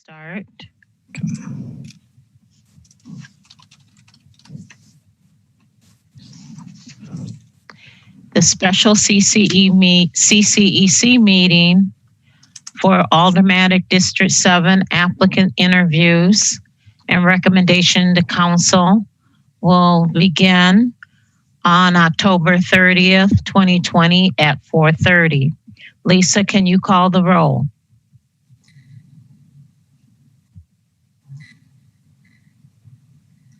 Start. The special CCEC meeting for Aldermanic District 7 applicant interviews and recommendation to council will begin on October 30th, 2020 at 4:30. Lisa, can you call the roll?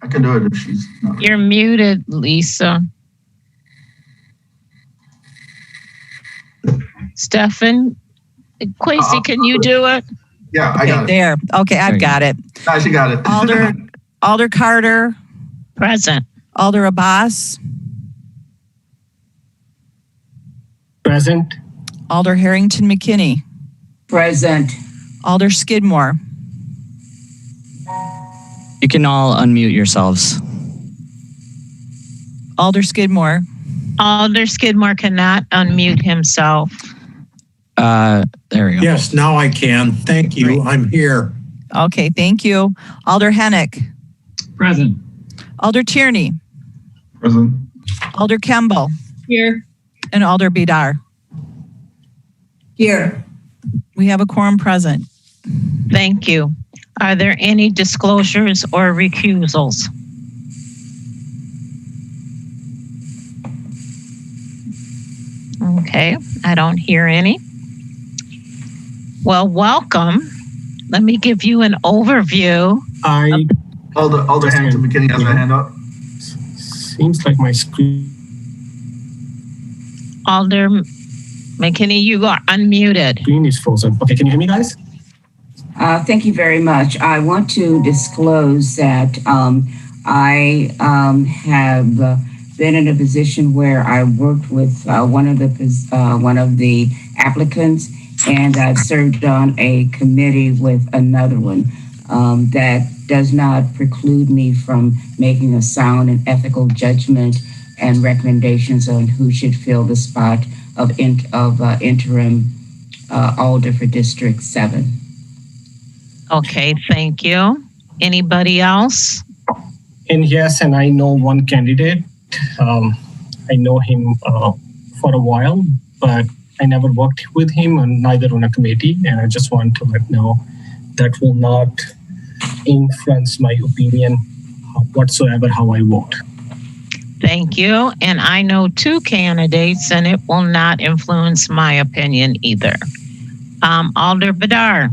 I can do it if she's not. You're muted, Lisa. Stefan, Quincy, can you do it? Yeah, I got it. There. Okay, I've got it. No, she got it. Alder Carter, Present. Alder Abbas, Present. Alder Harrington McKinney, Present. Alder Skidmore, You can all unmute yourselves. Alder Skidmore, Alder Skidmore cannot unmute himself. There we go. Yes, now I can. Thank you. Great. I'm here. Okay, thank you. Alder Hennick, Present. Alder Tierney, Present. Alder Kemble, Here. and Alder Bidar. Here. We have a quorum present. Thank you. Are there any disclosures or recusals? Okay, I don't hear any. Well, welcome. Let me give you an overview. Alder Harrington McKinney has her hand up. Seems like my screen. Alder McKinney, you are unmuted. Screen is frozen. Okay, can you hear me, guys? Thank you very much. I want to disclose that I have been in a position where I worked with one of the applicants, and I've served on a committee with another one. That does not preclude me from making a sound and ethical judgment and recommendations on who should fill the spot of interim Alder for District 7. Okay, Thank you. Anybody else? And yes, and I know one candidate. I know him for a while, but I never worked with him and neither on a committee. And I just want to let know that will not influence my opinion whatsoever how I vote. Thank you. And I know two candidates, and it will not influence my opinion either. Alder Bidar.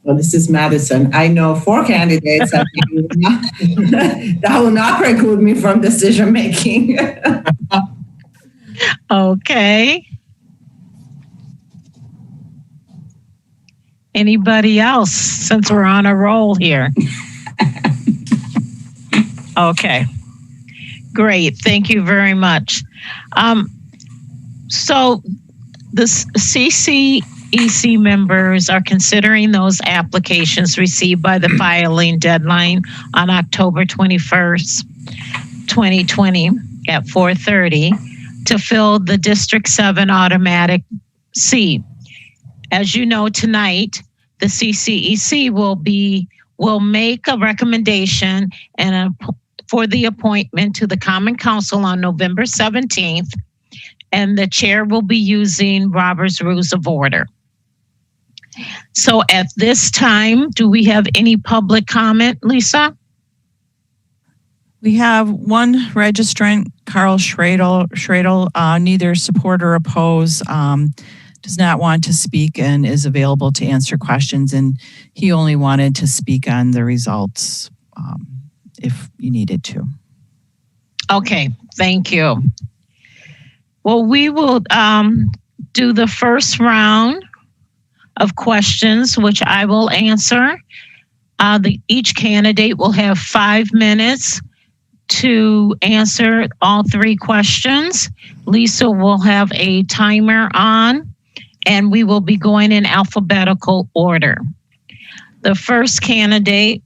Well, this is Madison. I know 4 candidates that will not preclude me from decision making. Okay. Anybody else, since we're on a roll here? Okay. Great. Thank you very much. So the CCEC members are considering those applications received by the filing deadline on October 21st, 2020 at 4:30 to fill the District 7 automatic seat. As you know, tonight, the CCEC will make a recommendation for the appointment to the Common Council on November 17th, and the chair will be using Robert's Rules of Order. So at this time, do we have any public comment, Lisa? We have one registrant, Carl Schradel, neither support or oppose, does not want to speak and is available to answer questions. And he only wanted to speak on the results if you needed to. Okay, thank you. Well, we will do the first round of questions, which I will answer. Each candidate will have 5 minutes to answer all 3 questions. Lisa will have a timer on, and we will be going in alphabetical order. The first candidate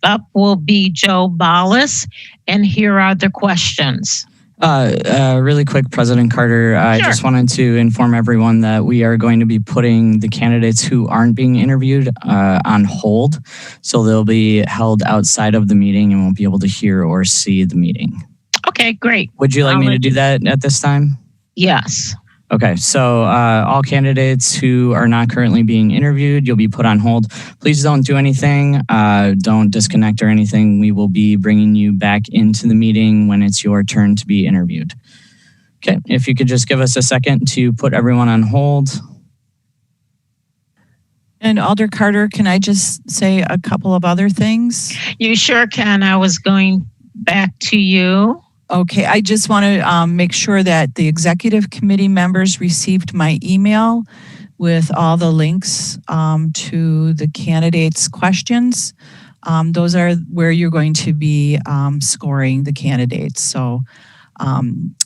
up will be Joe Ballas, and here are the questions. Really quick, President Carter, I Sure. just wanted to inform everyone that we are going to be putting the candidates who aren't being interviewed on hold. So they'll be held outside of the meeting and won't be able to hear or see the meeting. Okay, great. Would you like me to do that at this time? Yes. Okay, so all candidates who are not currently being interviewed, you'll be put on hold. Please don't do anything. Don't disconnect or anything. We will be bringing you back into the meeting when it's your turn to be interviewed. Okay, if you could just give us a second to put everyone on hold. And Alder Carter, can I just say a couple of other things? You sure can. I was going back to you. Okay, I just want to make sure that the executive committee members received my email with all the links to the candidates' questions. Those are where you're going to be scoring the candidates. So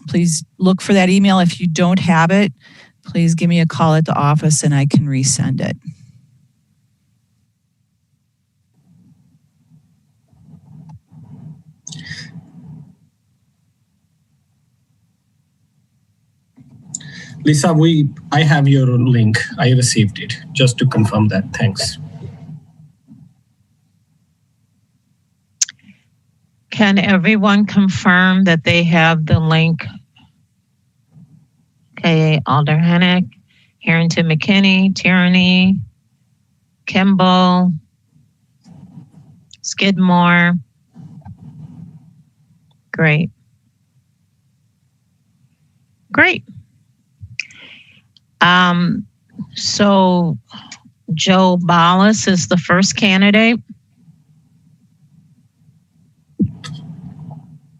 please look for that email. If you don't have it, please give me a call at the office and I can resend it. Lisa, I have your link. I received it. Just to confirm that. Thanks. Can everyone confirm that they have the link? Okay, Alder Hennick, Harrington McKinney, Tierney, Kimball, Skidmore. Great. Great. So Joe Ballas is the first candidate.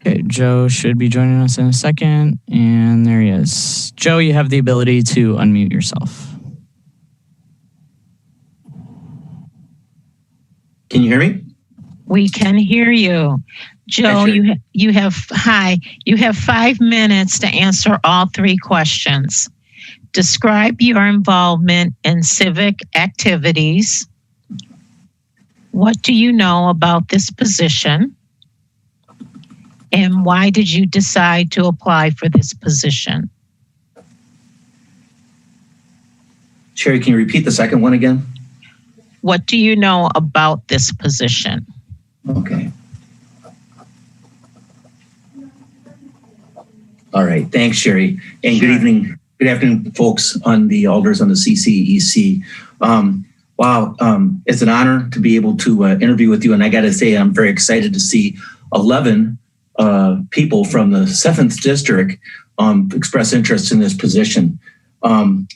Okay, Joe should be joining us in a second. And there he is. Joe, you have the ability to unmute yourself. Can you hear me? We can hear you. Joe, Sure. you have 5 minutes to answer all 3 questions. Describe your involvement in civic activities. What do you know about this position? And why did you decide to apply for this position? Sherry, can you repeat the second one again? What do you know about this position? Okay. All right. Thanks, Sherry. And Sure. good evening. Good afternoon, folks on the alders on the CCEC. Wow. It's an honor to be able to interview with you. And I got to say, I'm very excited to see 11 people from the 7th District express interest in this position. For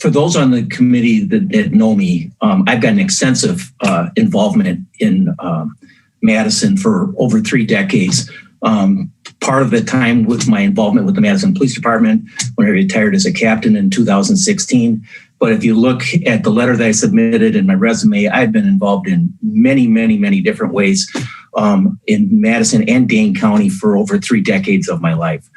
those on the committee that know me, I've got an extensive involvement in Madison for over 3 decades. Part of the time with my involvement with the Madison Police Department when I retired as a captain in 2016. But if you look at the letter that I submitted in my resume, I've been involved in many, many, many different ways in Madison and Dane County for over 3 decades of my life.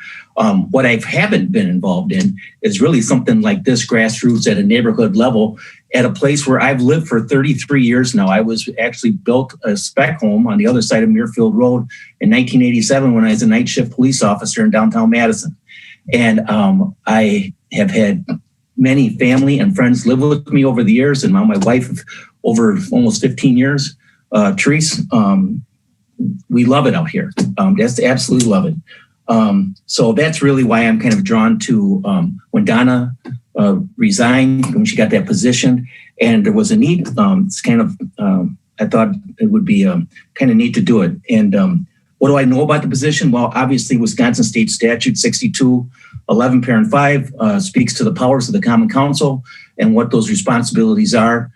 What I haven't been involved in is really something like this, grassroots at a neighborhood level at a place where I've lived for 33 years now. I was actually built a spec home on the other side of Muirfield Road in 1987 when I was a night shift police officer in downtown Madison. And I have had many family and friends live with me over the years, and now my wife over almost 15 years. Therese, we love it out here. Just absolutely love it. So that's really why I'm kind of drawn to when Donna resigned, when she got that position, and there was a need. It's kind of, I thought it would be kind of neat to do it. And what do I know about the position? Well, obviously, Wisconsin State Statute 6211, Parent 5 speaks to the powers of the Common Council and what those responsibilities are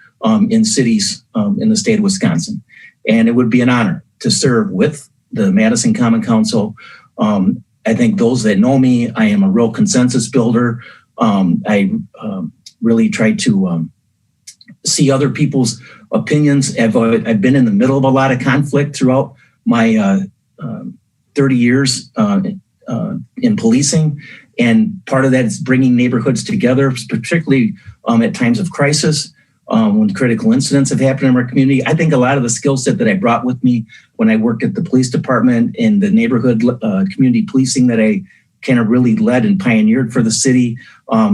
in cities in the state of Wisconsin. And it would be an honor to serve with the Madison Common Council. I think those that know me, I am a real consensus builder. I really try to see other people's opinions. I've been in the middle of a lot of conflict throughout my 30 years in policing. And part of that is bringing neighborhoods together, particularly at times of crisis. when critical incidents have happened in our community. I think a lot of the skill set that I brought with me when I worked at the police department and the neighborhood community policing that I kind of really led and pioneered for the city,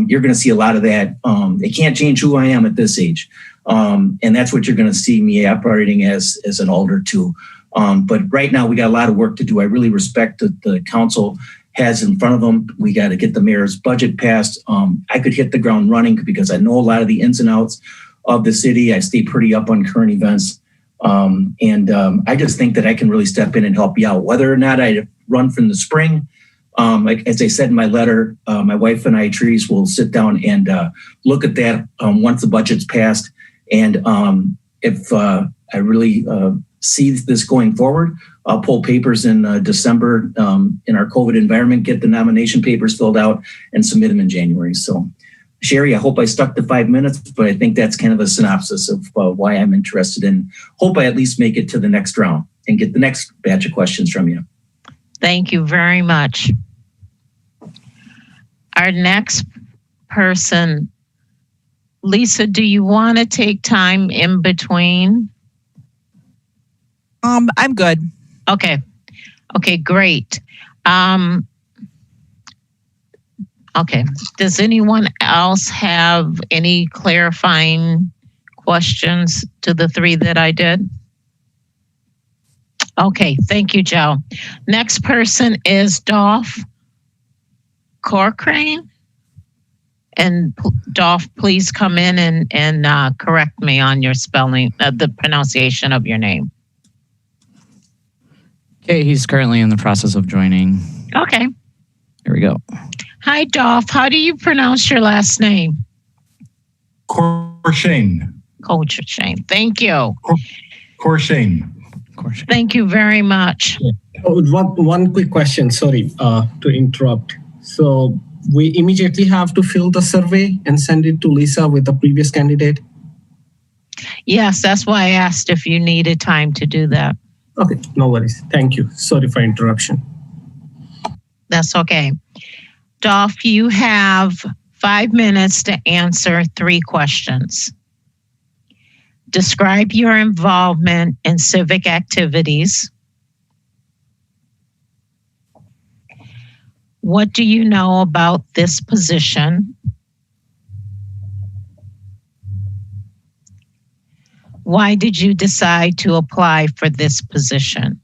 you're going to see a lot of that. It can't change who I am at this age. And that's what you're going to see me operating as an alder too. But right now we got a lot of work to do. I really respect that the council has in front of them. We got to get the mayor's budget passed. I could hit the ground running because I know a lot of the ins and outs of the city. I stay pretty up on current events. I just think that I can really step in and help you out. Whether or not I run from the spring, like as I said in my letter, my wife and I, Therese, will sit down and look at that once the budget's passed. And if I really see this going forward, I'll pull papers in December in our COVID environment, get the nomination papers filled out, and submit them in January. So, Sherry, I hope I stuck to 5 minutes, but I think that's kind of a synopsis of why I'm interested in. Hope I at least make it to the next round and get the next batch of questions from you. Thank you very much. Our next person, Lisa, do you want to take time in between? I'm good. Okay. Okay, great. Okay. Does anyone else have any clarifying questions to the three that I did? Okay, thank you, Joe. Next person is Dolph Corcoran. And Dolph, please come in and correct me on your spelling, the pronunciation of your name. Okay, he's currently in the process of joining. Okay. Here we go. Hi, Dolph. How do you pronounce your last name? Corshane. Shane. Thank you. Corshane. Thank you very much. Oh, one quick question. Sorry to interrupt. So we immediately have to fill the survey and send it to Lisa with the previous candidate? Yes, that's why I asked if you needed time to do that. Okay, no worries. Thank you. Sorry for interruption. That's okay. Dolph, you have 5 minutes to answer 3 questions. Describe your involvement in civic activities. What do you know about this position? Why did you decide to apply for this position?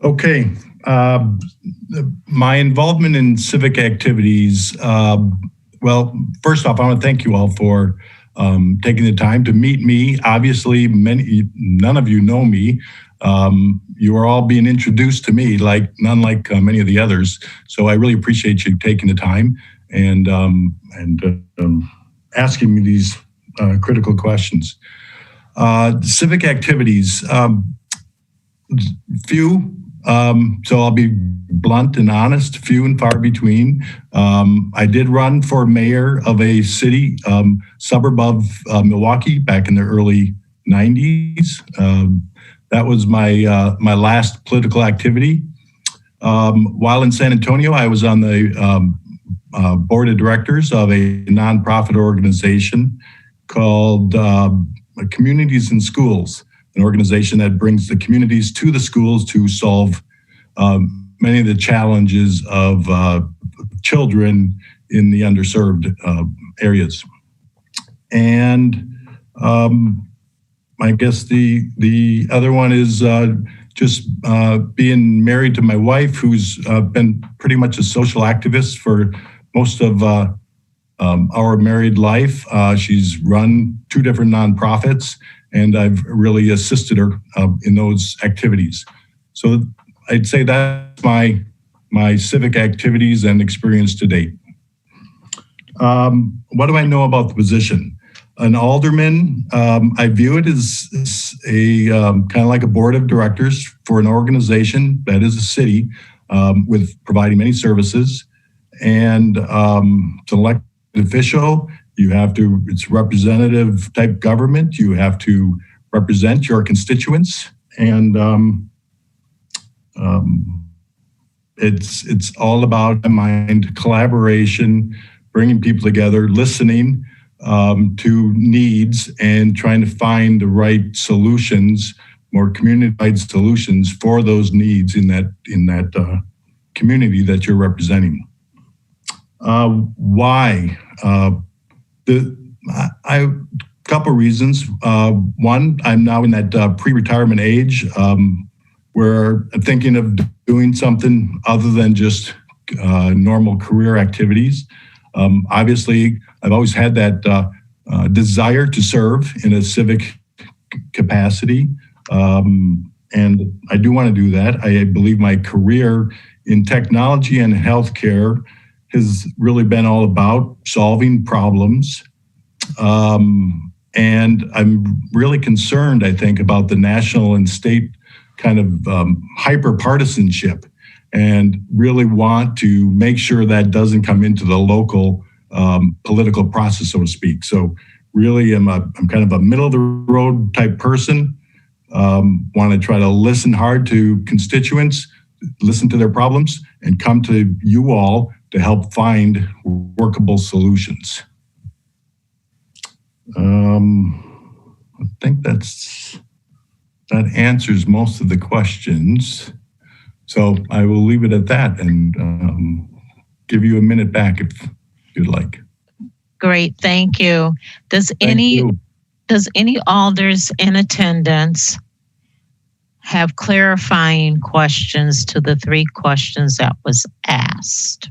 Okay. My involvement in civic activities, well, first off, I want to thank you all for taking the time to meet me. Obviously, none of you know me. You are all being introduced to me, none like many of the others. So I really appreciate you taking the time and asking me these critical questions. Civic activities, few. So I'll be blunt and honest, few and far between. I did run for mayor of a city, suburb of Milwaukee back in the early 90s. That was my last political activity. While in San Antonio, I was on the board of directors of a nonprofit organization called Communities in Schools, an organization that brings the communities to the schools to solve many of the challenges of children in the underserved areas. And I guess the other one is just being married to my wife, who's been pretty much a social activist for most of our married life. She's run 2 different nonprofits, and I've really assisted her in those activities. So I'd say that's my civic activities and experience to date. What do I know about the position? An alderman, I view it as a kind of like a board of directors for an organization that is a city with providing many services. And to elect an official, it's representative type government. You have to represent your constituents. And it's all about, in my mind, collaboration, bringing people together, listening to needs, and trying to find the right solutions, more community-wide solutions for those needs in that community that you're representing. Why? A couple reasons. One, I'm now in that pre-retirement age where I'm thinking of doing something other than just normal career activities. Obviously, I've always had that desire to serve in a civic capacity, and I do want to do that. I believe my career in technology and healthcare has really been all about solving problems. And I'm really concerned, I think, about the national and state kind of hyper-partisanship, and really want to make sure that doesn't come into the local political process, so to speak. So really, I'm kind of a middle-of-the-road type person. Want to try to listen hard to constituents, listen to their problems, and come to you all to help find workable solutions. I think that answers most of the questions. So I will leave it at that and give you a minute back if you'd like. Great, thank you. Does any alders in attendance have clarifying questions to the 3 questions that was asked?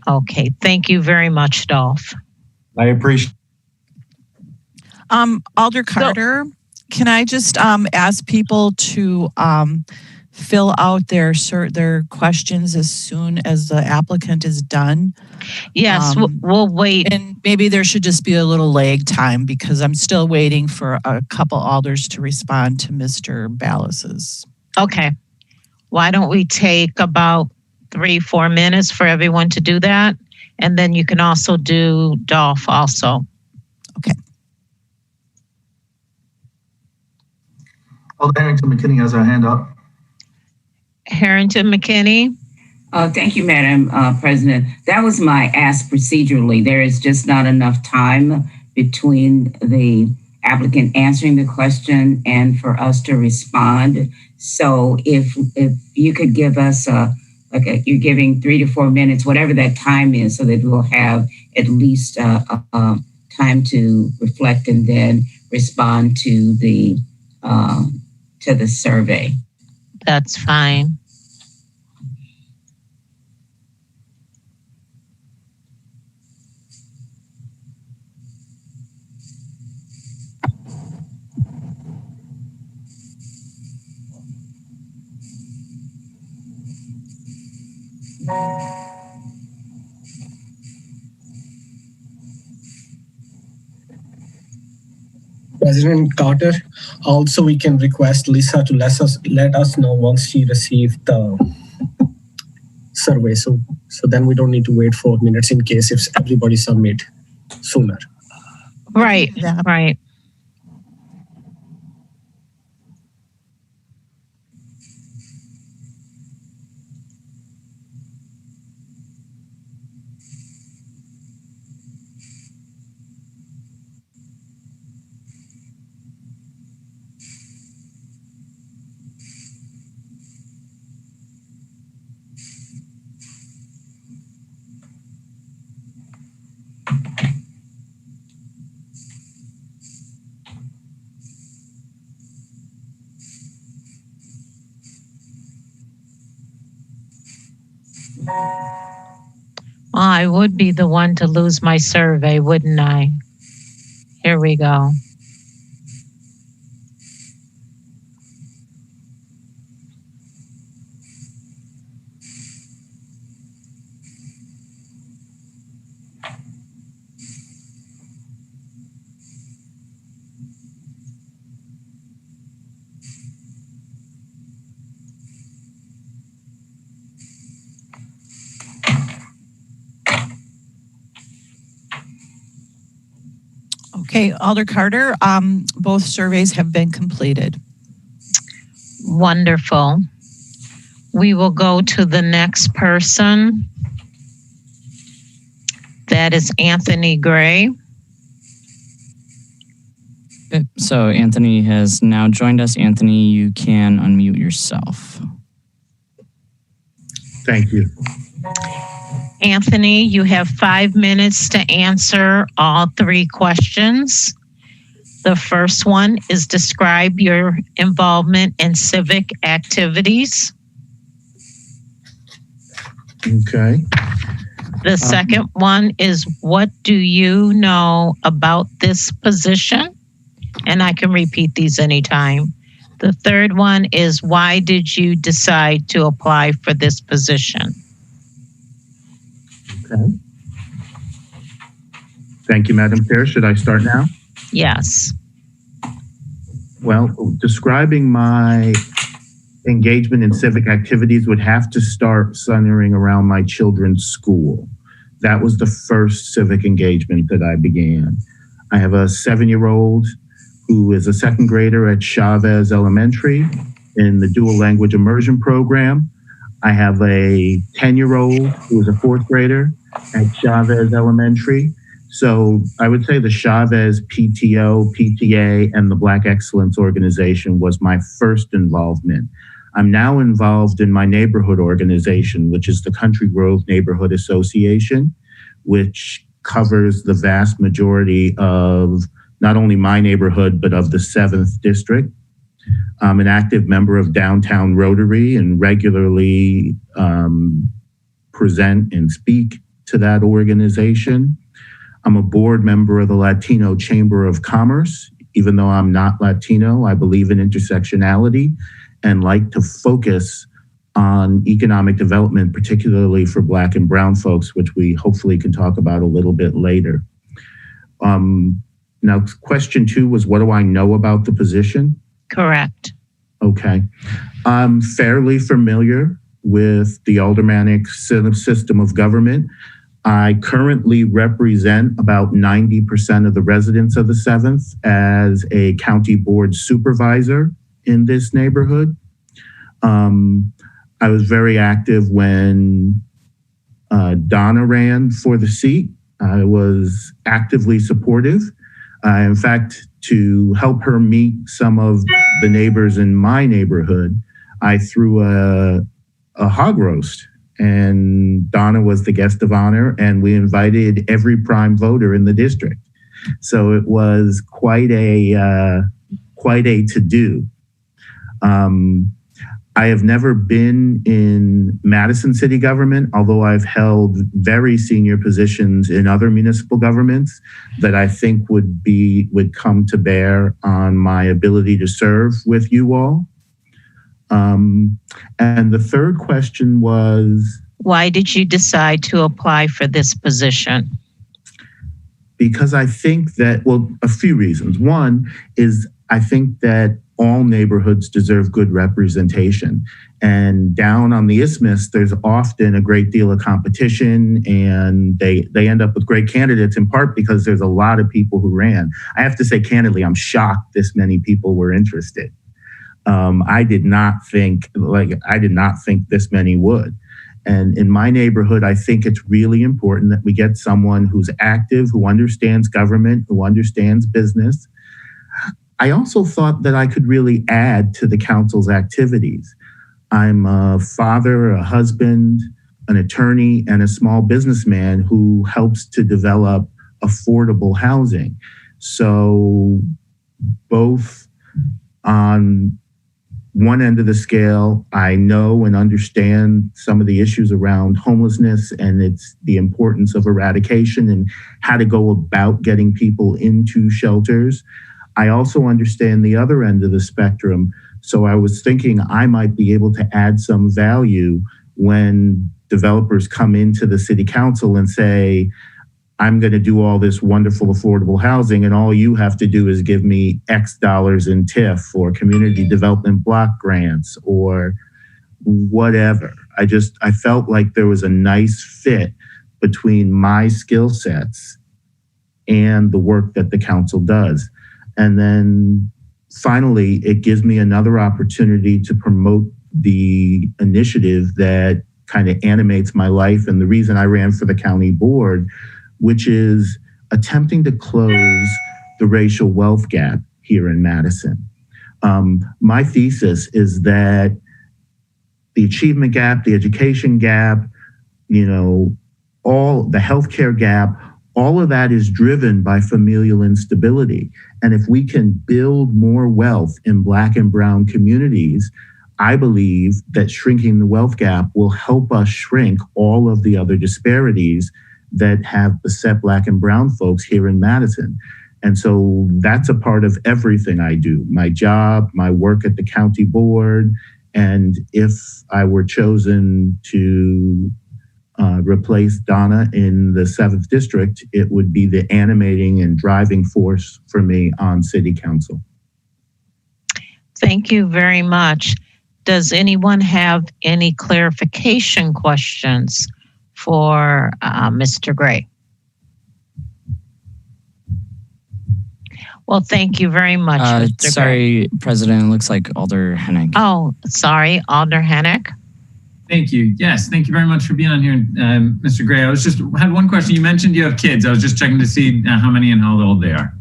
Okay, thank you very much, Dolph. I appreciate. Alder Carter, can I just ask people to fill out their questions as soon as the applicant is done? Yes, we'll wait. And maybe there should just be a little lag time because I'm still waiting for a couple alders to respond to Mr. Ballas's. Okay. Why don't we take about 3-4 minutes for everyone to do that? And then you can also do Dolph also. Okay. Alder Harrington McKinney has her hand up. Harrington McKinney. Thank you, Madam President. That was my ask procedurally. There is just not enough time between the applicant answering the question and for us to respond. So if you could give us you're giving 3 to 4 minutes, whatever that time is, so that we'll have at least time to reflect and then respond to the survey. That's fine. President Carter, also we can request Lisa to let us know once she received the survey. So then we don't need to wait 4 minutes in case if everybody submit sooner. Right, right. Well, I would be the one to lose my survey, wouldn't I? Here we go. Okay, Alder Carter, both surveys have been completed. Wonderful. We will go to the next person. That is Anthony Gray. Okay, so Anthony has now joined us. Anthony, you can unmute yourself. Thank you. Anthony, you have 5 minutes to answer all 3 questions. The first one is describe your involvement in civic activities. Okay. The second one is what do you know about this position? And I can repeat these anytime. The third one is why did you decide to apply for this position? Okay. Thank you, Madam Chair. Should I start now? Yes. Well, describing my engagement in civic activities would have to start centering around my children's school. That was the first civic engagement that I began. I have a 7-year-old who is a second grader at Chavez Elementary in the dual language immersion program. I have a 10-year-old who is a 4th grader at Chavez Elementary. So I would say the Chavez PTO, PTA, and the Black Excellence Organization was my first involvement. I'm now involved in my neighborhood organization, which is the Country Grove Neighborhood Association, which covers the vast majority of not only my neighborhood, but of the 7th District. I'm an active member of Downtown Rotary and regularly present and speak to that organization. I'm a board member of the Latino Chamber of Commerce. Even though I'm not Latino, I believe in intersectionality and like to focus on economic development, particularly for Black and Brown folks, which we hopefully can talk about a little bit later. Now, question 2 was, what do I know about the position? Correct. Okay. I'm fairly familiar with the aldermanic system of government. I currently represent about 90% of the residents of the 7th as a county board supervisor in this neighborhood. I was very active when Donna ran for the seat. I was actively supportive. In fact, to help her meet some of the neighbors in my neighborhood, I threw a hog roast, and Donna was the guest of honor, and we invited every prime voter in the district. So it was quite a to-do. I have never been in Madison city government, although I've held very senior positions in other municipal governments that I think would come to bear on my ability to serve with you all. And the third question was, why did you decide to apply for this position? Because I think that, well, a few reasons. One is I think that all neighborhoods deserve good representation. And down on the Isthmus, there's often a great deal of competition, and they end up with great candidates, in part because there's a lot of people who ran. I have to say, candidly, I'm shocked this many people were interested. I did not think this many would. And in my neighborhood, I think it's really important that we get someone who's active, who understands government, who understands business. I also thought that I could really add to the council's activities. I'm a father, a husband, an attorney, and a small businessman who helps to develop affordable housing. So both on one end of the scale, I know and understand some of the issues around homelessness and it's the importance of eradication and how to go about getting people into shelters. I also understand the other end of the spectrum. So I was thinking I might be able to add some value when developers come into the city council and say, I'm going to do all this wonderful affordable housing and all you have to do is give me X dollars in TIF or community development block grants or whatever. I felt like there was a nice fit between my skill sets and the work that the council does. And then finally, it gives me another opportunity to promote the initiative that kind of animates my life and the reason I ran for the county board, which is attempting to close the racial wealth gap here in Madison. My thesis is that the achievement gap, the education gap, all the healthcare gap, all of that is driven by familial instability. And if we can build more wealth in Black and brown communities, I believe that shrinking the wealth gap will help us shrink all of the other disparities that have beset Black and brown folks here in Madison. And so that's a part of everything I do, my job, my work at the county board. And if I were chosen to replace Donna in the 7th district, it would be the animating and driving force for me on city council. Thank you very much. Does anyone have any clarification questions for Mr. Gray? Well, thank you very much, Mr. Gray. Sorry, President, it looks like Alder Hennick. Oh, sorry, Alder Hennick. Thank you. Yes, thank you very much for being on here, Mr. Gray. I had one question. You mentioned you have kids. I was just checking to see how many and how old they are.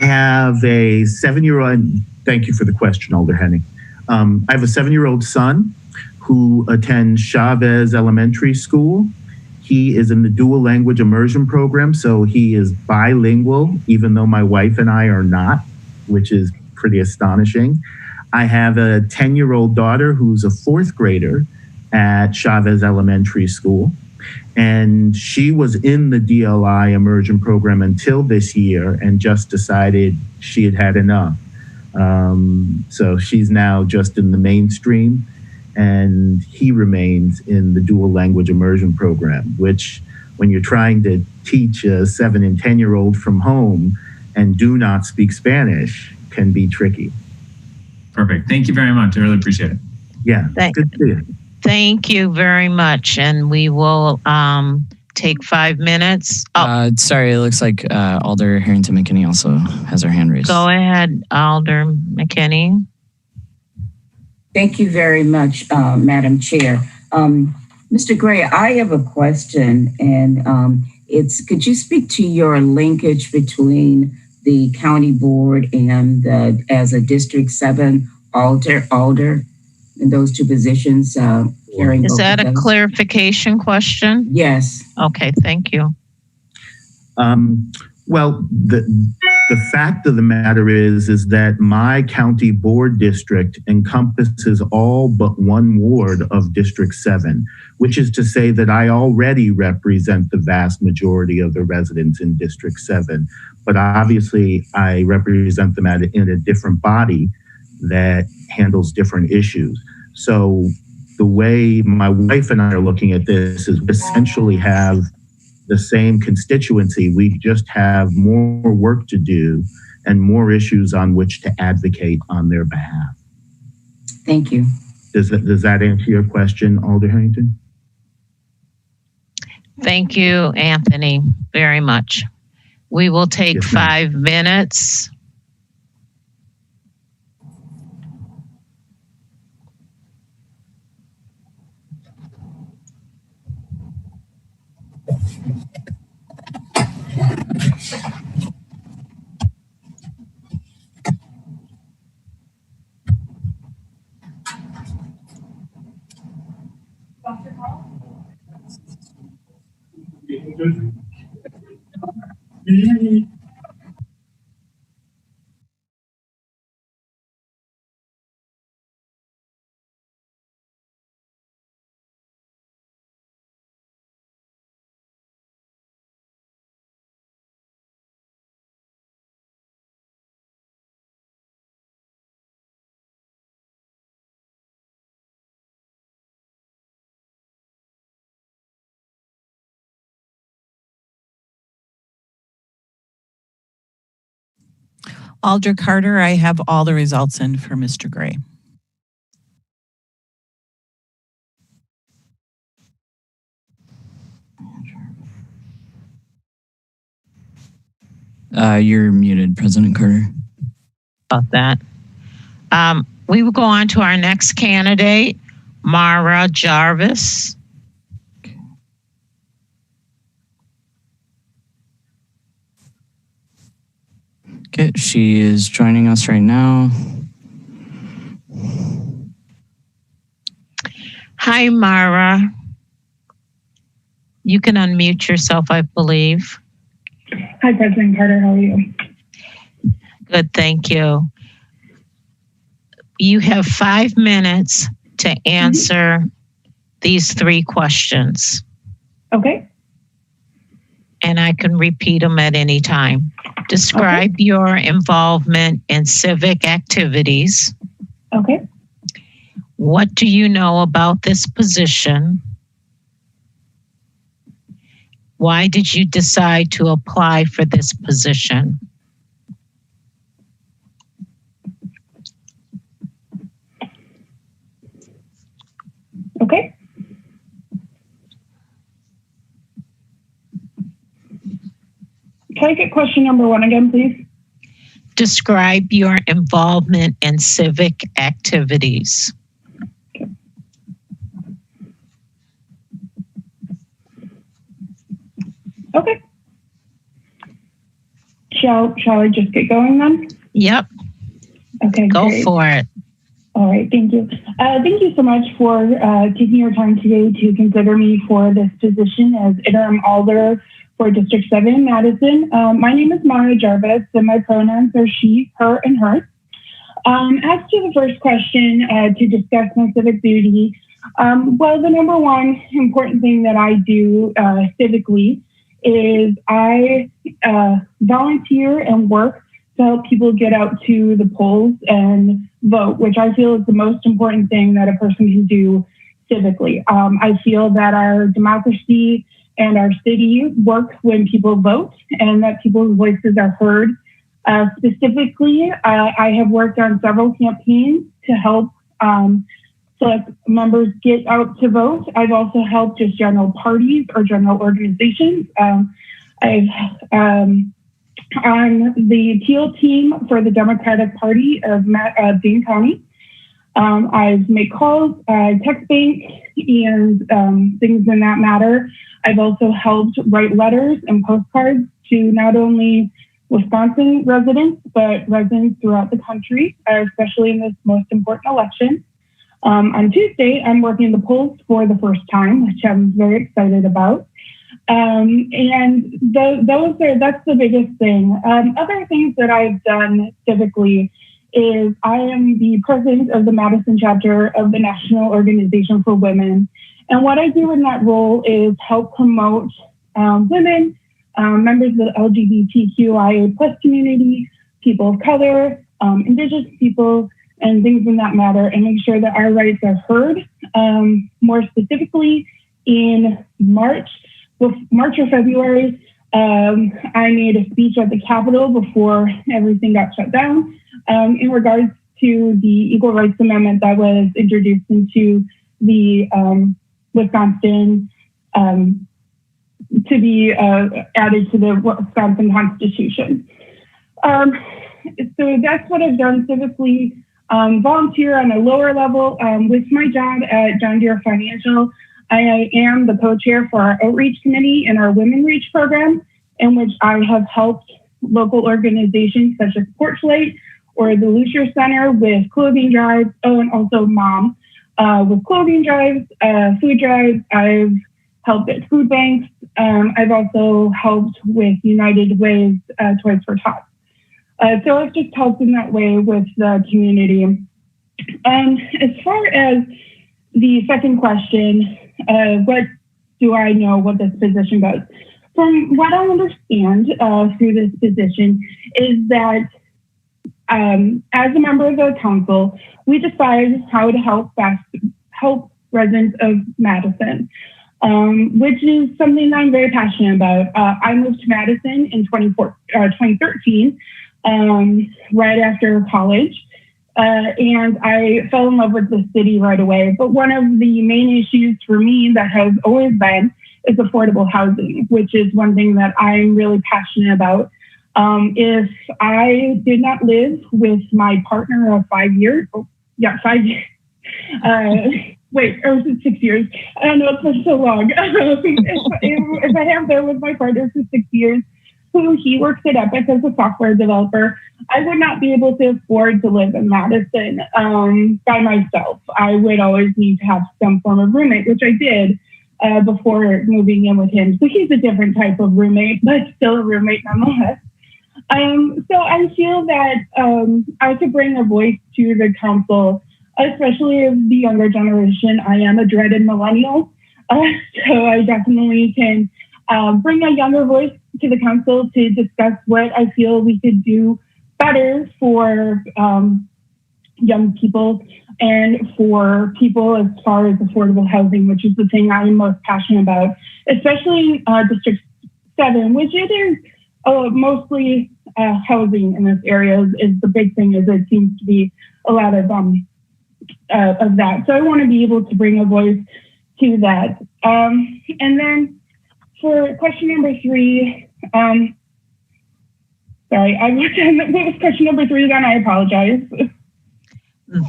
I have a 7-year-old. Thank you for the question, Alder Hennick. I have a 7-year-old son who attends Chavez Elementary School. He is in the dual language immersion program, so he is bilingual, even though my wife and I are not, which is pretty astonishing. I have a 10-year-old daughter who's a 4th grader at Chavez Elementary School, and she was in the DLI immersion program until this year and just decided she had had enough. So she's now just in the mainstream, and he remains in the dual language immersion program, which when you're trying to teach a 7 and 10-year-old from home and do not speak Spanish can be tricky. Perfect. Thank you very much. I really appreciate it. Yeah, good to see you. Thank you very much. And we will take 5 minutes. Sorry, it looks like Alder Harrington McKinney also has her hand raised. Go ahead, Alder McKinney. Thank you very much, Madam Chair. Mr. Gray, I have a question, and could you speak to your linkage between the county board and as a District 7 alder in those two positions? Carrying Is both that of a those? clarification question? Yes. Okay, thank you. Well, the fact of the matter is that my county board district encompasses all but one ward of District 7, which is to say that I already represent the vast majority of the residents in District 7. But obviously, I represent them in a different body that handles different issues. So the way my wife and I are looking at this is we essentially have the same constituency. We just have more work to do and more issues on which to advocate on their behalf. Thank you. Does that answer your question, Alder Harrington? Thank you, Anthony, very much. We will take 5 minutes. Alder Carter, I have all the results in for Mr. Gray. You're muted, President Carter. About that. We will go on to our next candidate, Mara Jarvis. Okay, she is joining us right now. Hi, Mara. You can unmute yourself, I believe. Hi, President Carter. How are you? Good, thank you. You have 5 minutes to answer these 3 questions. Okay. And I can repeat them at any time. Describe your involvement in civic activities. Okay. What do you know about this position? Why did you decide to apply for this position? Okay. Can I get question number 1 again, please? Describe your involvement in civic activities. Okay. Shall I just get going then? Yep. Okay. Go great. for it. All right. Thank you. Thank you so much for taking your time today to consider me for this position as interim alder for District 7, Madison. My name is Mara Jarvis, and my pronouns are she, her, and her. As to the first question, to discuss my civic duty, well, the number one important thing that I do civically is I volunteer and work to help people get out to the polls and vote, which I feel is the most important thing that a person can do civically. I feel that our democracy and our city work when people vote and that people's voices are heard. Specifically, I have worked on several campaigns to help select members get out to vote. I've also helped just general parties or general organizations. I've on the Teal team for the Democratic Party of Dane County. I've made calls, text bank, and things in that matter. I've also helped write letters and postcards to not only Wisconsin residents, but residents throughout the country, especially in this most important election. On Tuesday, I'm working the polls for the first time, which I'm very excited about. And that's the biggest thing. Other things that I've done civically is I am the president of the Madison chapter of the National Organization for Women. And what I do in that role is help promote women, members of the LGBTQIA plus community, people of color, Indigenous people, and things in that matter, and make sure that our rights are heard. More specifically, in March or February, I made a speech at the Capitol before everything got shut down in regards to the Equal Rights Amendment that was introduced into the Wisconsin, to be added to the Wisconsin Constitution. So that's what I've done civically. Volunteer on a lower level with my job at John Deere Financial. I am the co-chair for our outreach committee and our Women Reach program, in which I have helped local organizations such as Porchlight or the Lucier Center with clothing drives. Oh, and also Mom with clothing drives, food drives. I've helped at food banks. I've also helped with United Way's Toys for Tots. So I've just helped in that way with the community. As far as the second question, what do I know what this position does? From what I understand through this position is that as a member of the council, we decide how to help residents of Madison, which is something that I'm very passionate about. I moved to Madison in 2013. Right after college. And I fell in love with the city right away. But one of the main issues for me that has always been is affordable housing, which is one thing that I'm really passionate about. If I did not live with my partner of 5 years, 5 years. Wait, or was it 6 years? I don't know, it's been so long. if I have been with my partner for 6 years, who he works at Epic as a software developer, I would not be able to afford to live in Madison by myself. I would always need to have some form of roommate, which I did before moving in with him. So he's a different type of roommate, but still a roommate nonetheless. So I feel that I could bring a voice to the council, especially of the younger generation. I am a dreaded millennial, so I definitely can bring a younger voice to the council to discuss what I feel we could do better for young people and for people as far as affordable housing, which is the thing I'm most passionate about, especially District 7, which it is mostly housing in this area is the big thing, is it seems to be a lot of that. So I want to be able to bring a voice to that. And then for question number 3, sorry, what was question number 3 then? I apologize.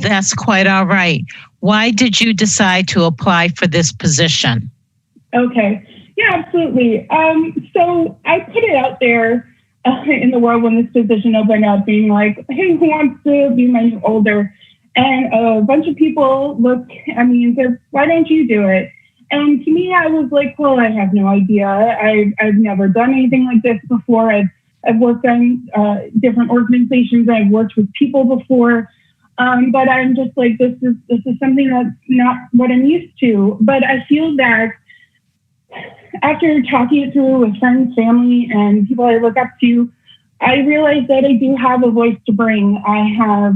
That's quite all right. Why did you decide to apply for this position? Okay. Yeah, absolutely. So I put it out there in the world when this position opened up, being like, hey, who wants to be my new older? And a bunch of people looked at me and said, why don't you do it? And to me, I was like, well, I have no idea. I've never done anything like this before. I've worked on different organizations. I've worked with people before. But I'm just like, this is something that's not what I'm used to. But I feel that after talking it through with friends, family, and people I look up to, I realized that I do have a voice to bring. I have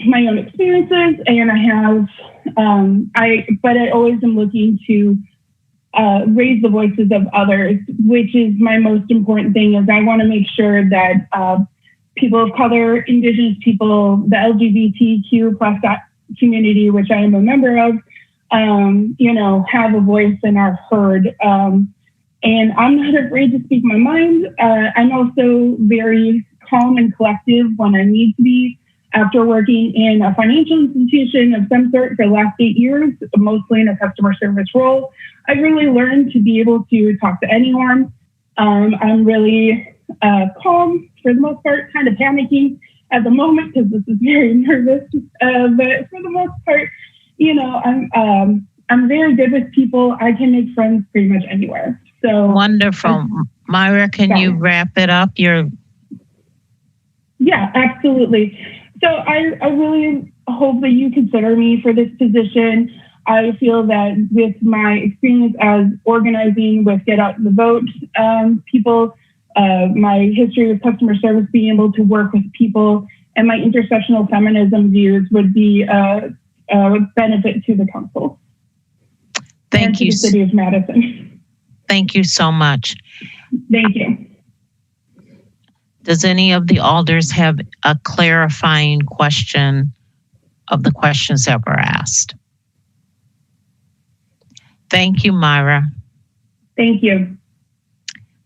my own experiences, and I have, but I always am looking to raise the voices of others, which is my most important thing. Is I want to make sure that people of color, Indigenous people, the LGBTQ plus community, which I am a member of, have a voice and are heard. And I'm not afraid to speak my mind. I'm also very calm and collective when I need to be. After working in a financial institution of some sort for the last 8 years, mostly in a customer service role, I've really learned to be able to talk to anyone. I'm really calm for the most part, kind of panicking at the moment because this is very nervous. But for the most part, I'm very good with people. I can make friends pretty much anywhere. So wonderful. Myra, can you wrap it up? Yeah, absolutely. So I really hope that you consider me for this position. I feel that with my experience as organizing with Get Out the Vote people, my history with customer service, being able to work with people, and my intersectional feminism views would be a benefit to the council. Thank you. To the city of Madison. Thank you so much. Thank you. Does any of the alders have a clarifying question of the questions that were asked? Thank you, Myra. Thank you.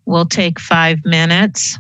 We'll take 5 minutes.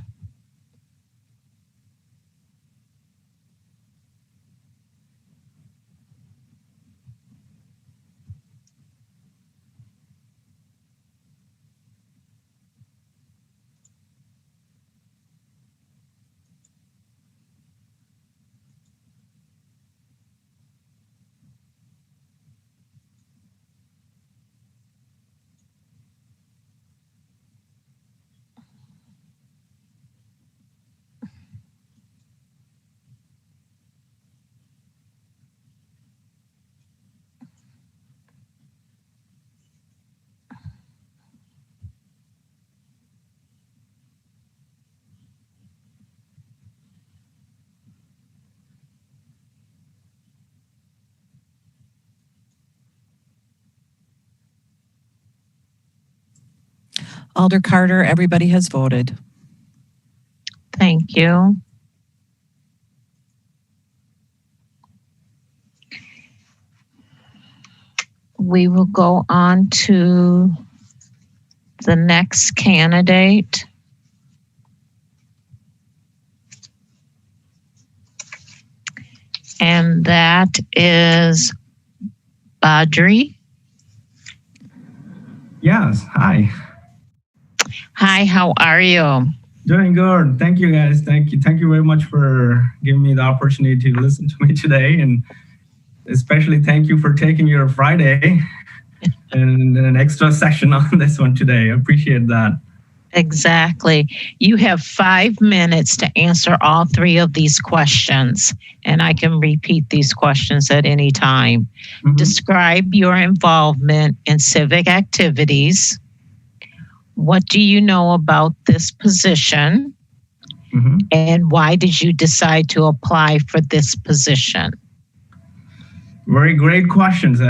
Alder Carter, everybody has voted. Thank you. We will go on to the next candidate. And that is Badri. Yes. Hi. Hi, how are you? Doing good. Thank you, guys. Thank you. Thank you very much for giving me the opportunity to listen to me today. And especially thank you for taking your Friday and an extra session on this one today. I appreciate that. Exactly. You have 5 minutes to answer all 3 of these questions, and I can repeat these questions at any time. Mhm. Describe your involvement in civic activities. What do you know about this position? Mhm. And why did you decide to apply for this position? Very great questions.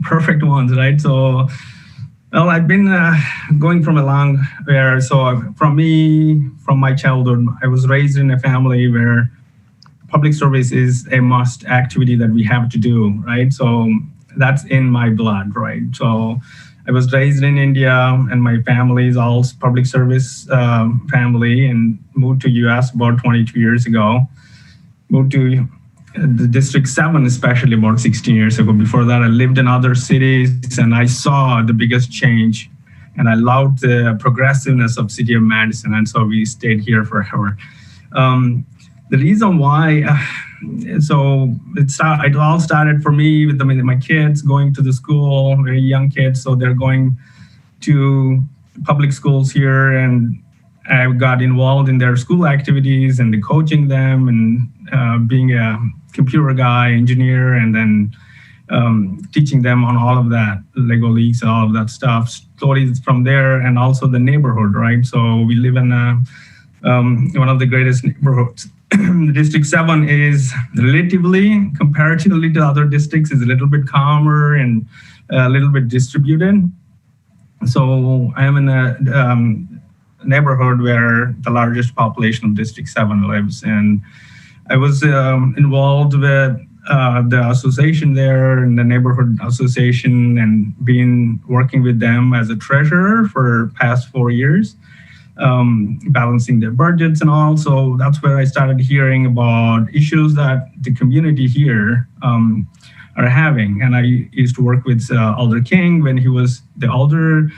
Perfect ones, right? So, well, I've been going from a long where, so from my childhood, I was raised in a family where public service is a must activity that we have to do, right? So that's in my blood, right? So I was raised in India, and my family is all public service family, and moved to US about 22 years ago. Moved to the District 7, especially about 16 years ago. Before that, I lived in other cities, and I saw the biggest change, and I loved the progressiveness of City of Madison, and so we stayed here forever. The reason why, so it all started for me with my kids going to the school, very young kids, so they're going to public schools here, and I got involved in their school activities and the coaching them, and being a computer guy, engineer, and then teaching them on all of that, Lego leagues, all of that stuff. Stories from there, and also the neighborhood, right? So we live in one of the greatest neighborhoods. District 7 is relatively, comparatively to other districts, is a little bit calmer and a little bit distributed. So I am in a neighborhood where the largest population of District 7 lives. And I was involved with the association there, and the neighborhood association, and working with them as a treasurer for past 4 years. Balancing their budgets and all. So that's where I started hearing about issues that the community here are having. And I used to work with Alder King when he was the alder.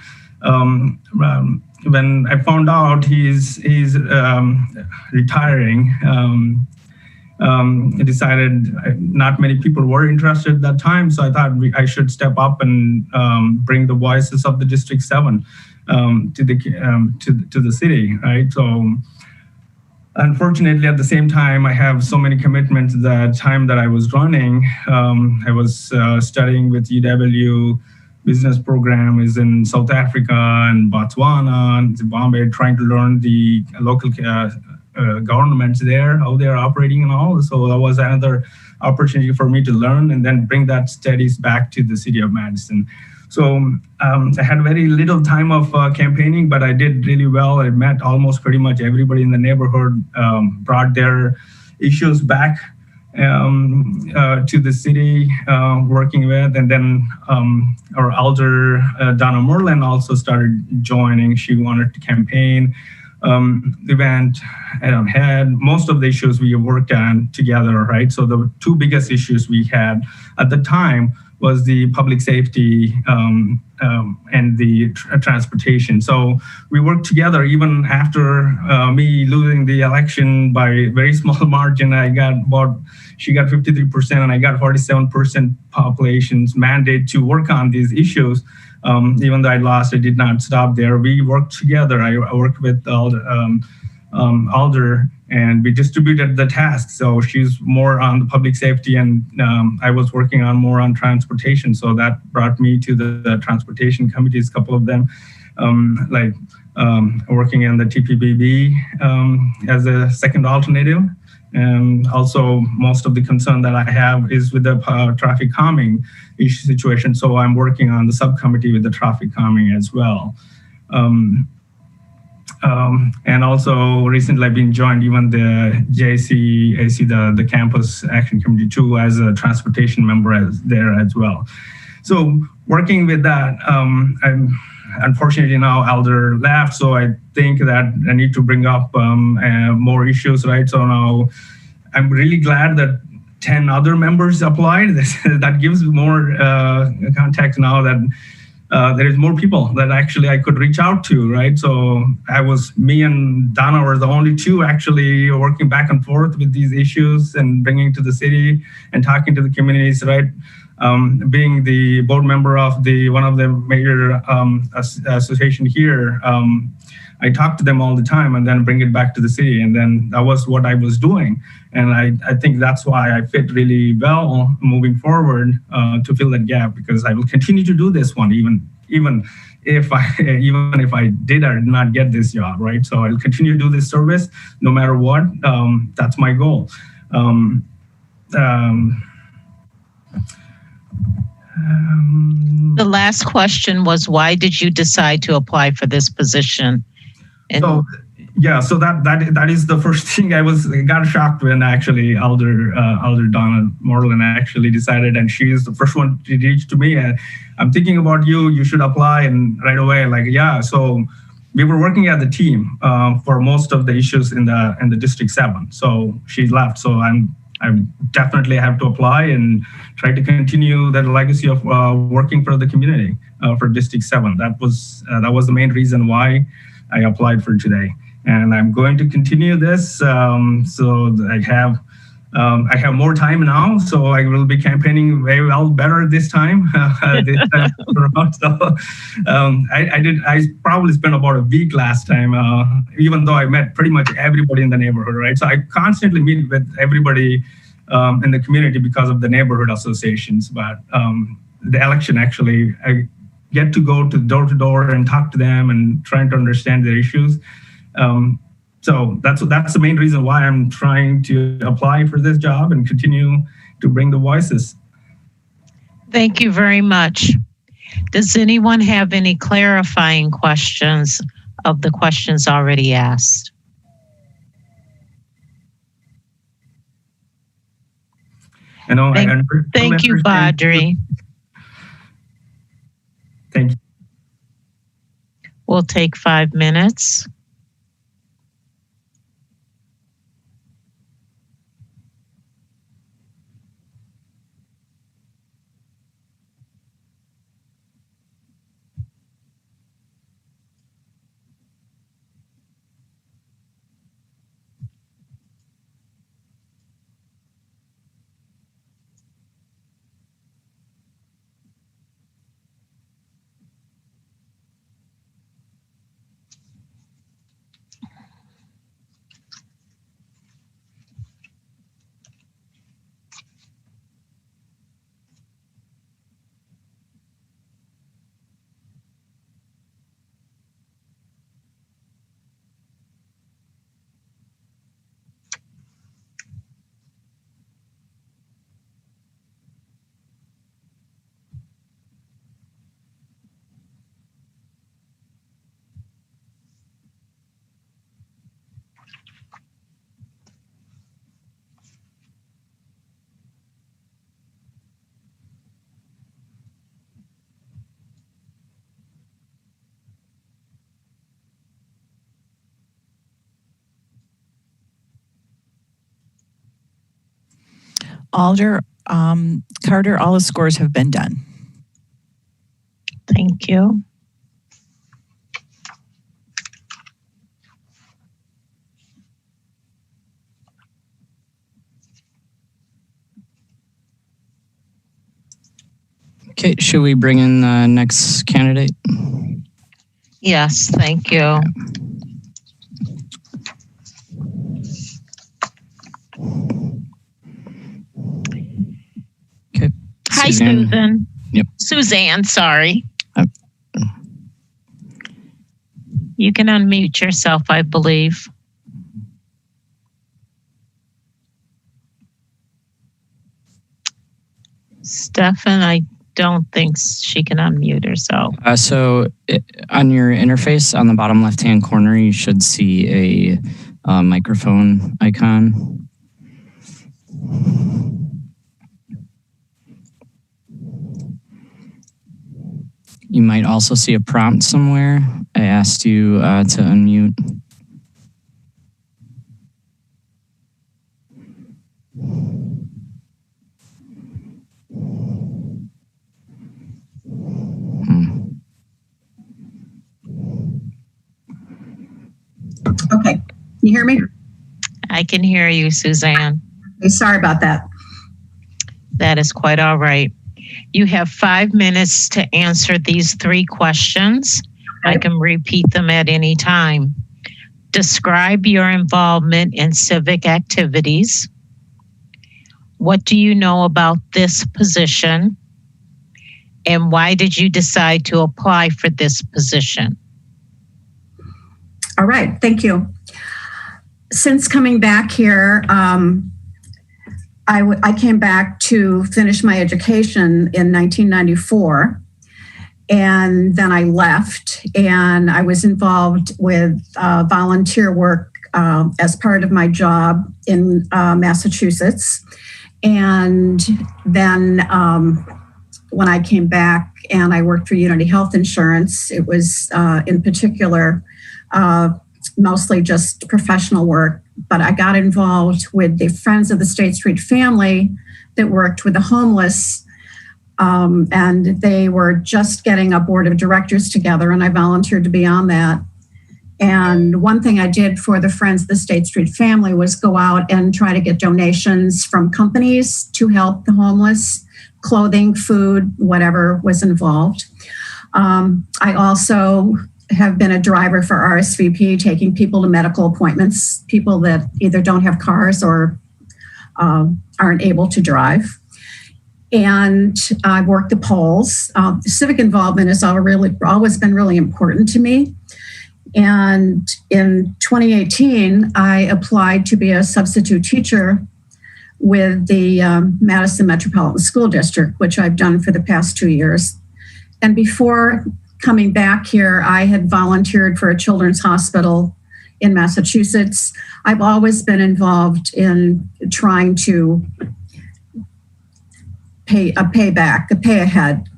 When I found out he's retiring, I decided not many people were interested at that time. So I thought I should step up and bring the voices of the District 7 to the city, right? So unfortunately, at the same time, I have so many commitments. The time that I was running, I was studying with UW business program is in South Africa and Botswana and Zimbabwe, trying to learn the local governments there, how they're operating and all. So that was another opportunity for me to learn and then bring that studies back to the City of Madison. So I had very little time of campaigning, but I did really well. I met almost pretty much everybody in the neighborhood, brought their issues back to the city, working with, and then our elder, Donna Merlin, also started joining. She wanted to campaign. The event had most of the issues we worked on together, right? So the 2 biggest issues we had at the time was the public safety and the transportation. So we worked together even after me losing the election by a very small margin. She got 53% and I got 47% population's mandate to work on these issues. Even though I lost, I did not stop there. We worked together. I worked with Alder, and we distributed the tasks. So she's more on the public safety, and I was working on more on transportation. So that brought me to the transportation committees, a couple of them, working in the TPBB as a second alternative. And also most of the concern that I have is with the traffic calming issue situation. So I'm working on the subcommittee with the traffic calming as well. And also recently I've been joined even the JCAC, the Campus Action Committee too, as a transportation member there as well. So working with that, I'm unfortunately now Elder left, so I think that I need to bring up more issues, right? So now I'm really glad that 10 other members applied. That gives more context now that there is more people that actually I could reach out to, right? So me and Donna were the only two actually working back and forth with these issues and bringing to the city and talking to the communities, right? Being the board member of one of the major association here, I talk to them all the time and then bring it back to the city. And then that was what I was doing. And I think that's why I fit really well moving forward to fill that gap, because I will continue to do this one, even if I did or did not get this job, right? So I'll continue to do this service no matter what. That's my goal. The last question was, why did you decide to apply for this position? So that is the first thing. I got shocked when actually Elder Donna Moreland actually decided, and she is the first one to reach to me. And I'm thinking about you. You should apply, and right away, So we were working as a team for most of the issues in the District 7. So she left. So I definitely have to apply and try to continue that legacy of working for the community for District 7. That was the main reason why I applied for today, and I'm going to continue this. So I have more time now, so I will be campaigning better this time. I probably spent about a week last time, even though I met pretty much everybody in the neighborhood, right? So I constantly meet with everybody in the community because of the neighborhood associations. But the election, actually, I get to go to door and talk to them and trying to understand their issues. So that's the main reason why I'm trying to apply for this job and continue to bring the voices. Thank you very much. Does anyone have any clarifying questions of the questions already asked? Thank you, Badri. Thank you. We'll take 5 minutes. Alder, Carter, all the scores have been done. Thank you. Okay, should we bring in the next candidate? Yes, thank you. Okay. Hi, Susan. Yep. Suzanne, sorry. You can unmute yourself, I believe. Stefan, I don't think she can unmute herself. On your interface on the bottom left-hand corner, you should see a microphone icon. You might also see a prompt somewhere. I asked you to unmute. you hear me? I can hear you, Suzanne. Okay, sorry about that. That is quite all right. You have 5 minutes to answer these 3 questions. I can repeat them at any time. Describe your involvement in civic activities. What do you know about this position? And why did you decide to apply for this position? All right, thank you. Since coming back here, I came back to finish my education in 1994. And then I left and I was involved with volunteer work as part of my job in Massachusetts. And then when I came back and I worked for Unity Health Insurance, it was in particular mostly just professional work, but I got involved with the Friends of the State Street family that worked with the homeless. And they were just getting a board of directors together, and I volunteered to be on that. And one thing I did for the Friends of the State Street family was go out and try to get donations from companies to help the homeless, clothing, food, whatever was involved. I also have been a driver for RSVP, taking people to medical appointments, people that either don't have cars or aren't able to drive. And I worked the polls. Civic involvement has always been really important to me. And in 2018, I applied to be a substitute teacher with the Madison Metropolitan School District, which I've done for the past 2 years. And before coming back here, I had volunteered for a children's hospital in Massachusetts. I've always been involved in trying to pay ahead.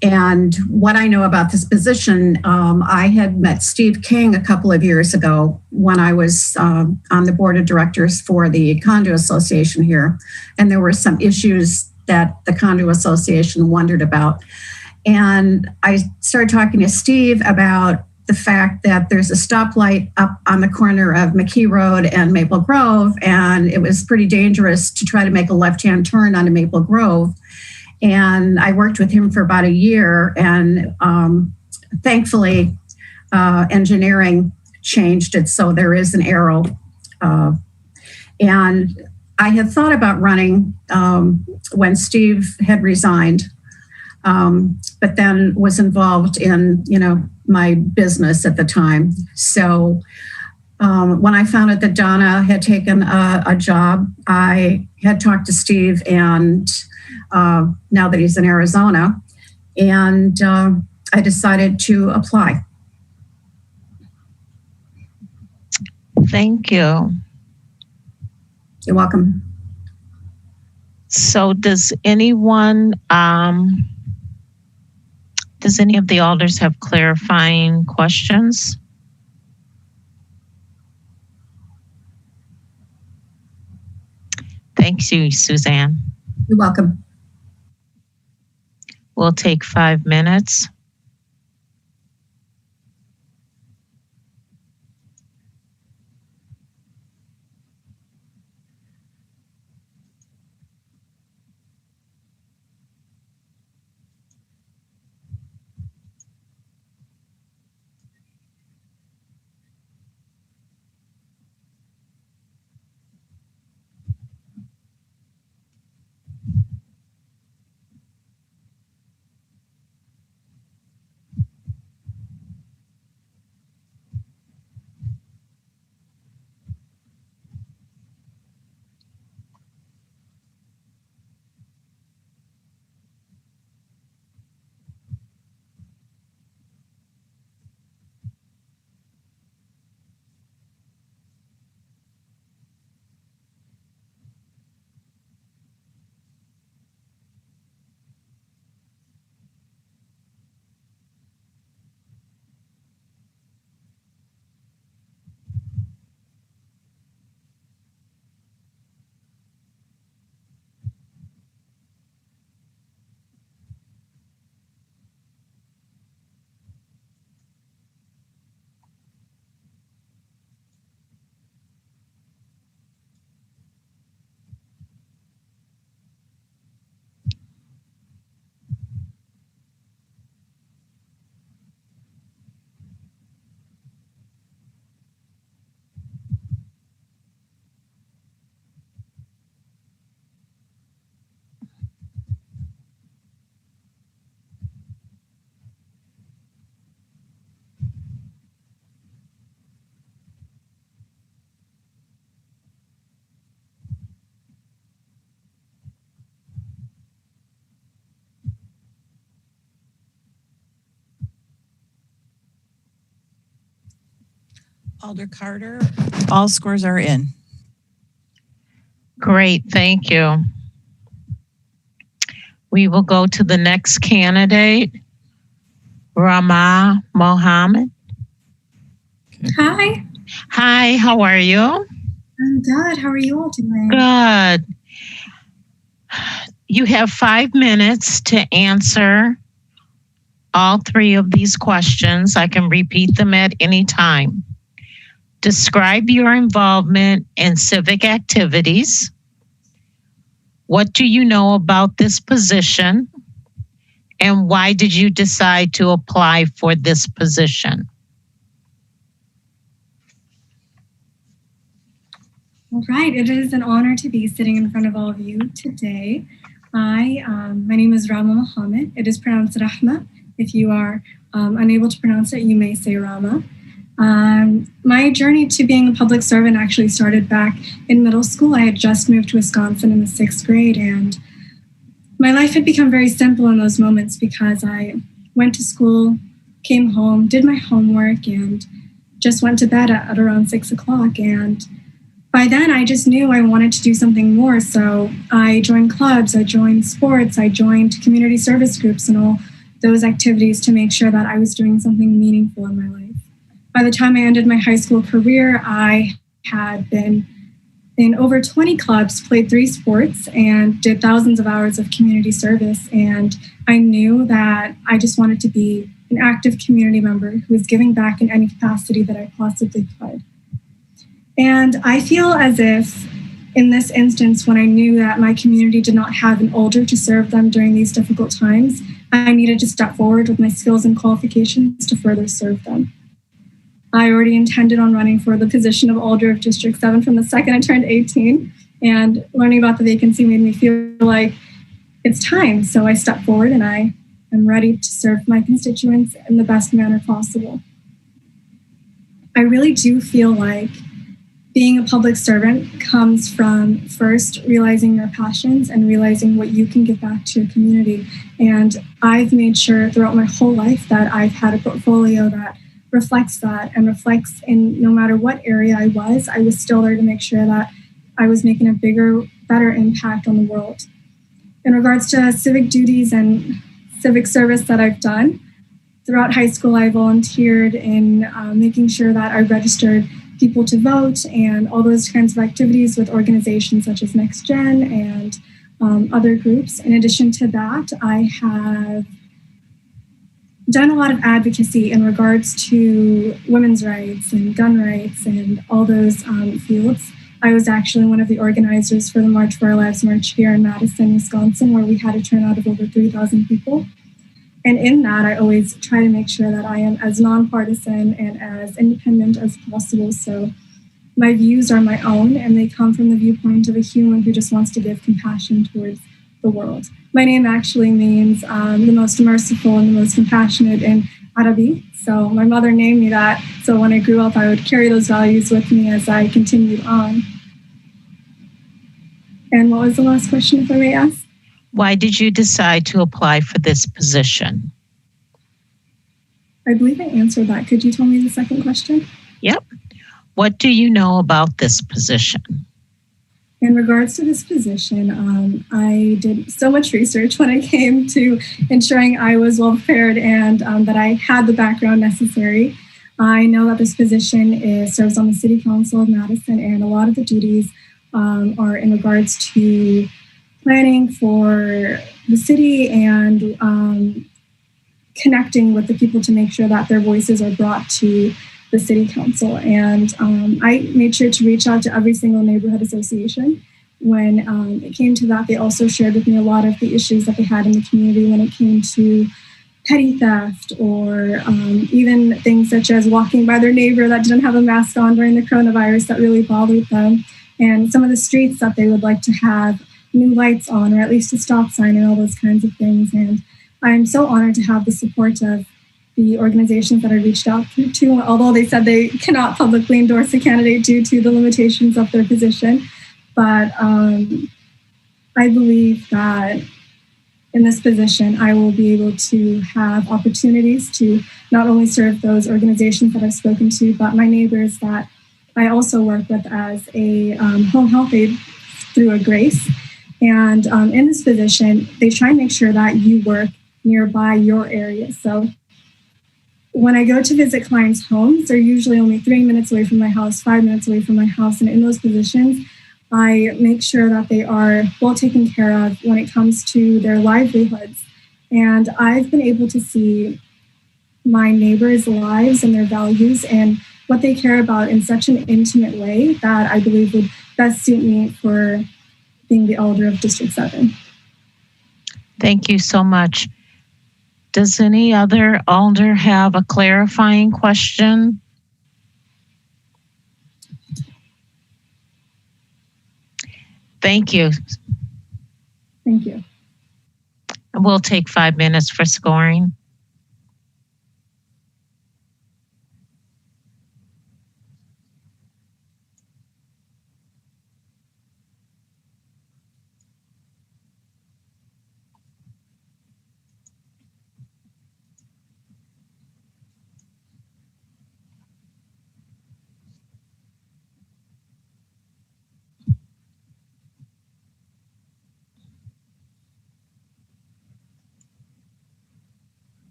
And what I know about this position, I had met Steve King a couple of years ago when I was on the board of directors for the Condo Association here. And there were some issues that the Condo Association wondered about. And I started talking to Steve about the fact that there's a stoplight up on the corner of McKee Road and Maple Grove, and it was pretty dangerous to try to make a left-hand turn onto Maple Grove. And I worked with him for about a year, and thankfully, engineering changed it so there is an arrow. And I had thought about running when Steve had resigned, but then was involved in, my business at the time. So when I found out that Donna had taken a job, I had talked to Steve, and now that he's in Arizona, and I decided to apply. Thank you. You're welcome. So does any of the alders have clarifying questions? Thank you, Suzanne. You're welcome. We'll take 5 minutes. Alder Carter, all scores are in. Great, thank you. We will go to the next candidate, Rama Mohammed. Hi. Hi, how are you? I'm good. How are you all doing? Good. You have 5 minutes to answer all 3 of these questions. I can repeat them at any time. Describe your involvement in civic activities. What do you know about this position? And why did you decide to apply for this position? All right. It is an honor to be sitting in front of all of you today. My name is Rama Mohammed. It is pronounced Rahma. If you are unable to pronounce it, you may say Rama. My journey to being a public servant actually started back in middle school. I had just moved to Wisconsin in the 6th grade, and my life had become very simple in those moments because I went to school, came home, did my homework, and just went to bed at around 6 o'clock. And by then, I just knew I wanted to do something more. So I joined clubs, I joined sports, I joined community service groups and all those activities to make sure that I was doing something meaningful in my life. By the time I ended my high school career, I had been in over 20 clubs, played 3 sports, and did thousands of hours of community service. And I knew that I just wanted to be an active community member who was giving back in any capacity that I possibly could. And I feel as if in this instance, when I knew that my community did not have an older to serve them during these difficult times, I needed to step forward with my skills and qualifications to further serve them. I already intended on running for the position of Alder of District 7 from the second I turned 18, and learning about the vacancy made me feel like it's time. So I stepped forward and I am ready to serve my constituents in the best manner possible. I really do feel like being a public servant comes from first realizing your passions and realizing what you can give back to your community. And I've made sure throughout my whole life that I've had a portfolio that reflects that and reflects in no matter what area I was still there to make sure that I was making a bigger, better impact on the world. In regards to civic duties and civic service that I've done, throughout high school, I volunteered in making sure that I registered people to vote and all those kinds of activities with organizations such as NextGen and other groups. In addition to that, I have done a lot of advocacy in regards to women's rights and gun rights and all those fields. I was actually one of the organizers for the March for Our Lives March here in Madison, Wisconsin, where we had a turnout of over 3,000 people. And in that, I always try to make sure that I am as nonpartisan and as independent as possible. So my views are my own, and they come from the viewpoint of a human who just wants to give compassion towards the world. My name actually means the most merciful and the most compassionate in Arabic. So my mother named me that. So when I grew up, I would carry those values with me as I continued on. And what was the last question, if I may ask? Why did you decide to apply for this position? I believe I answered that. Could you tell me the second question? Yep. What do you know about this position? In regards to this position, I did so much research when it came to ensuring I was well prepared and that I had the background necessary. I know that this position serves on the City Council of Madison, and a lot of the duties are in regards to planning for the city and connecting with the people to make sure that their voices are brought to the city council. And I made sure to reach out to every single neighborhood association. When it came to that, they also shared with me a lot of the issues that they had in the community when it came to petty theft or even things such as walking by their neighbor that didn't have a mask on during the coronavirus that really bothered them. And some of the streets that they would like to have new lights on, or at least a stop sign and all those kinds of things. And I'm so honored to have the support of the organizations that I reached out to, although they said they cannot publicly endorse a candidate due to the limitations of their position. But I believe that in this position, I will be able to have opportunities to not only serve those organizations that I've spoken to, but my neighbors that I also work with as a home health aide through a GRACE. And in this position, they try and make sure that you work nearby your area. So when I go to visit clients' homes, they're usually only 3 minutes away from my house, 5 minutes away from my house. And in those positions, I make sure that they are well taken care of when it comes to their livelihoods. And I've been able to see my neighbors' lives and their values and what they care about in such an intimate way that I believe would best suit me for being the elder of District 7. Thank you so much. Does any other alder have a clarifying question? Thank you. Thank you. We'll take 5 minutes for scoring.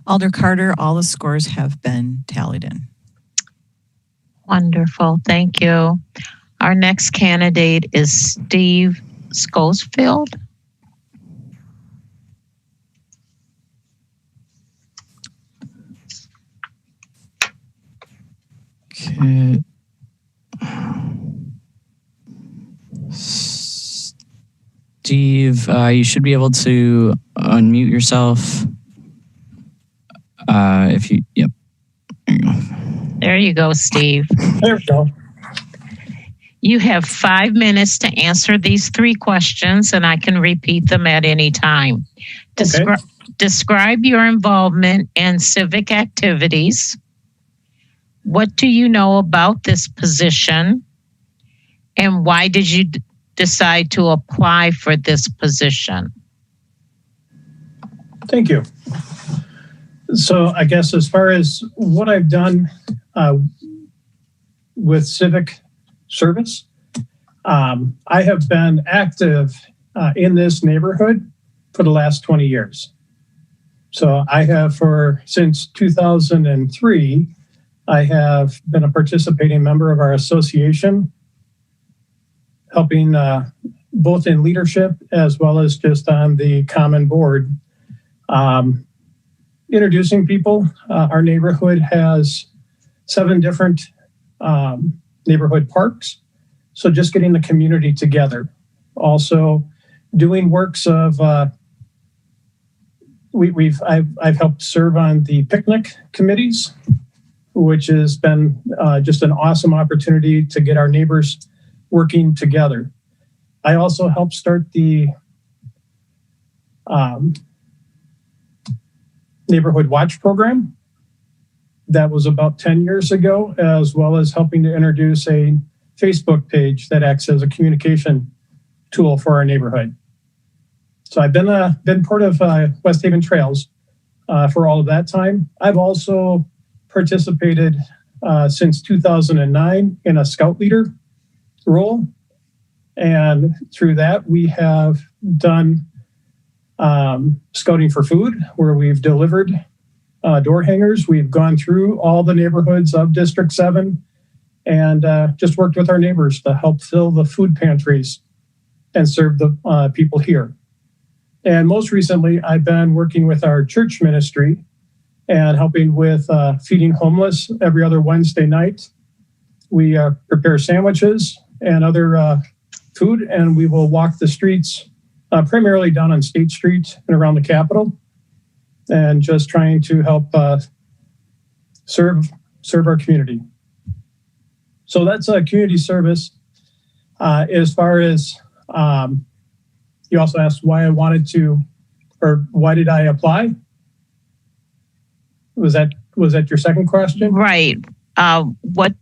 Alder Carter, all the scores have been tallied in. Wonderful. Thank you. Our next candidate is Steve Schofield. Okay. Steve, you should be able to unmute yourself. If you, yep. There you go. There you go, Steve. There we go. You have 5 minutes to answer these 3 questions, and I can repeat them at any time. Describe your involvement in civic activities. What do you know about this position? And why did you decide to apply for this position? Thank you. So I guess as far as what I've done with civic service, I have been active in this neighborhood for the last 20 years. So I have since 2003, I have been a participating member of our association, helping both in leadership as well as just on the common board. Introducing people. Our neighborhood has 7 different neighborhood parks. So just getting the community together. Also doing works of, I've helped serve on the picnic committees, which has been just an awesome opportunity to get our neighbors working together. I also helped start the Neighborhood Watch program. That was about 10 years ago, as well as helping to introduce a Facebook page that acts as a communication tool for our neighborhood. So I've been part of West Haven Trails for all of that time. I've also participated since 2009 in a scout leader role. And through that, we have done scouting for food, where we've delivered door hangers. We've gone through all the neighborhoods of District 7 and just worked with our neighbors to help fill the food pantries and serve the people here. And most recently, I've been working with our church ministry and helping with feeding homeless every other Wednesday night. We prepare sandwiches and other food, and we will walk the streets, primarily down on State Street and around the Capitol, and just trying to help serve our community. So that's a community service. As far as you also asked why I wanted to, or why did I apply? Was that your second question? Right. What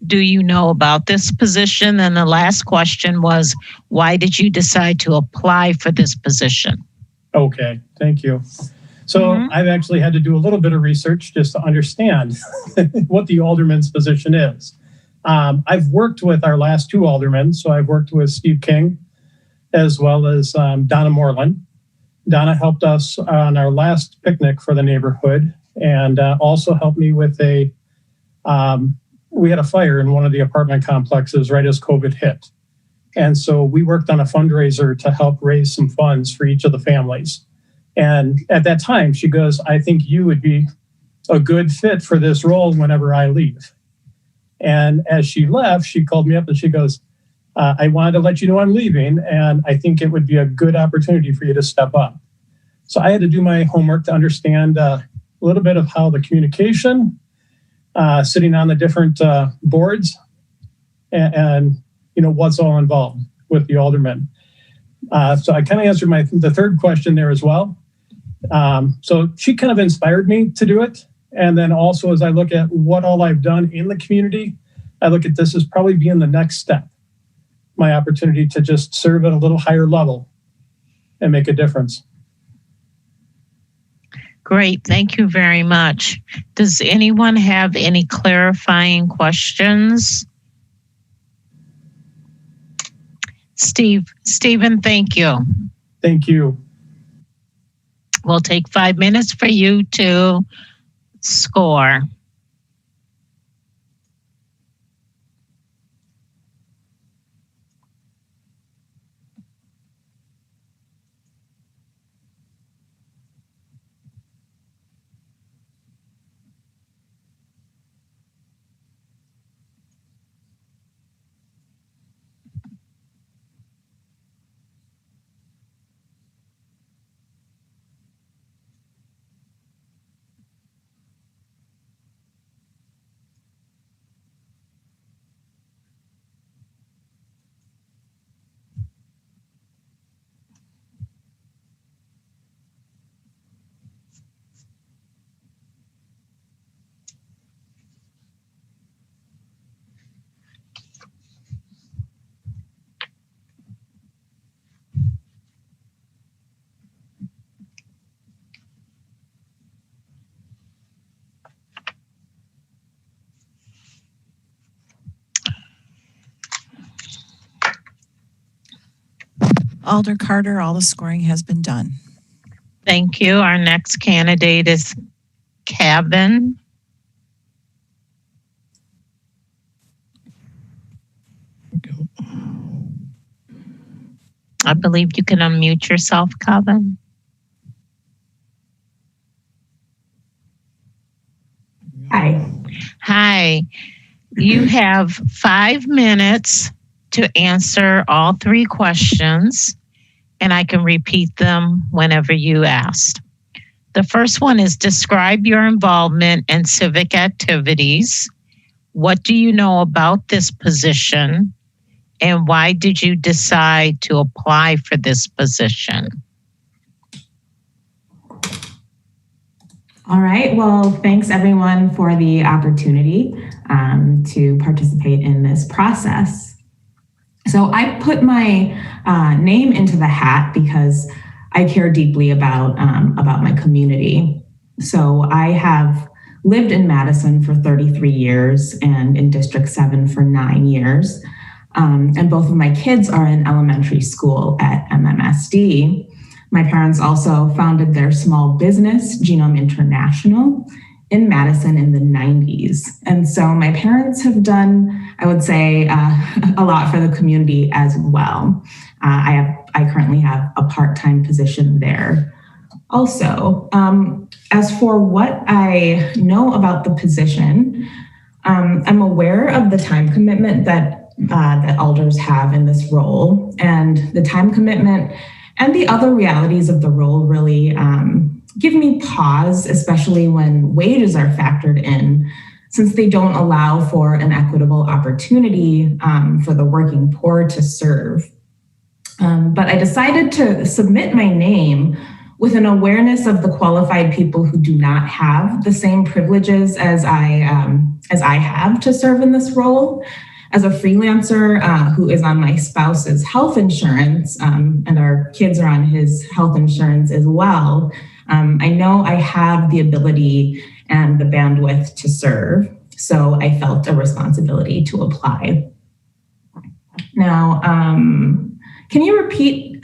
do you know about this position? And the last question was, why did you decide to apply for this position? Okay, thank you. So I've actually had to do a little bit of research just to understand what the alderman's position is. I've worked with our last two aldermen. So I've worked with Steve King as well as Donna Moreland. Donna helped us on our last picnic for the neighborhood and also helped me with we had a fire in one of the apartment complexes right as COVID hit. And so we worked on a fundraiser to help raise some funds for each of the families. And at that time, she goes, I think you would be a good fit for this role whenever I leave. And as she left, she called me up and she goes, I wanted to let you know I'm leaving, and I think it would be a good opportunity for you to step up. So I had to do my homework to understand a little bit of how the communication, sitting on the different boards, and what's all involved with the aldermen. So I kind of answered the third question there as well. So she kind of inspired me to do it. And then also, as I look at what all I've done in the community, I look at this as probably being the next step, my opportunity to just serve at a little higher level and make a difference. Great. Thank you very much. Does anyone have any clarifying questions? Stephen, thank you. Thank you. We'll take 5 minutes for you to score. Alder Carter, all the scoring has been done. Thank you. Our next candidate is Kevin. I believe you can unmute yourself, Kevin. Hi. Hi. You have 5 minutes to answer all 3 questions, and I can repeat them whenever you asked. The first one is describe your involvement in civic activities. What do you know about this position? And why did you decide to apply for this position? All right. Well, thanks everyone for the opportunity to participate in this process. So I put my name into the hat because I care deeply about my community. So I have lived in Madison for 33 years and in District 7 for 9 years. And both of my kids are in elementary school at MMSD. My parents also founded their small business, Genome International, in Madison in the 90s. And so my parents have done, I would say, a lot for the community as well. I currently have a part-time position there. also. As for what I know about the position, I'm aware of the time commitment that alders have in this role, and the time commitment and the other realities of the role really give me pause, especially when wages are factored in, since they don't allow for an equitable opportunity for the working poor to serve. But I decided to submit my name with an awareness of the qualified people who do not have the same privileges as I have to serve in this role. As a freelancer who is on my spouse's health insurance, and our kids are on his health insurance as well, I know I have the ability and the bandwidth to serve. So I felt a responsibility to apply. Now, can you repeat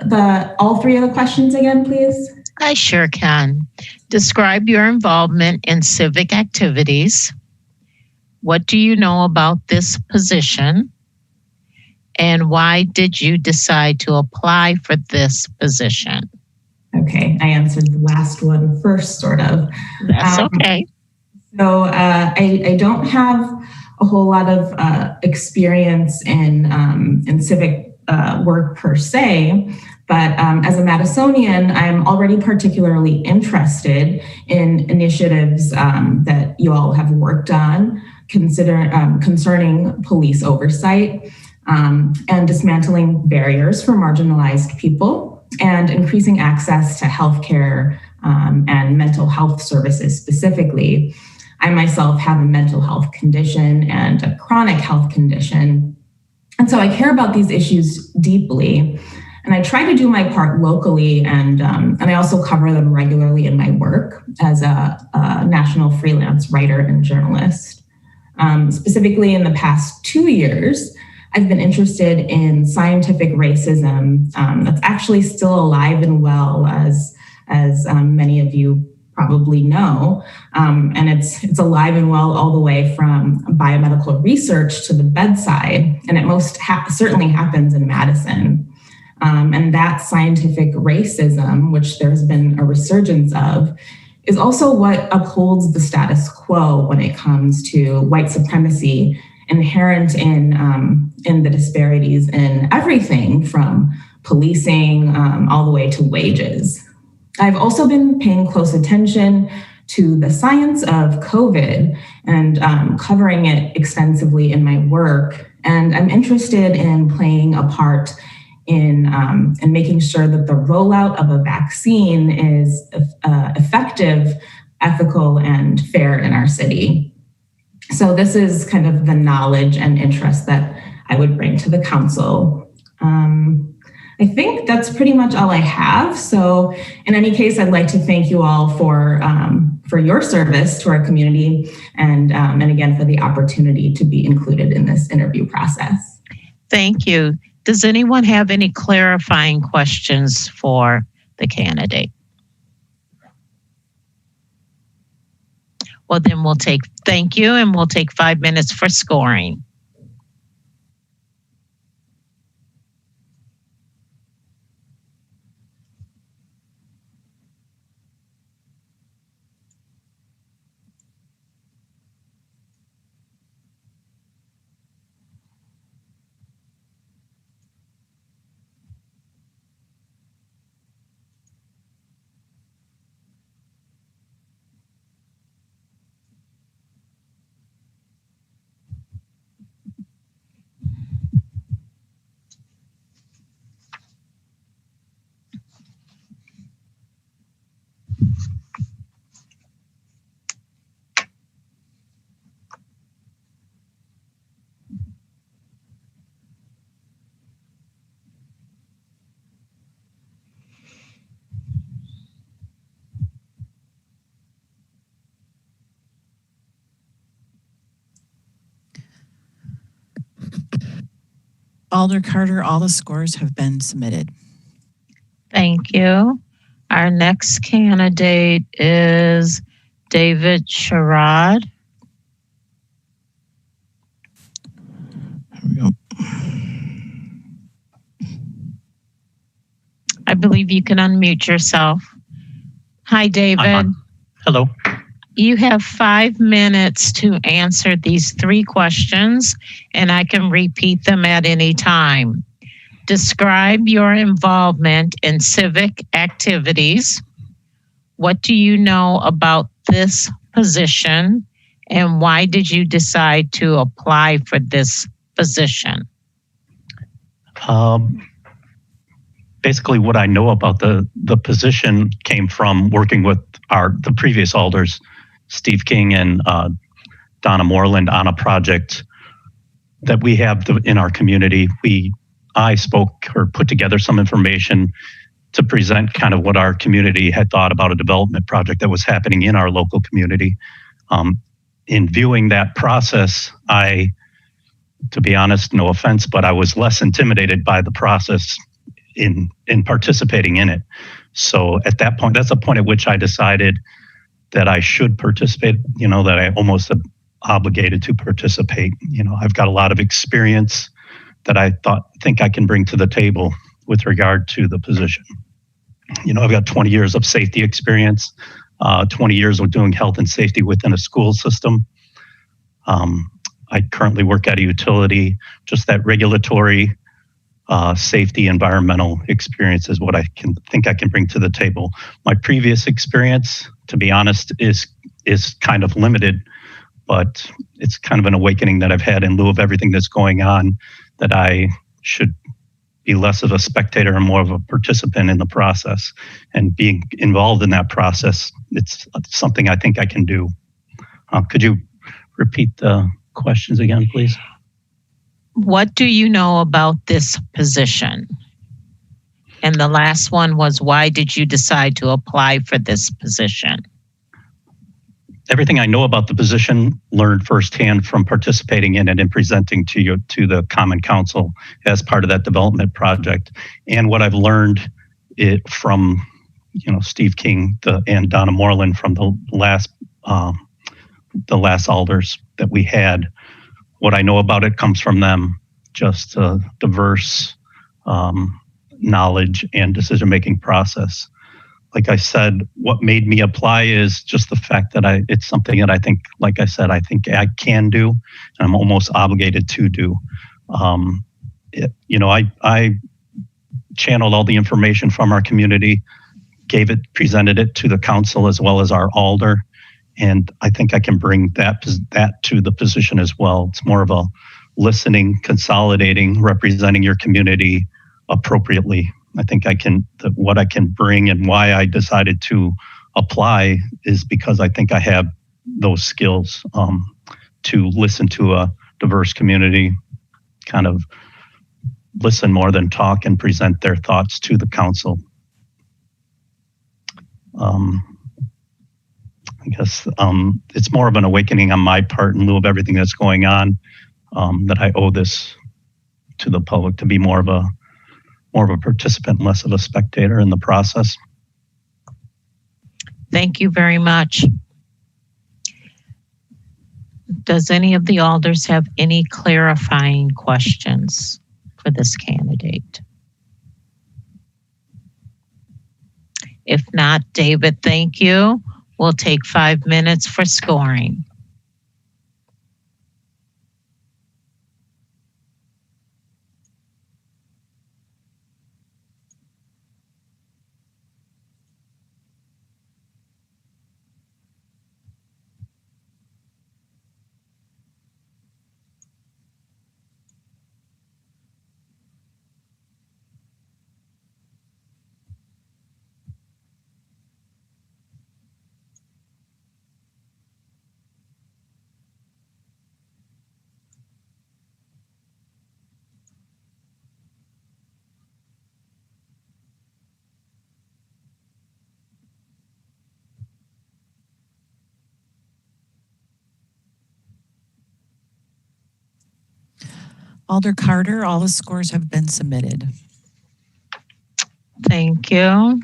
all three of the questions again, please? I sure can. Describe your involvement in civic activities. What do you know about this position? And why did you decide to apply for this position? Okay, I answered the last one first, sort of. That's okay. So I don't have a whole lot of experience in civic work per se, but as a Madisonian, I'm already particularly interested in initiatives that you all have worked on, concerning police oversight and dismantling barriers for marginalized people and increasing access to healthcare and mental health services specifically. I myself have a mental health condition and a chronic health condition. And so I care about these issues deeply. And I try to do my part locally, and I also cover them regularly in my work as a national freelance writer and journalist. Specifically in the past 2 years, I've been interested in scientific racism that's actually still alive and well, as many of you probably know. And it's alive and well all the way from biomedical research to the bedside. And it most certainly happens in Madison. And that scientific racism, which there's been a resurgence of, is also what upholds the status quo when it comes to white supremacy inherent in the disparities in everything from policing all the way to wages. I've also been paying close attention to the science of COVID and covering it extensively in my work. And I'm interested in playing a part in making sure that the rollout of a vaccine is effective, ethical, and fair in our city. So this is kind of the knowledge and interest that I would bring to the council. I think that's pretty much all I have. So in any case, I'd like to thank you all for your service to our community and again, for the opportunity to be included in this interview process. Thank you. Does anyone have any clarifying questions for the candidate? Well, then thank you, and we'll take 5 minutes for scoring. Alder Carter, all the scores have been submitted. Thank you. Our next candidate is David Sherrod. There we go. I believe you can unmute yourself. Hi, David. Hello. You have 5 minutes to answer these 3 questions, and I can repeat them at any time. Describe your involvement in civic activities. What do you know about this position, and why did you decide to apply for this position? Basically, what I know about the position came from working with the previous alders, Steve King and Donna Moreland, on a project that we have in our community. I spoke or put together some information to present kind of what our community had thought about a development project that was happening in our local community. In viewing that process, to be honest, no offense, but I was less intimidated by the process in participating in it. So at that point, that's a point at which I decided that I should participate, that I almost obligated to participate. I've got a lot of experience that I think I can bring to the table with regard to the position. I've got 20 years of safety experience, 20 years of doing health and safety within a school system. I currently work at a utility. Just that regulatory, safety, environmental experience is what I think I can bring to the table. My previous experience, to be honest, is kind of limited, but it's kind of an awakening that I've had in lieu of everything that's going on, that I should be less of a spectator and more of a participant in the process. And being involved in that process, it's something I think I can do. Could you repeat the questions again, please? What do you know about this position? And the last one was, why did you decide to apply for this position? Everything I know about the position, learned firsthand from participating in it and presenting to the Common Council as part of that development project. And what I've learned from Steve King and Donna Moreland from the last alders that we had. What I know about it comes from them, just a diverse knowledge and decision-making process. Like I said, what made me apply is just the fact that it's something that I think, like I said, I think I can do, and I'm almost obligated to do. I channeled all the information from our community, presented it to the council as well as our alder, and I think I can bring that to the position as well. It's more of a listening, consolidating, representing your community appropriately. I think what I can bring and why I decided to apply is because I think I have those skills to listen to a diverse community, kind of listen more than talk, and present their thoughts to the council. I guess it's more of an awakening on my part in lieu of everything that's going on, that I owe this to the public, to be more of a participant, less of a spectator in the process. Thank you very much. Does any of the alders have any clarifying questions for this candidate? If not, David, thank you. We'll take 5 minutes for scoring. Alder Carter, all the scores have been submitted. Thank you.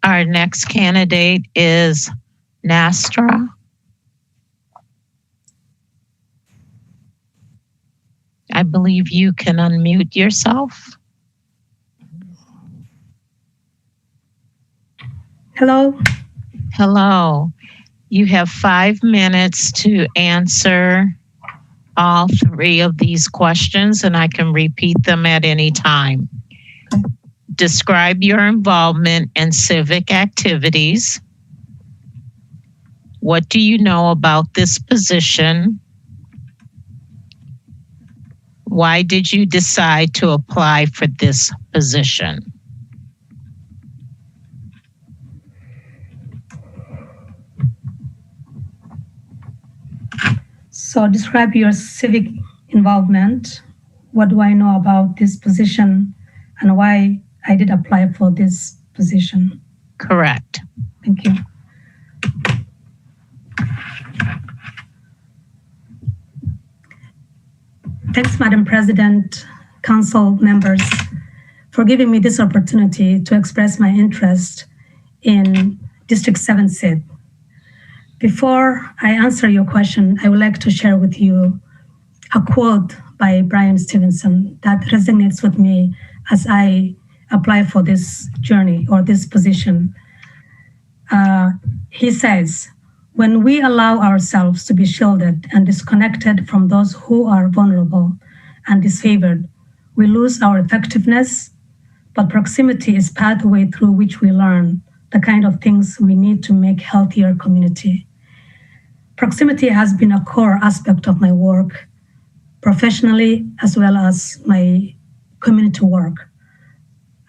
Our next candidate is Nastra. I believe you can unmute yourself. Hello. Hello. You have 5 minutes to answer all 3 of these questions, and I can repeat them at any time. Describe your involvement in civic activities. What do you know about this position? Why did you decide to apply for this position? So describe your civic involvement. What do I know about this position and why I did apply for this position? Correct. Thank you. Thanks, Madam President, Council members, for giving me this opportunity to express my interest in District 7 seat. Before I answer your question, I would like to share with you a quote by Brian Stevenson that resonates with me as I apply for this journey or this position. He says, when we allow ourselves to be shielded and disconnected from those who are vulnerable and disfavored, we lose our effectiveness, but proximity is pathway through which we learn the kind of things we need to make healthier community. Proximity has been a core aspect of my work professionally as well as my community work.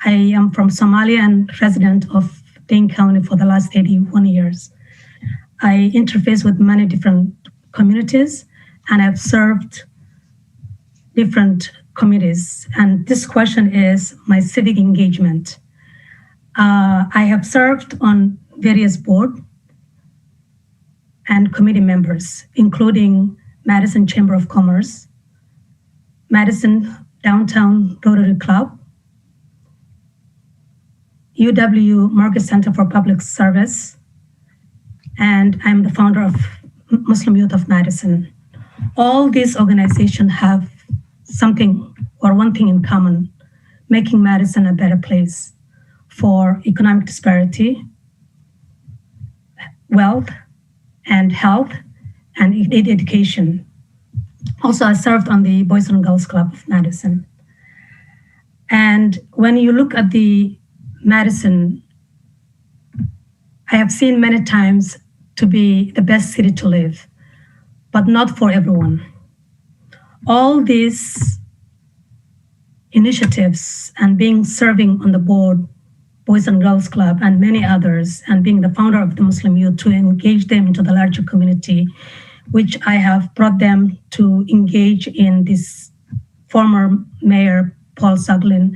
I am from Somalia and resident of Dane County for the last 81 years. I interface with many different communities and I've served different committees. And this question is my civic engagement. I have served on various boards and committee members, including Madison Chamber of Commerce, Madison Downtown Rotary Club, UW Market Center for Public Service, and I'm the founder of Muslim Youth of Madison. All these organizations have something or one thing in common, making Madison a better place for economic disparity, wealth, and health, and education. Also, I served on the Boys and Girls Club of Madison. And when you look at the Madison, I have seen many times to be the best city to live, but not for everyone. All these initiatives and being serving on the board, Boys and Girls Club, and many others, and being the founder of the Muslim Youth to engage them into the larger community, which I have brought them to engage in this former Mayor Paul Soglin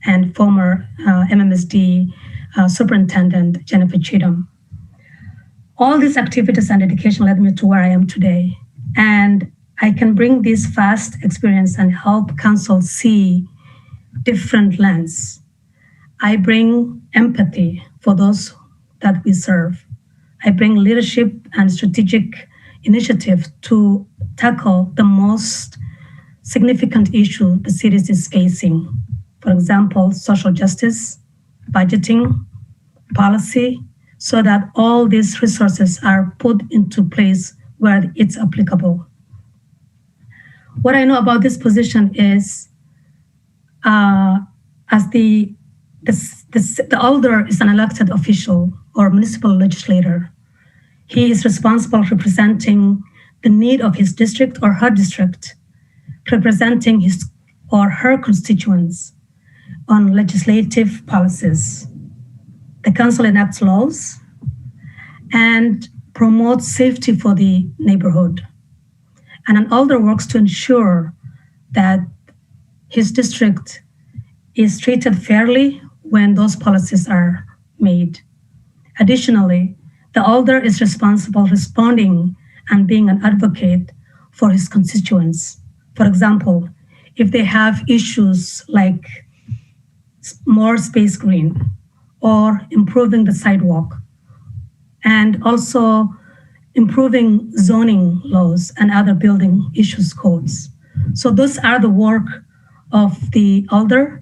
and former MMSD Superintendent Jennifer Cheatham. All these activities and education led me to where I am today. And I can bring this vast experience and help council see different lens. I bring empathy for those that we serve. I bring leadership and strategic initiative to tackle the most significant issue the city is facing. For example, social justice, budgeting, policy, so that all these resources are put into place where it's applicable. What I know about this position is, as the elder is an elected official or municipal legislator, he is responsible for representing the need of his district or her district, representing his or her constituents on legislative policies. The council enacts laws and promotes safety for the neighborhood. And an elder works to ensure that his district is treated fairly when those policies are made. Additionally, the elder is responsible responding and being an advocate for his constituents. For example, if they have issues like more space green or improving the sidewalk, and also improving zoning laws and other building issues codes. So those are the work of the elder,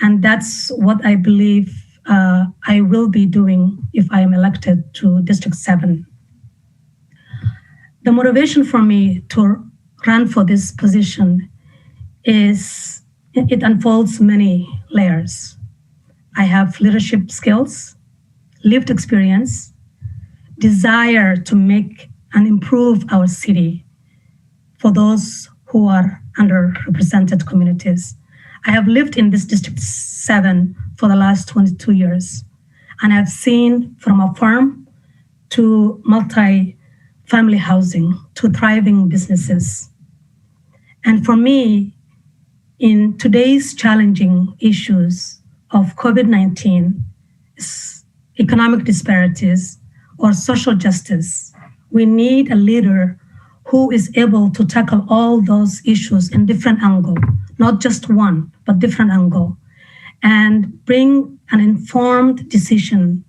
and that's what I believe I will be doing if I am elected to District 7. The motivation for me to run for this position is it unfolds many layers. I have leadership skills, lived experience, desire to make and improve our city for those who are underrepresented communities. I have lived in this District 7 for the last 22 years, and I've seen from a farm to multi-family housing to thriving businesses. And for me, in today's challenging issues of COVID-19, economic disparities, or social justice, we need a leader who is able to tackle all those issues in different angle, not just one, but different angle, and bring an informed decision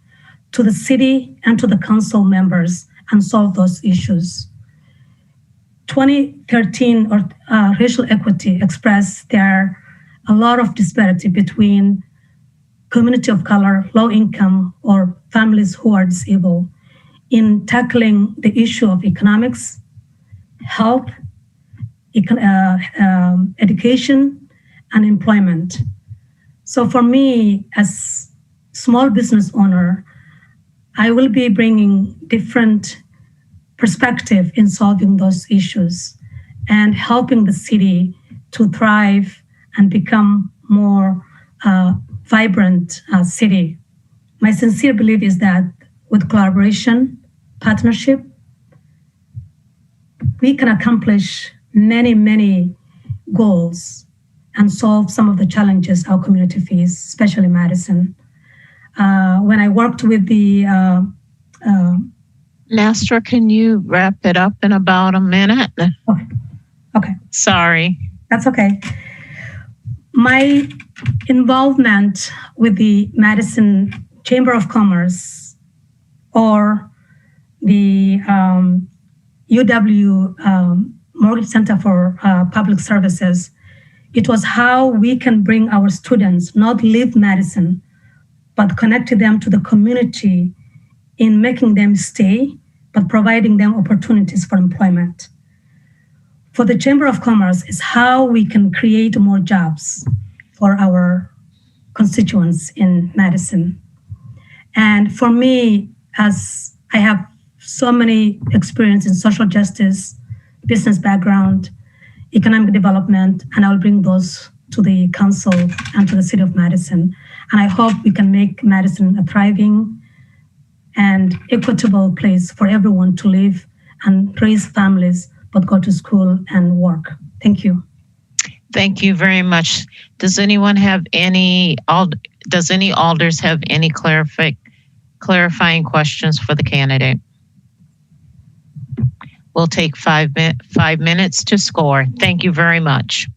to the city and to the council members and solve those issues. 2013 or racial equity expressed there a lot of disparity between community of color, low income, or families who are disabled in tackling the issue of economics, health, education, and employment. So for me, as small business owner, I will be bringing different perspective in solving those issues and helping the city to thrive and become more vibrant city. My sincere belief is that with collaboration, partnership, we can accomplish many, many goals and solve some of the challenges our community faces, especially Madison. When I worked with the Master, can you wrap it up in about a minute? Okay. Sorry. That's okay. My involvement with the Madison Chamber of Commerce or the UW Mortgage Center for Public Services, it was how we can bring our students, not leave Madison, but connect them to the community in making them stay, but providing them opportunities for employment. For the Chamber of Commerce is how we can create more jobs for our constituents in Madison. And for me, as I have so many experience in social justice, business background, economic development, and I'll bring those to the council and to the city of Madison. And I hope we can make Madison a thriving and equitable place for everyone to live and raise families, but go to school and work. Thank you. Thank you very much. Does anyone have any alders have any clarifying questions for the candidate? We'll take 5 minutes to score. Thank you very much.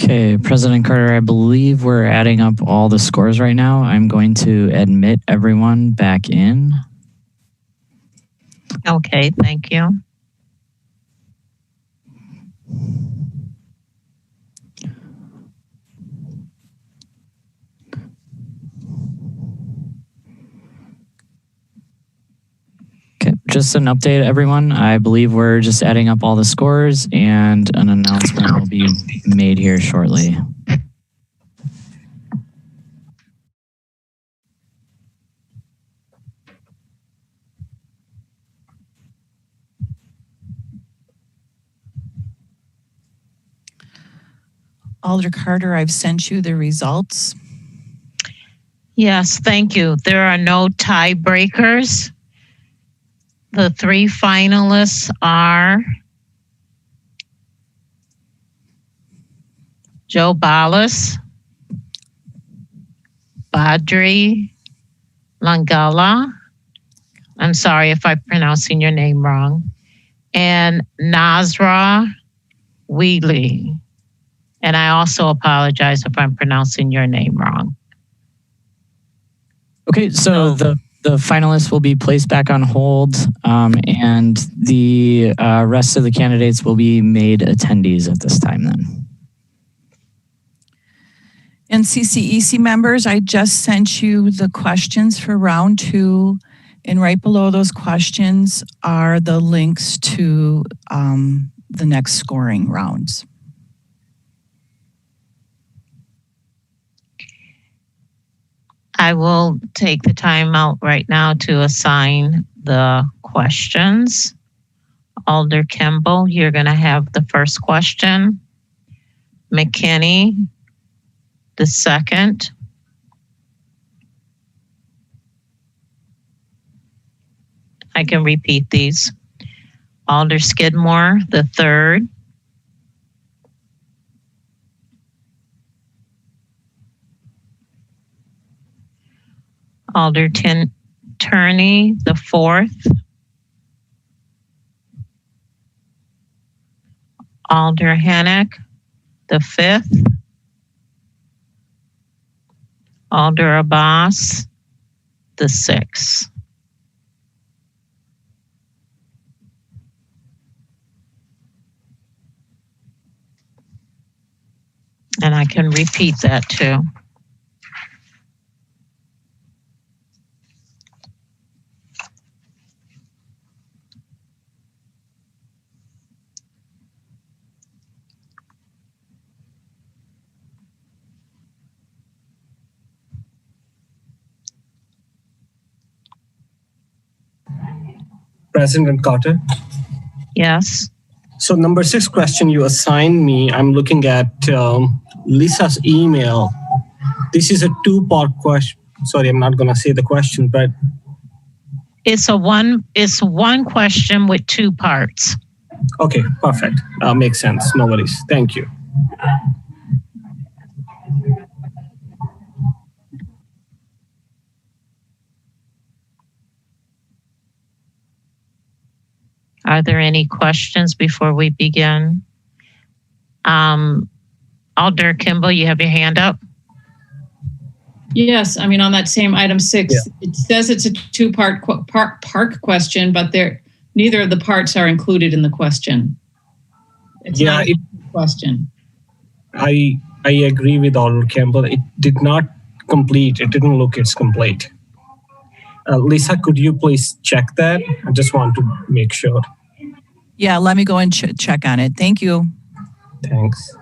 Okay, President Carter, I believe we're adding up all the scores right now. I'm going to admit everyone back in. Okay, thank you. Okay, just an update, everyone. I believe we're just adding up all the scores and an announcement will be made here shortly. Alder Carter, I've sent you the results. Yes, thank you. There are no tiebreakers. The three finalists are Joe Ballas, Badri Langala, I'm sorry if I'm pronouncing your name wrong, and Nasra Wheatley. And I also apologize if I'm pronouncing your name wrong. Okay, so the finalists will be placed back on hold, and the rest of the candidates will be made attendees at this time then. And CCEC members, I just sent you the questions for round 2, and right below those questions are the links to the next scoring rounds. I will take the time out right now to assign the questions. Alder Kimball, you're going to have the first question. McKinney, the second. I can repeat these. Alder Skidmore, the third. Alder Turney, the fourth. Alder Hennick, the fifth. Alder Abbas, the sixth. And I can repeat that too. President Carter. Yes. So number 6 question you assigned me, I'm looking at Lisa's email. This is a 2-part question. Sorry, I'm not going to say the question, but It's one question with 2 parts. okay, perfect. Makes sense. No worries. Thank you. Are there any questions before we begin? Alder Kimball, you have your hand up. Yes, I mean, on that same item 6, It says it's a 2-part park question, but neither of the parts are included in the question. It's not a question. I agree with Alder Campbell. It did not complete. It didn't look it's complete. Lisa, could you please check that? I just want to make sure. Yeah, let me go and check on it. Thank you. Thanks.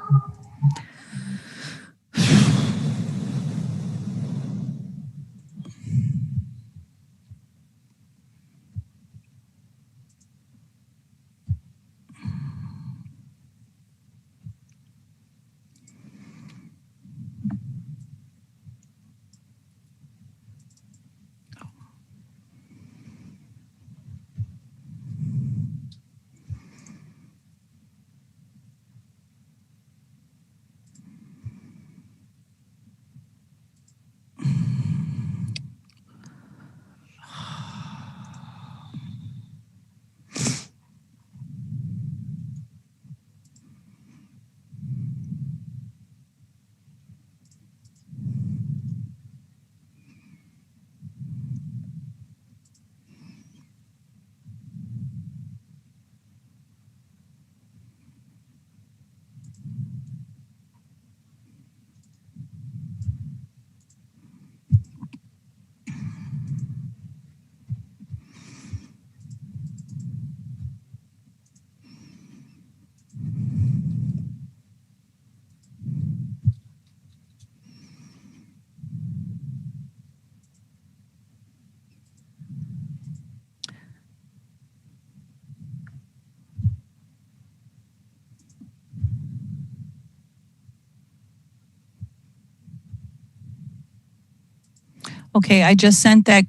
Okay, I just sent that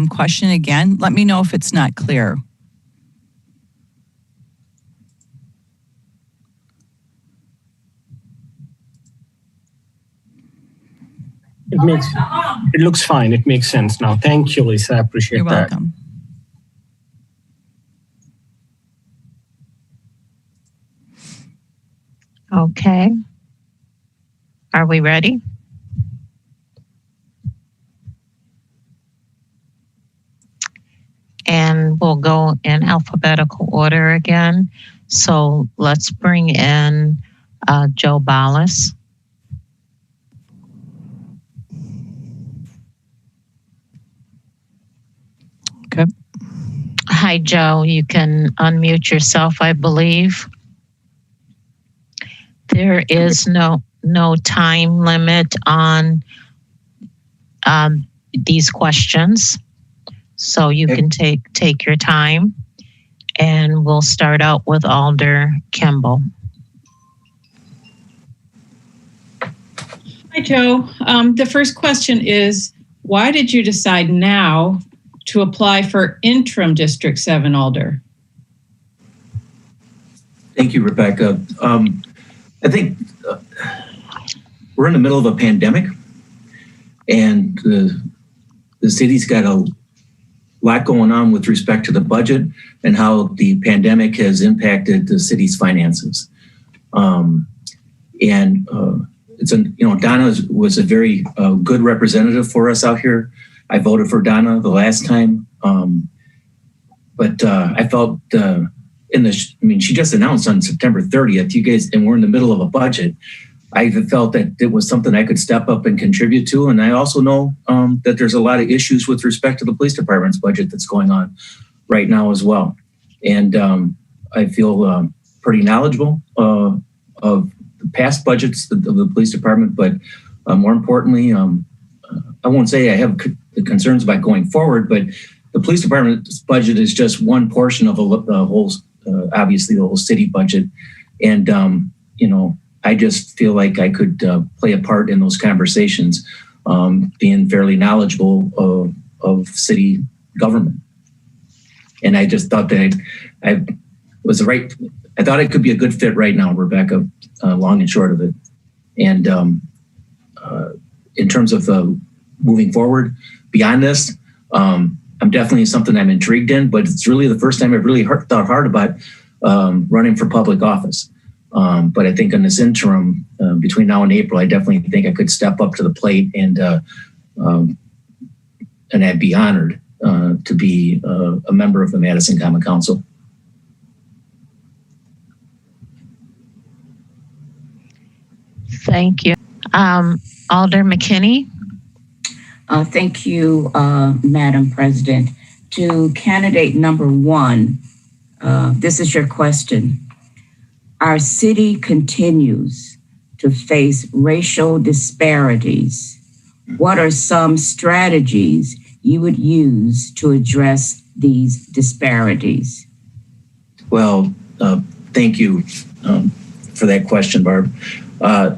question again. Let me know if it's not clear. It looks fine. It makes sense now. Thank you, Lisa. I appreciate You're that. welcome. Okay. Are we ready? And we'll go in alphabetical order again. So let's bring in Joe Ballas. Okay. Hi, Joe. You can unmute yourself, I believe. There is no time limit on these questions, so you can take your time, and we'll start out with Alder Kimball. Hi, Joe. The first question is, why did you decide now to apply for interim District 7 Alder? Thank you, Rebecca. I think we're in the middle of a pandemic, and the city's got a lot going on with respect to the budget and how the pandemic has impacted the city's finances. Donna was a very good representative for us out here. I voted for Donna the last time, but I felt she just announced on September 30th, you guys, and we're in the middle of a budget. I felt that it was something I could step up and contribute to. And I also know that there's a lot of issues with respect to the police department's budget that's going on right now as well. And I feel pretty knowledgeable of the past budgets of the police department, but more importantly, I won't say I have concerns about going forward, but the police department's budget is just one portion of the whole, obviously the whole city budget. And, I just feel like I could play a part in those conversations, being fairly knowledgeable of city government. And I just thought that I thought it could be a good fit right now, Rebecca, long and short of it. And in terms of moving forward beyond this, I'm definitely something I'm intrigued in, but it's really the first time I've really thought hard about running for public office. But I think in this interim, between now and April, I definitely think I could step up to the plate and I'd be honored to be a member of the Madison Common Council. Thank you. Alder McKinney. Thank you, Madam President. To candidate number 1, this is your question. Our city continues to face racial disparities. What are some strategies you would use to address these disparities? Well, thank you for that question, Barb. I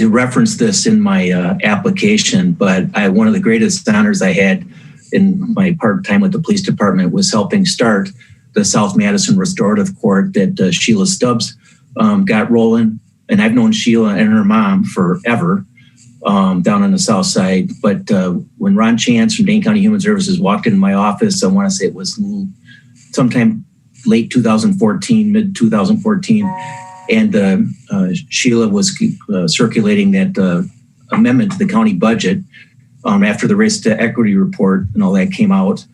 referenced this in my application, but one of the greatest honors I had in my part-time with the police department was helping start the South Madison Restorative Court that Sheila Stubbs got rolling. And I've known Sheila and her mom forever down on the South Side. But when Ron Chance from Dane County Human Services walked into my office, I want to say it was sometime late 2014, mid 2014, and Sheila was circulating that amendment to the county budget after the Race to Equity report and all that came out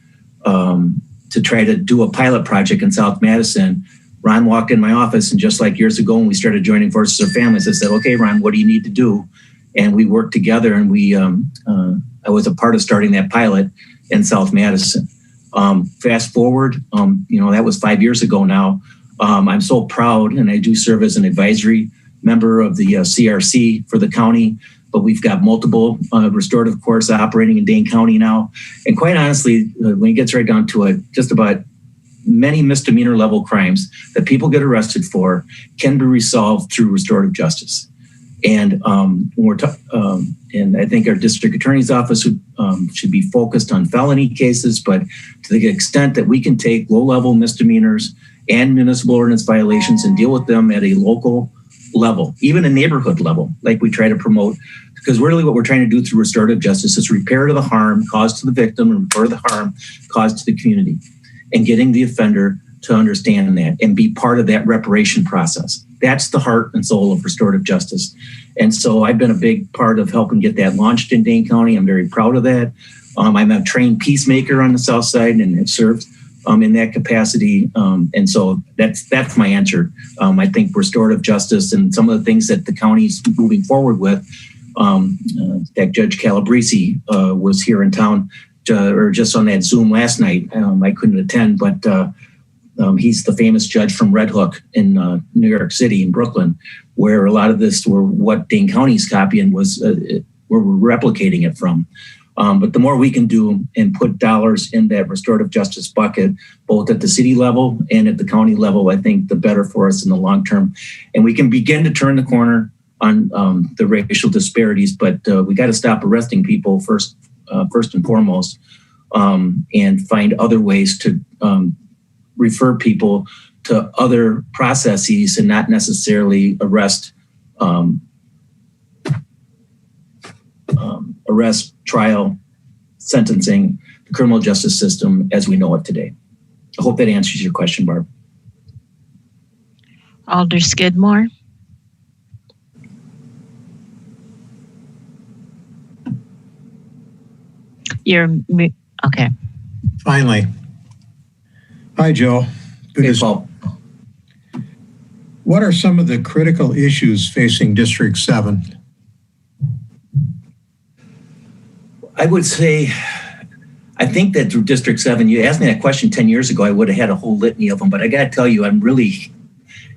to try to do a pilot project in South Madison. Ron walked in my office, and just like years ago when we started joining forces of families, I said, okay, Ron, what do you need to do? And we worked together, and I was a part of starting that pilot in South Madison. Fast forward, that was 5 years ago now. I'm so proud, and I do serve as an advisory member of the CRC for the county, but we've got multiple restorative courts operating in Dane County now. And quite honestly, when it gets right down to it, just about many misdemeanor level crimes that people get arrested for can be resolved through restorative justice. And and I think our district attorney's office should be focused on felony cases, but to the extent that we can take low-level misdemeanors and municipal ordinance violations and deal with them at a local level, even a neighborhood level, like we try to promote, because really what we're trying to do through restorative justice is repair to the harm caused to the victim and repair the harm caused to the community, and getting the offender to understand that and be part of that reparation process. That's the heart and soul of restorative justice. And so I've been a big part of helping get that launched in Dane County. I'm very proud of that. I'm a trained peacemaker on the South Side and have served in that capacity. And so that's my answer. I think restorative justice and some of the things that the county's moving forward with, that Judge Calabrese was here in town or just on that Zoom last night. I couldn't attend, but he's the famous judge from Red Hook in New York City in Brooklyn, where a lot of this were what Dane County's copying was, we're replicating it from. But the more we can do and put dollars in that restorative justice bucket, both at the city level and at the county level, I think the better for us in the long term. And we can begin to turn the corner on the racial disparities, but we got to stop arresting people first and foremost, and find other ways to refer people to other processes and not necessarily arrest, trial, sentencing, the criminal justice system as we know it today. I hope that answers your question, Barb. Alder Skidmore. Okay. Finally. Hi, Joe. Good hey, Paul. What are some of the critical issues facing District 7? I would say, I think that through District 7, you asked me that question 10 years ago, I would have had a whole litany of them, but I got to tell you, I'm really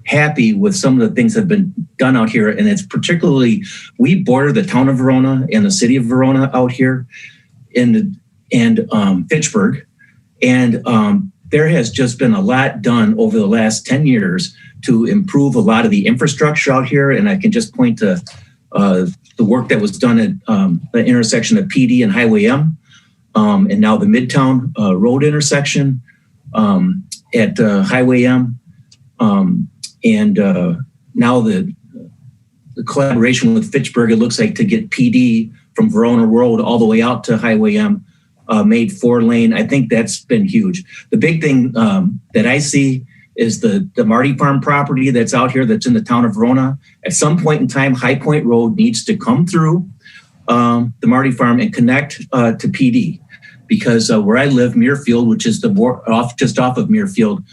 happy with some of the things that have been done out here. And it's particularly, we border the town of Verona and the city of Verona out here and Fitchburg. And there has just been a lot done over the last 10 years to improve a lot of the infrastructure out here. And I can just point to the work that was done at the intersection of PD and Highway M, and now the Midtown Road intersection at Highway M, and now the collaboration with Fitchburg, it looks like, to get PD from Verona Road all the way out to Highway M made 4-lane. I think that's been huge. The big thing that I see is the Marty Farm property that's out here that's in the town of Verona. At some point in time, High Point Road needs to come through the Marty Farm and connect to PD, because where I live, Muirfield, which is just off of Muirfield,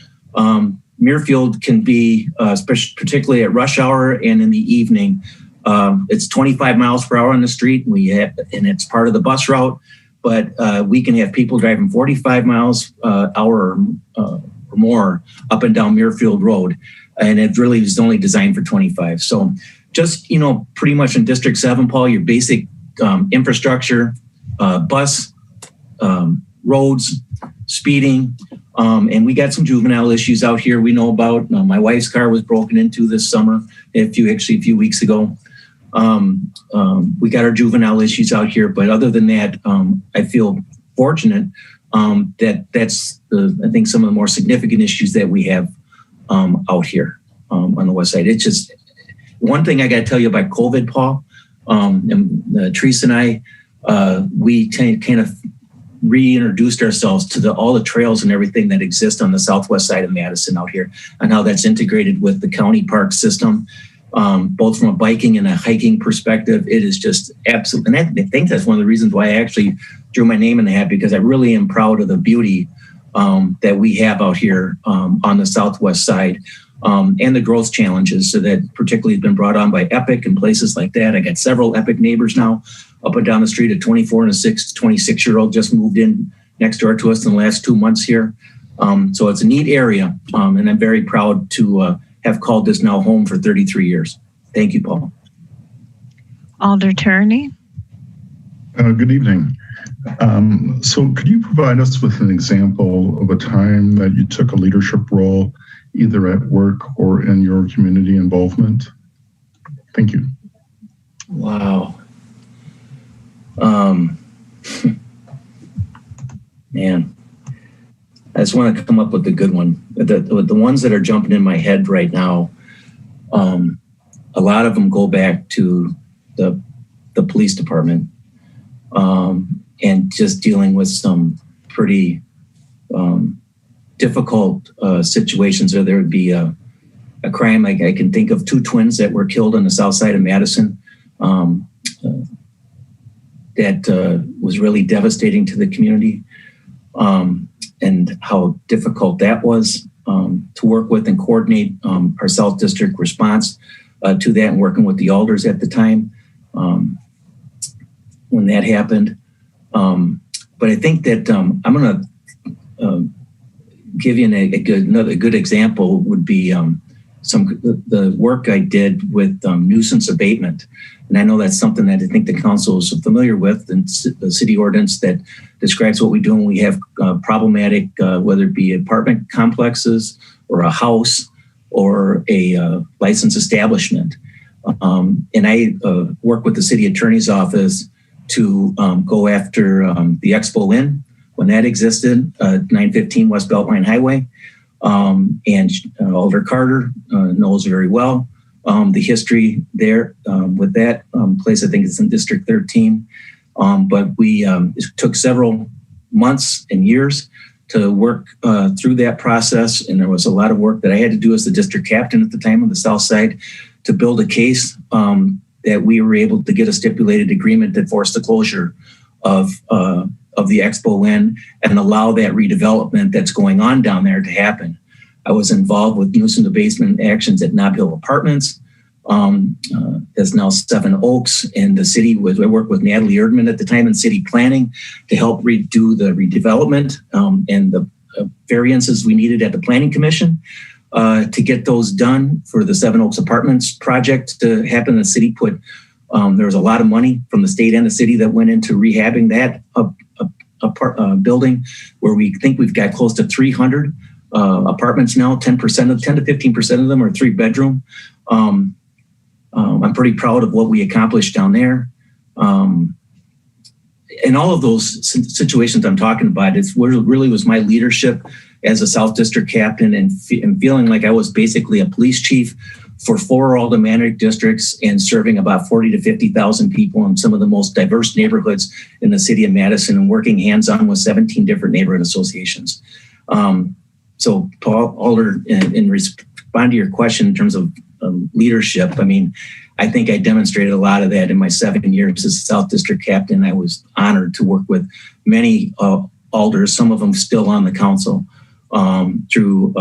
Muirfield can be, particularly at rush hour and in the evening, it's 25 miles per hour on the street, and it's part of the bus route, but we can have people driving 45 miles hour or more up and down Muirfield Road, and it really is only designed for 25. So just, pretty much in District 7, Paul, your basic infrastructure, bus, roads, speeding, and we got some juvenile issues out here we know about. My wife's car was broken into this summer, a few weeks ago. We got our juvenile issues out here, but other than that, I feel fortunate that's I think some of the more significant issues that we have out here on the west side. It's just one thing I got to tell you about COVID, Paul, and Teresa and I, we kind of reintroduced ourselves to all the trails and everything that exist on the southwest side of Madison out here, and how that's integrated with the county park system, both from a biking and a hiking perspective. It is just absolutely, and I think that's one of the reasons why I actually drew my name in the hat, because I really am proud of the beauty that we have out here on the southwest side, and the growth challenges that particularly have been brought on by Epic and places like that. I got several Epic neighbors now up and down the street. A 24 and a 26-year-old just moved in next door to us in the last 2 months here. So it's a neat area, and I'm very proud to have called this now home for 33 years. Thank you, Paul. Alder Turney. Good evening. So could you provide us with an example of a time that you took a leadership role, either at work or in your community involvement? Thank you. Wow. Man, I just want to come up with a good one. The ones that are jumping in my head right now, a lot of them go back to the police department, and just dealing with some pretty difficult situations where there would be a crime. I can think of 2 twins that were killed on the south side of Madison. That was really devastating to the community, and how difficult that was to work with and coordinate our South District response to that, and working with the alders at the time when that happened. But I think that I'm going to give you another good example would be the work I did with nuisance abatement. And I know that's something that I think the council is familiar with, and the city ordinance that describes what we do when we have problematic, whether it be apartment complexes or a house or a licensed establishment. And I work with the city attorney's office to go after the Expo Inn when that existed, 915 West Beltline Highway. And Alder Carter knows very well the history there with that place. I think it's in District 13. But we it took several months and years to work through that process. And there was a lot of work that I had to do as the district captain at the time on the south side to build a case that we were able to get a stipulated agreement that forced the closure of the Expo Inn and allow that redevelopment that's going on down there to happen. I was involved with nuisance abatement actions at Nob Hill Apartments. There's now 7 Oaks, and the city I worked with Natalie Erdman at the time in city planning to help redo the redevelopment and the variances we needed at the planning commission to get those done for the 7 Oaks Apartments project to happen. The city put, there was a lot of money from the state and the city that went into rehabbing that building, where we think we've got close to 300 apartments now. 10 to 15% of them are 3-bedroom. I'm pretty proud of what we accomplished down there. And all of those situations I'm talking about, it's really was my leadership as a South District captain and feeling like I was basically a police chief for 4 aldermanic districts and serving about 40 to 50,000 people in some of the most diverse neighborhoods in the city of Madison, and working hands-on with 17 different neighborhood associations. So Paul Alder, in respond to your question in terms of leadership, I mean, I think I demonstrated a lot of that in my 7 years as South District captain. I was honored to work with many alders, some of them still on the council, through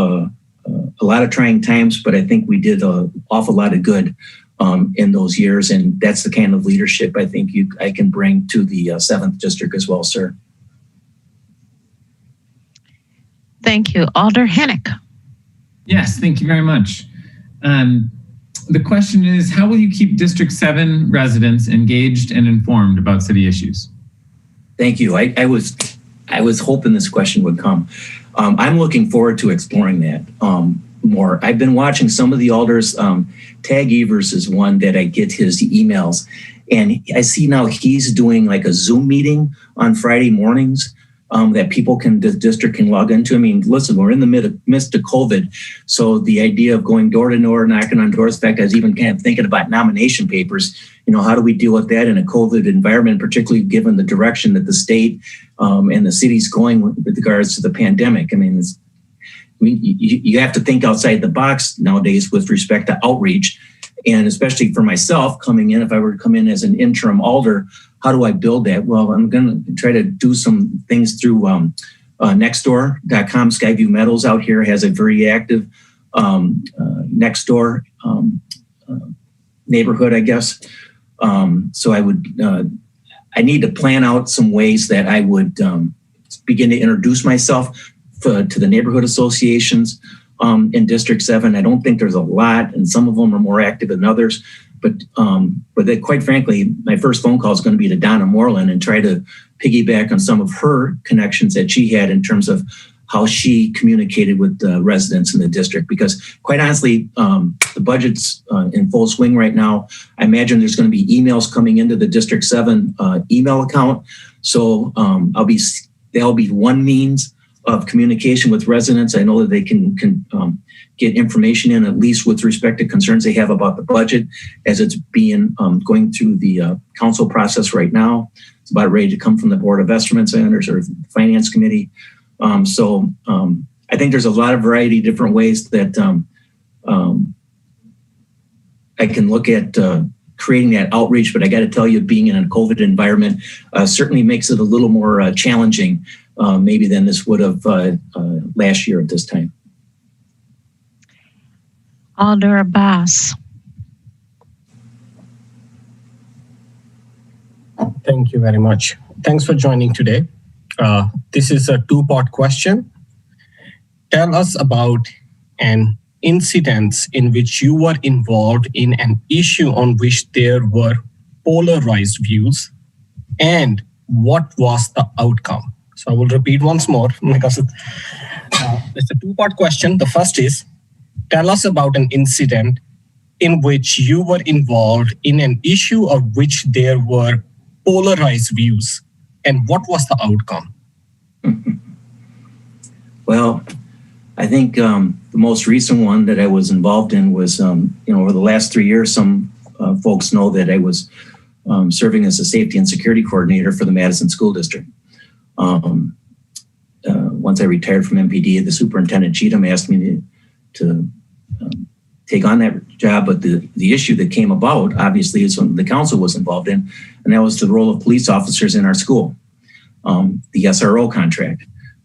a lot of trying times, but I think we did an awful lot of good in those years. And that's the kind of leadership I think I can bring to the 7th District as well, sir. Thank you. Alder Hennick. Yes, thank you very much. The question is, how will you keep District 7 residents engaged and informed about city issues? Thank you. I was hoping this question would come. I'm looking forward to exploring that more. I've been watching some of the alders. Tag Evers is one that I get his emails, and I see now he's doing like a Zoom meeting on Friday mornings that the district can log into. I mean, listen, we're in the midst of COVID. So the idea of going door to door, knocking on doors, in fact, I was even kind of thinking about nomination papers. You know, how do we deal with that in a COVID environment, particularly given the direction that the state and the city's going with regards to the pandemic? I mean, you have to think outside the box nowadays with respect to outreach. And especially for myself coming in, if I were to come in as an interim alder, how do I build that? Well, I'm going to try to do some things through Nextdoor.com. Skyview Meadows out here has a very active Nextdoor neighborhood, I guess. So I need to plan out some ways that I would begin to introduce myself to the neighborhood associations in District 7. I don't think there's a lot, and some of them are more active than others. But quite frankly, my first phone call is going to be to Donna Moreland and try to piggyback on some of her connections that she had in terms of how she communicated with the residents in the district. Because quite honestly, the budget's in full swing right now. I imagine there's going to be emails coming into the District 7 email account. So that'll be one means of communication with residents. I know that they can get information in, at least with respect to concerns they have about the budget as it's being going through the council process right now. It's about ready to come from the Board of Estimates or the Finance Committee. So I think there's a lot of variety of different ways that I can look at creating that outreach, but I got to tell you, being in a COVID environment certainly makes it a little more challenging maybe than this would have last year at this time. Alder Abbas. Thank you very much. Thanks for joining today. This is a two-part question. Tell us about an incident in which you were involved in an issue on which there were polarized views, and what was the outcome? So I will repeat once more because it's a two-part question. The first is, tell us about an incident in which you were involved in an issue of which there were polarized views, and what was the outcome? Well, I think the most recent one that I was involved in was, over the last 3 years, some folks know that I was serving as a safety and security coordinator for the Madison School District. Once I retired from MPD, the superintendent Cheatham asked me to take on that job, but the issue that came about, obviously, is when the council was involved in, and that was the role of police officers in our school, the SRO contract.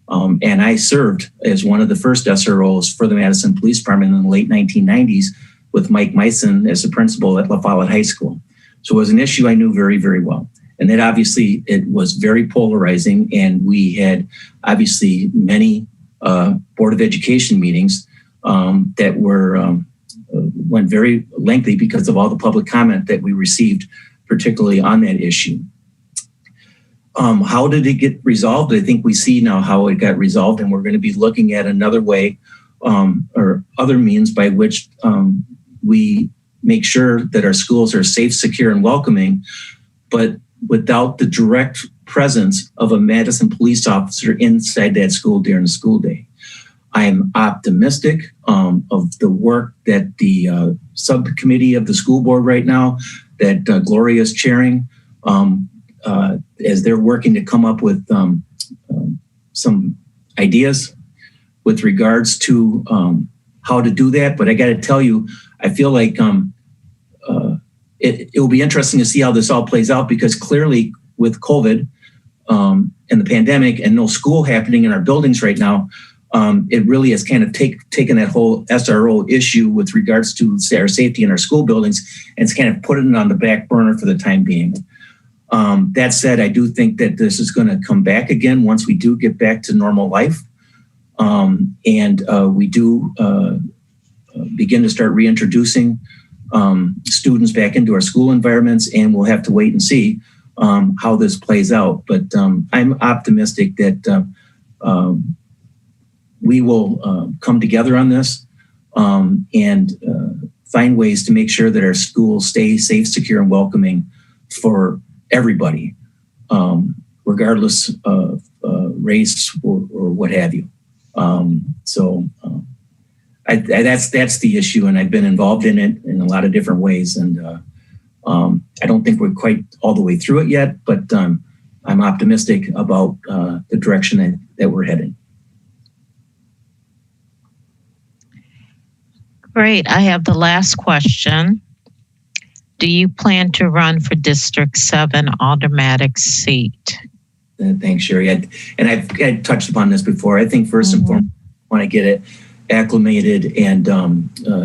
And I served as one of the first SROs for the Madison Police Department in the late 1990s with Mike Meisen as the principal at La Follette High School. So it was an issue I knew very, very well. And that obviously, it was very polarizing, and we had obviously many Board of Education meetings that went very lengthy because of all the public comment that we received, particularly on that issue. How did it get resolved? I think we see now how it got resolved, and we're going to be looking at another way or other means by which we make sure that our schools are safe, secure, and welcoming, but without the direct presence of a Madison police officer inside that school during the school day. I am optimistic of the work that the subcommittee of the school board right now that Gloria is chairing, as they're working to come up with some ideas with regards to how to do that. But I got to tell you, I feel like it will be interesting to see how this all plays out, because clearly with COVID and the pandemic and no school happening in our buildings right now, it really has kind of taken that whole SRO issue with regards to our safety in our school buildings, and it's kind of putting it on the back burner for the time being. That said, I do think that this is going to come back again once we do get back to normal life. And we do begin to start reintroducing students back into our school environments, and we'll have to wait and see how this plays out. But I'm optimistic that we will come together on this and find ways to make sure that our schools stay safe, secure, and welcoming for everybody, regardless of race or what have you. That's the issue, and I've been involved in it in a lot of different ways. And I don't think we're quite all the way through it yet, but I'm optimistic about the direction that we're heading. Great. I have the last question. Do you plan to run for District 7 automatic seat? Thanks, Sherry. I've touched upon this before. I think first and foremost, I want to get it acclimated and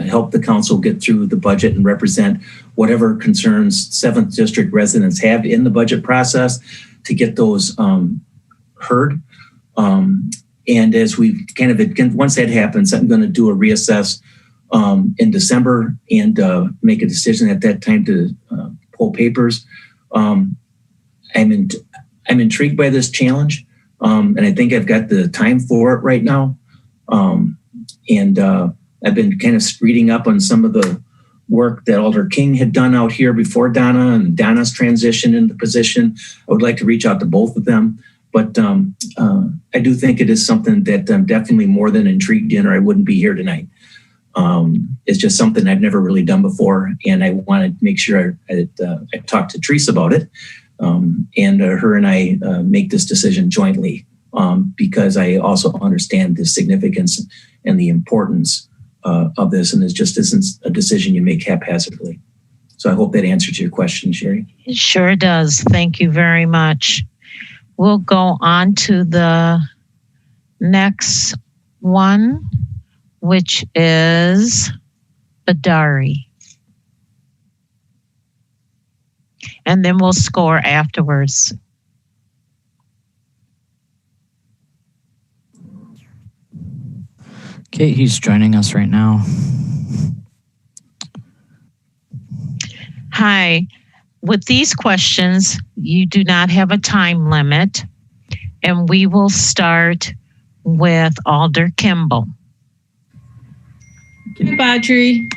help the council get through the budget and represent whatever concerns 7th District residents have in the budget process to get those heard. And as we once that happens, I'm going to do a reassess in December and make a decision at that time to pull papers. I'm intrigued by this challenge. And I think I've got the time for it right now. And I've been kind of reading up on some of the work that Alder King had done out here before Donna, and Donna's transition into the position. I would like to reach out to both of them. But I do think it is something that I'm definitely more than intrigued in, or I wouldn't be here tonight. It's just something I've never really done before, and I wanted to make sure I talked to Teresa about it, and her and I make this decision jointly, because I also understand the significance and the importance of this, and it just isn't a decision you make haphazardly. So I hope that answers your question, Sherry. It sure does. Thank you very much. We'll go on to the next one, which is Badari. And then we'll score afterwards. Okay, he's joining us right now. Hi. With these questions, you do not have a time limit, and we will start with Alder Kimball. Hey, Badri.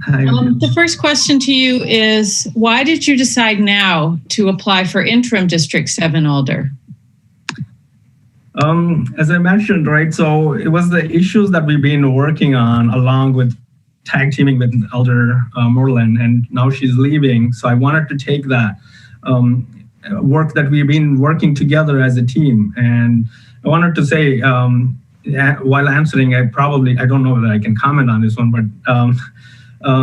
The first question to you is, why did you decide now to apply for interim District 7 Alder? As I mentioned, right, so it was the issues that we've been working on along with tag teaming with Alder Moreland, and now she's leaving. So I wanted to take that work that we've been working together as a team. And I wanted to say, while answering, I don't know that I can comment on this one, but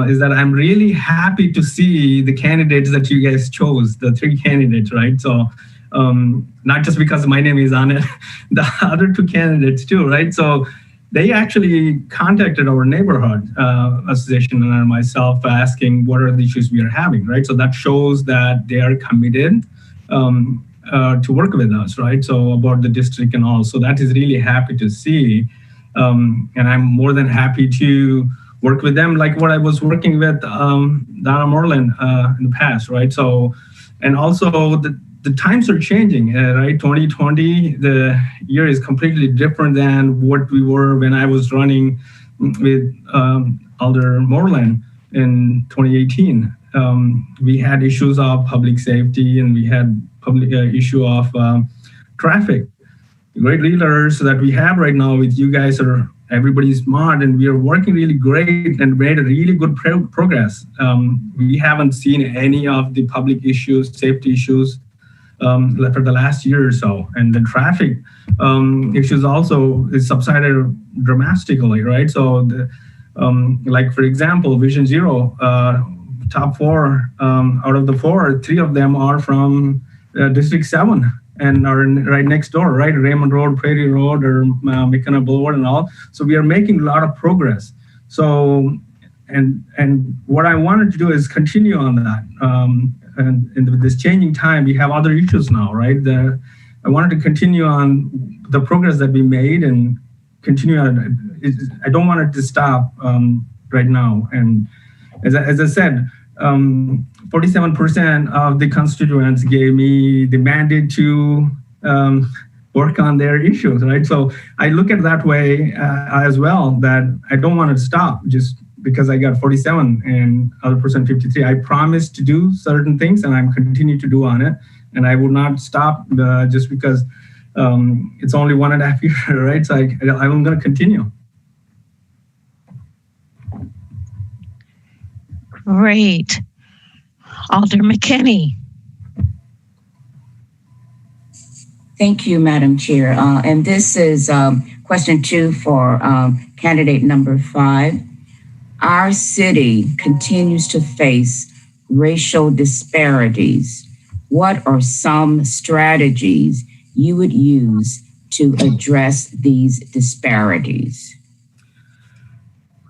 is that I'm really happy to see the candidates that you guys chose, the 3 candidates, right? So not just because my name is on it, the other 2 candidates too, right? So they actually contacted our neighborhood association and myself asking what are the issues we are having, right? So that shows that they are committed to work with us, right? So about the district and all. So that is really happy to see. And I'm more than happy to work with them like what I was working with Donna Moreland in the past, right? So, and also the times are changing, right? 2020, the year is completely different than what we were when I was running with Alder Moreland in 2018. We had issues of public safety, and we had public issue of traffic. The great leaders that we have right now with you guys are everybody's smart, and we are working really great and made a really good progress. We haven't seen any of the public issues, safety issues for the last year or so, and the traffic issues also is subsided dramatically, right? So, like for example, Vision Zero, top 4 out of the 4, 3 of them are from District 7 and are right next door, right? Raymond Road, Prairie Road, or McKenna Boulevard, and all. So we are making a lot of progress. So, and what I wanted to do is continue on that. And in this changing time, we have other issues now, right? I wanted to continue on the progress that we made and continue on. I don't want it to stop right now. And as I said, 47% of the constituents gave me the mandate to work on their issues, right? So I look at it that way as well, that I don't want it to stop just because I got 47 and other person 53. I promised to do certain things, and I'm continuing to do on it. And I will not stop just because it's only 1.5 years, right? So I'm going to continue. Great. Alder McKinney. Thank you, Madam Chair. And this is question 2 for candidate number 5. Our city continues to face racial disparities. What are some strategies you would use to address these disparities?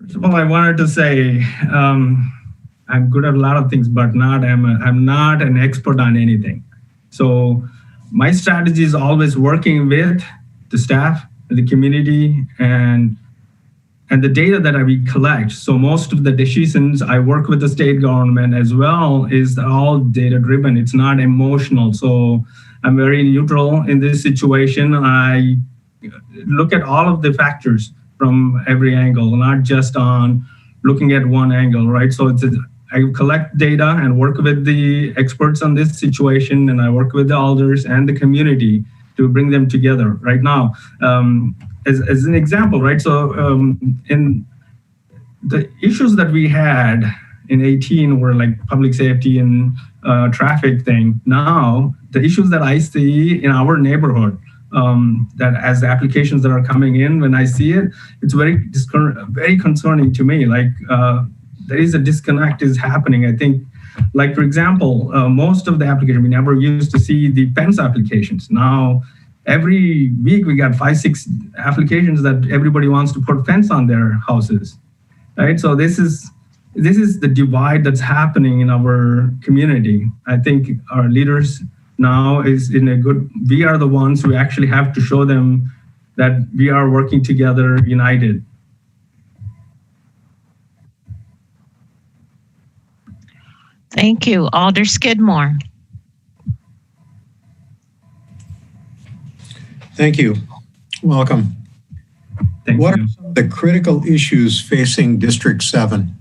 First of all, I wanted to say I'm good at a lot of things, but I'm not an expert on anything. So my strategy is always working with the staff, the community, and the data that we collect. So most of the decisions I work with the state government as well is all data driven. It's not emotional. So I'm very neutral in this situation. I look at all of the factors from every angle, not just on looking at one angle, right? So I collect data and work with the experts on this situation, and I work with the alders and the community to bring them together. Right now, as an example, right? So in the issues that we had in 18 were like public safety and traffic thing. Now, the issues that I see in our neighborhood, that as the applications that are coming in, when I see it, it's very concerning to me. Like there is a disconnect is happening. I think, like for example, most of the applications, we never used to see the fence applications. Now, every week we got 5-6 applications that everybody wants to put fence on their houses, right? So this is the divide that's happening in our community. I think our leaders now is in a good, we are the ones who actually have to show them that we are working together, united. Thank you. Alder Skidmore. Thank you. Welcome. What are some of the critical issues facing District 7?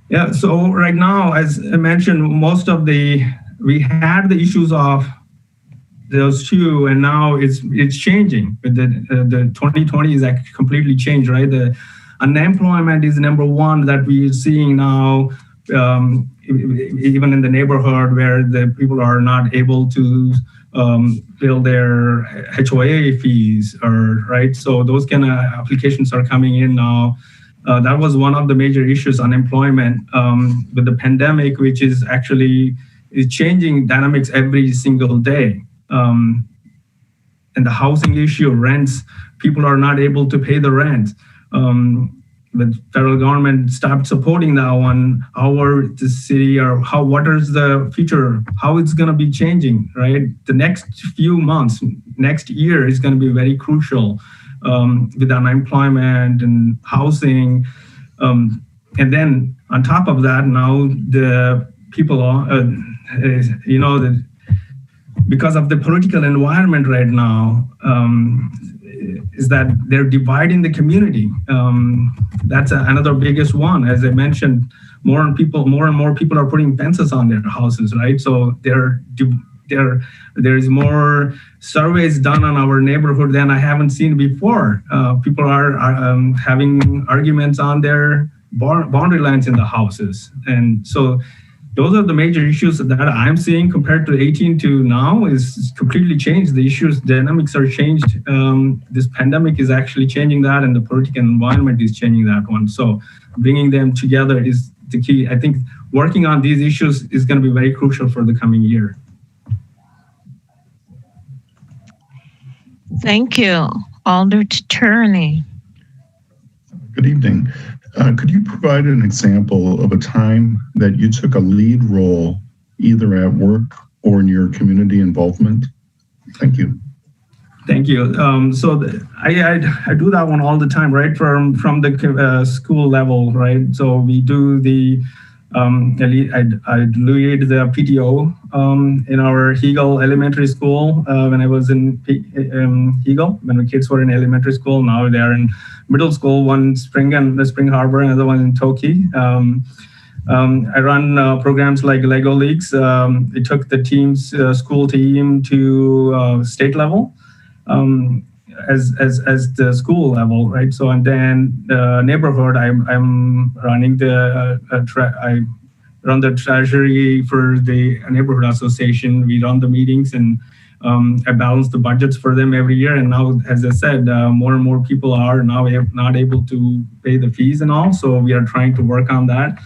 Yeah, so right now, as I mentioned, we had the issues of those two, and now it's changing. The 2020 is actually completely changed, right? The unemployment is number one that we are seeing now, even in the neighborhood where the people are not able to bill their HOA fees, right? So those kind of applications are coming in now. That was one of the major issues, unemployment, with the pandemic, which is actually changing dynamics every single day. And the housing issue, rents, people are not able to pay the rent. The federal government stopped supporting that one. The city, or what is the future, how it's going to be changing, right? The next few months, next year is going to be very crucial. With unemployment and housing. And then on top of that, now the people, because of the political environment right now, is that they're dividing the community. That's another biggest one. As I mentioned, more and more people are putting fences on their houses, right? So there is more surveys done on our neighborhood than I haven't seen before. People are having arguments on their boundary lines in the houses. And so those are the major issues that I'm seeing compared to 18 to now is completely changed. The issues, dynamics are changed. This pandemic is actually changing that, and the political environment is changing that one. So bringing them together is the key. I think working on these issues is going to be very crucial for the coming year. Thank you. Alder Turney. Good evening. Could you provide an example of a time that you took a lead role either at work or in your community involvement? Thank you. Thank you. I do that one all the time, right? From the school level, right? So we do the I lead the PTO in our Hegel Elementary School when I was in Hegel, when the kids were in elementary school. Now they are in middle school, one Spring Harbor, another one in Toki. I run programs like Lego Leagues. It took the team's school team to state level. As the school level, right? So, and then neighborhood, I'm running I run the treasury for the neighborhood association. We run the meetings, and I balance the budgets for them every year. And now, as I said, more and more people are now not able to pay the fees and all. So we are trying to work on that,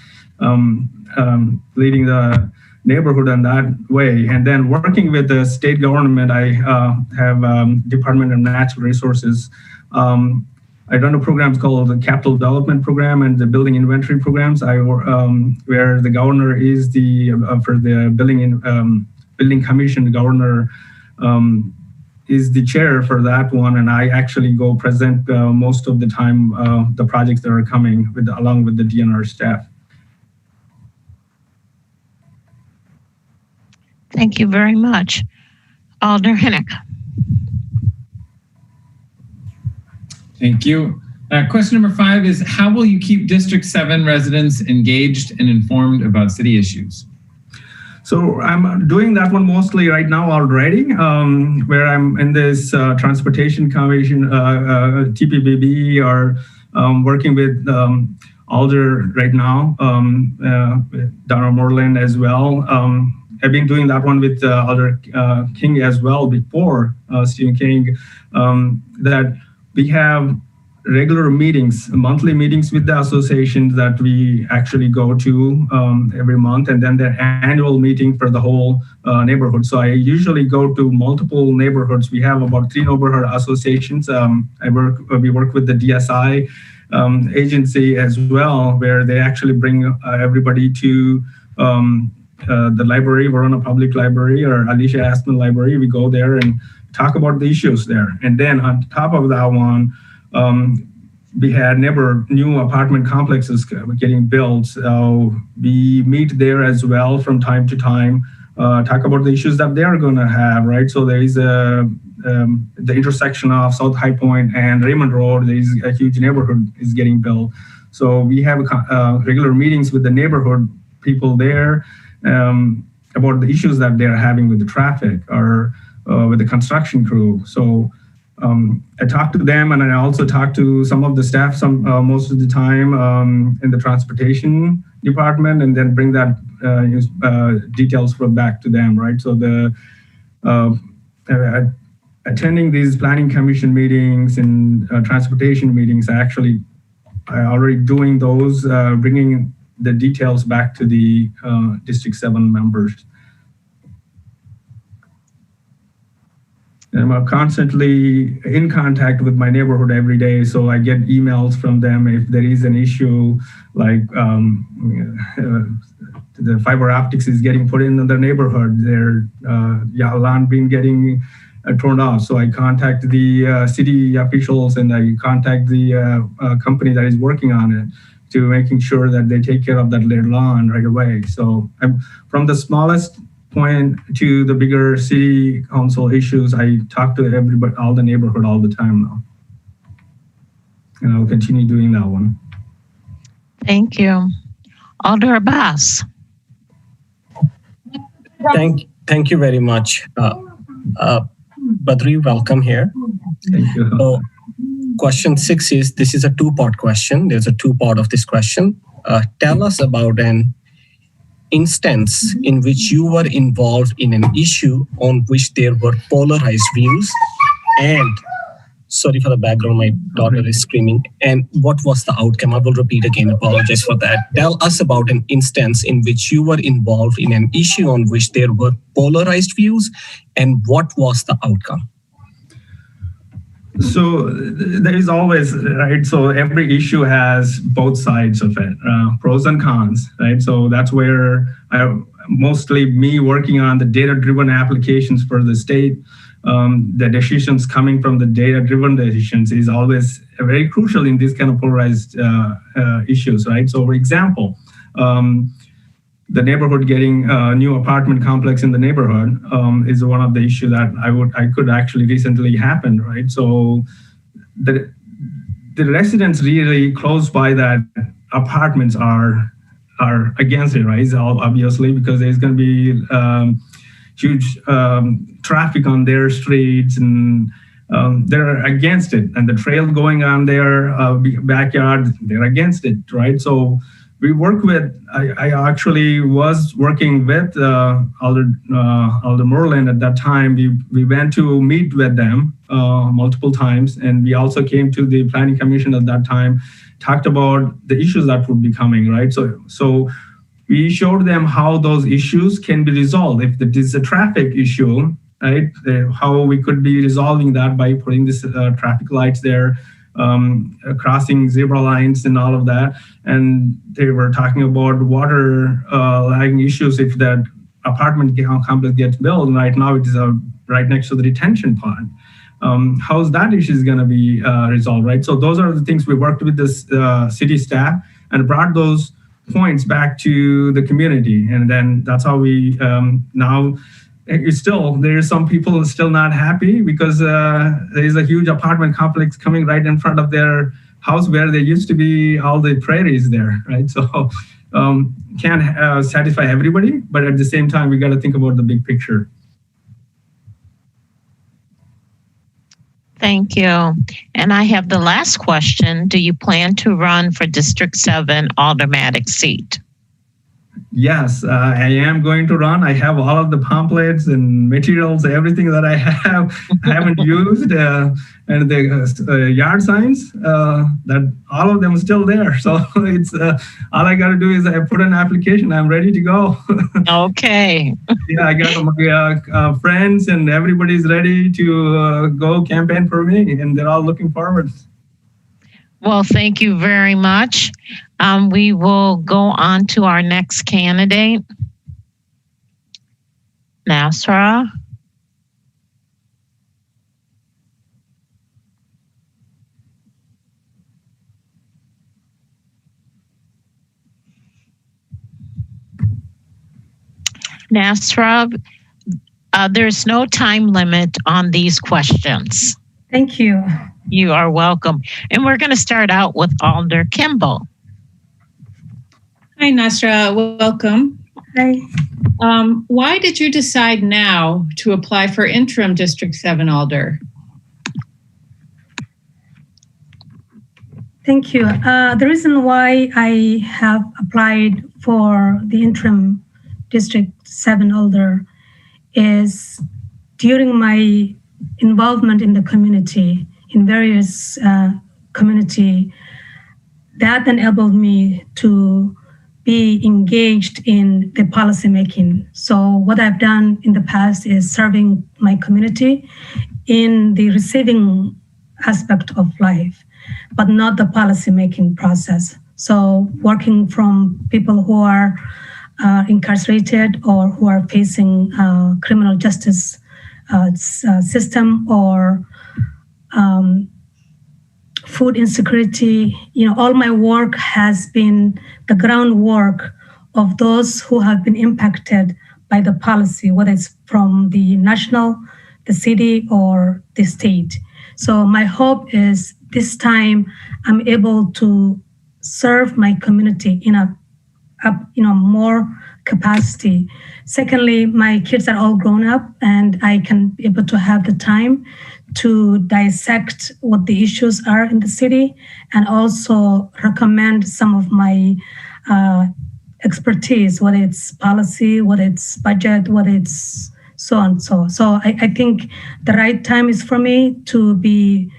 leading the neighborhood in that way. And then working with the state government, I have Department of Natural Resources. I run a program called the Capital Development Program and the Building Inventory Programs, where the governor is for the Building Commission, the governor is the chair for that one. And I actually go present most of the time the projects that are coming along with the DNR staff. Thank you very much. Alder Hinnick. Thank you. Question number 5 is, how will you keep District 7 residents engaged and informed about city issues? So I'm doing that one mostly right now already, where I'm in this Transportation Commission, TPBB, or working with Alder right now, Donna Moreland as well. I've been doing that one with Alder King as well before, Stephen King, that we have regular meetings, monthly meetings with the associations that we actually go to every month, and then the annual meeting for the whole neighborhood. So I usually go to multiple neighborhoods. We have about 3 neighborhood associations. We work with the DSI agency as well, where they actually bring everybody to the library, Verona Public Library or Alicia Aspen Library. We go there and talk about the issues there. And then on top of that one, we had new apartment complexes getting built. So we meet there as well from time to time, talk about the issues that they are going to have, right? So there is the intersection of South High Point and Raymond Road. There is a huge neighborhood is getting built. So we have regular meetings with the neighborhood people there about the issues that they're having with the traffic or with the construction crew. So I talk to them, and I also talk to some of the staff most of the time in the transportation department, and then bring that details back to them, right? So attending these planning commission meetings and transportation meetings, I already doing those, bringing the details back to the District 7 members. And I'm constantly in contact with my neighborhood every day, so I get emails from them if there is an issue, like the fiber optics is getting put in their neighborhood, their lawn being getting torn off. So I contact the city officials, and I contact the company that is working on it to making sure that they take care of that their lawn right away. So I'm from the smallest point to the bigger city council issues, I talk to everybody, all the neighborhood all the time now. And I'll continue doing that one. Thank you. Alder Abbas. Thank you very much. Badri, welcome here. Thank you. So, question 6 is, this is a 2-part question. There's a 2-part of this question. Tell us about an instance in which you were involved in an issue on which there were polarized views, and sorry for the background, my daughter is screaming, and what was the outcome? I will repeat again, apologize for that. Tell us about an instance in which you were involved in an issue on which there were polarized views, and what was the outcome? So there is always, right? So every issue has both sides of it, pros and cons, right? So that's where mostly me working on the data-driven applications for the state, the decisions coming from the data-driven decisions is always very crucial in these kind of polarized issues, right? So for example, the neighborhood getting a new apartment complex in the neighborhood is one of the issues that I could actually recently happen, right? So the residents really close by that apartments are against it, right? Obviously, because there's going to be huge traffic on their streets, and they're against it. And the trail going on their backyard, they're against it, right? So we work with, I actually was working with Alder Moreland at that time. We went to meet with them multiple times, and we also came to the Planning Commission at that time, talked about the issues that would be coming, right? So we showed them how those issues can be resolved. If it is a traffic issue, right, how we could be resolving that by putting this traffic lights there, crossing zebra lines and all of that. And they were talking about water lagging issues if that apartment complex gets built. And right now it is right next to the detention pond. How's that issue is going to be resolved, right? So those are the things we worked with this city staff and brought those points back to the community. And then that's how we now it's still, there are some people who are still not happy because there is a huge apartment complex coming right in front of their house where there used to be all the prairies there, right? So can't satisfy everybody, but at the same time, we got to think about the big picture. Thank you. And I have the last question. Do you plan to run for District 7 aldermanic seat? Yes, I am going to run. I have all of the pamphlets and materials, everything that I haven't used, and the yard signs. That all of them are still there. So it's all I got to do is I put an application. I'm ready to go. Okay. Yeah, I got my friends and everybody's ready to go campaign for me, and they're all looking forward. Well, thank you very much. We will go on to our next candidate, Nasra. Nasra, there's no time limit on these questions. Thank you. You are welcome. And we're going to start out with Alder Kimball. Hi, Nasra. Welcome. Hi. Why did you decide now to apply for interim District 7 Alder? Thank you. The reason why I have applied for the interim District 7 Alder is during my involvement in the community, in various community, that enabled me to be engaged in the policy making. So what I've done in the past is serving my community in the receiving aspect of life, but not the policy making process. So working from people who are incarcerated or who are facing criminal justice system or food insecurity, all my work has been the groundwork of those who have been impacted by the policy, whether it's from the national, the city, or the state. So my hope is this time I'm able to serve my community in a more capacity. Secondly, my kids are all grown up and I can be able to have the time to dissect what the issues are in the city and also recommend some of my expertise, whether it's policy, whether it's budget, whether it's so on. So I think the right time is for me to be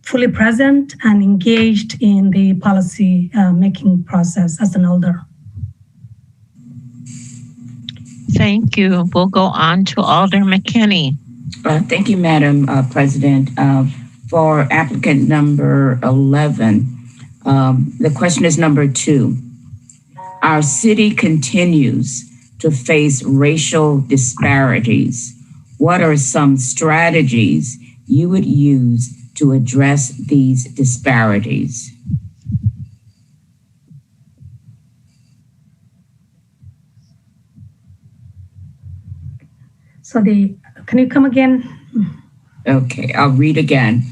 fully present and engaged in the policy making process as an elder. Thank you. We'll go on to Alder McKinney. Thank you, Madam President. For applicant number 11, the question is number 2. Our city continues to face racial disparities. What are some strategies you would use to address these disparities? So can you come again? Okay, I'll read again.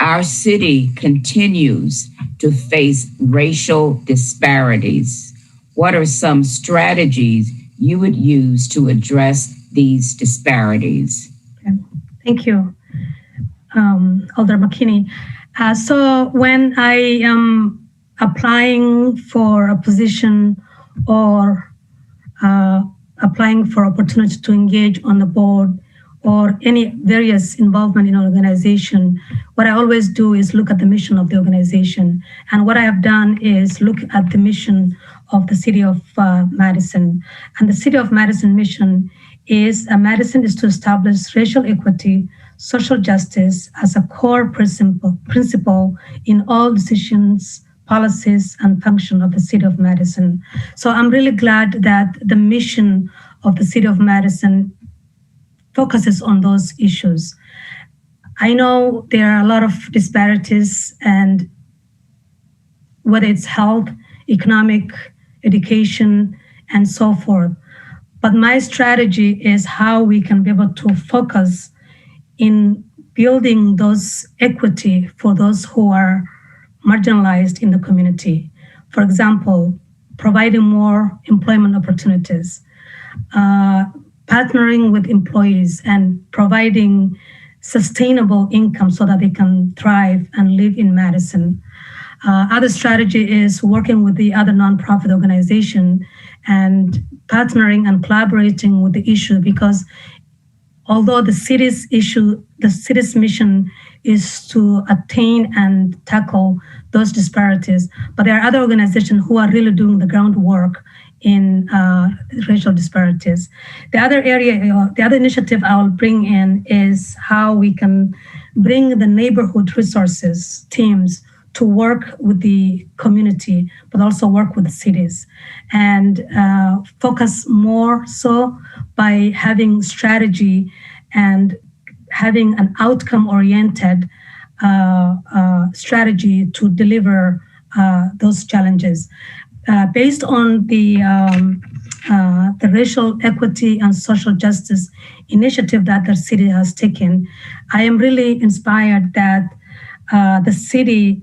Our city continues to face racial disparities. What are some strategies you would use to address these disparities? Okay. Thank you, Alder McKinney. So when I am applying for a position or applying for opportunity to engage on the board or any various involvement in an organization, what I always do is look at the mission of the organization. And what I have done is look at the mission of the City of Madison. And the City of Madison mission is to establish racial equity, social justice as a core principle in all decisions, policies, and function of the City of Madison. So I'm really glad that the mission of the City of Madison focuses on those issues. I know there are a lot of disparities, and whether it's health, economic, education, and so forth. But my strategy is how we can be able to focus in building those equity for those who are marginalized in the community. For example, providing more employment opportunities, partnering with employees and providing sustainable income so that they can thrive and live in Madison. Other strategy is working with the other nonprofit organization and partnering and collaborating with the issue, because although the city's mission is to attain and tackle those disparities, but there are other organizations who are really doing the groundwork in racial disparities. The other initiative I will bring in is how we can bring the neighborhood resources teams to work with the community, but also work with the cities, and focus more so by having strategy and having an outcome-oriented strategy to deliver those challenges. Based on the racial equity and social justice initiative that the city has taken, I am really inspired that the city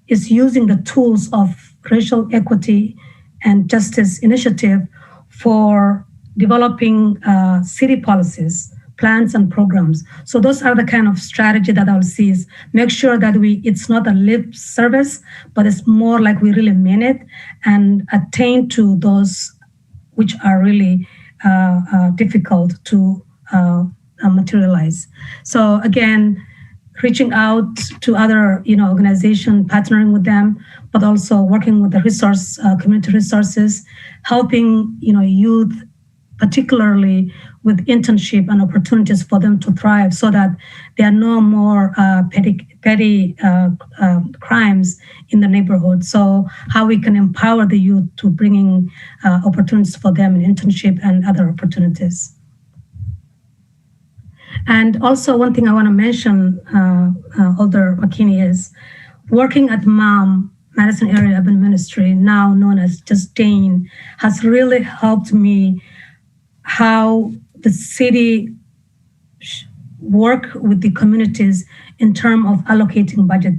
is using the tools of racial equity and justice initiative for developing city policies, plans, and programs. So those are the kind of strategy that I'll see is make sure that it's not a lip service, but it's more like we really mean it and attain to those which are really difficult to materialize. So again, reaching out to other organizations, partnering with them, but also working with the community resources, helping youth, particularly with internship and opportunities for them to thrive, so that there are no more petty crimes in the neighborhood. So how we can empower the youth to bringing opportunities for them in internship and other opportunities. And also one thing I want to mention, Alder McKinney, is working at MAM, Madison Area Urban Ministry, now known as Just Dane, has really helped me how the city work with the communities in terms of allocating budget,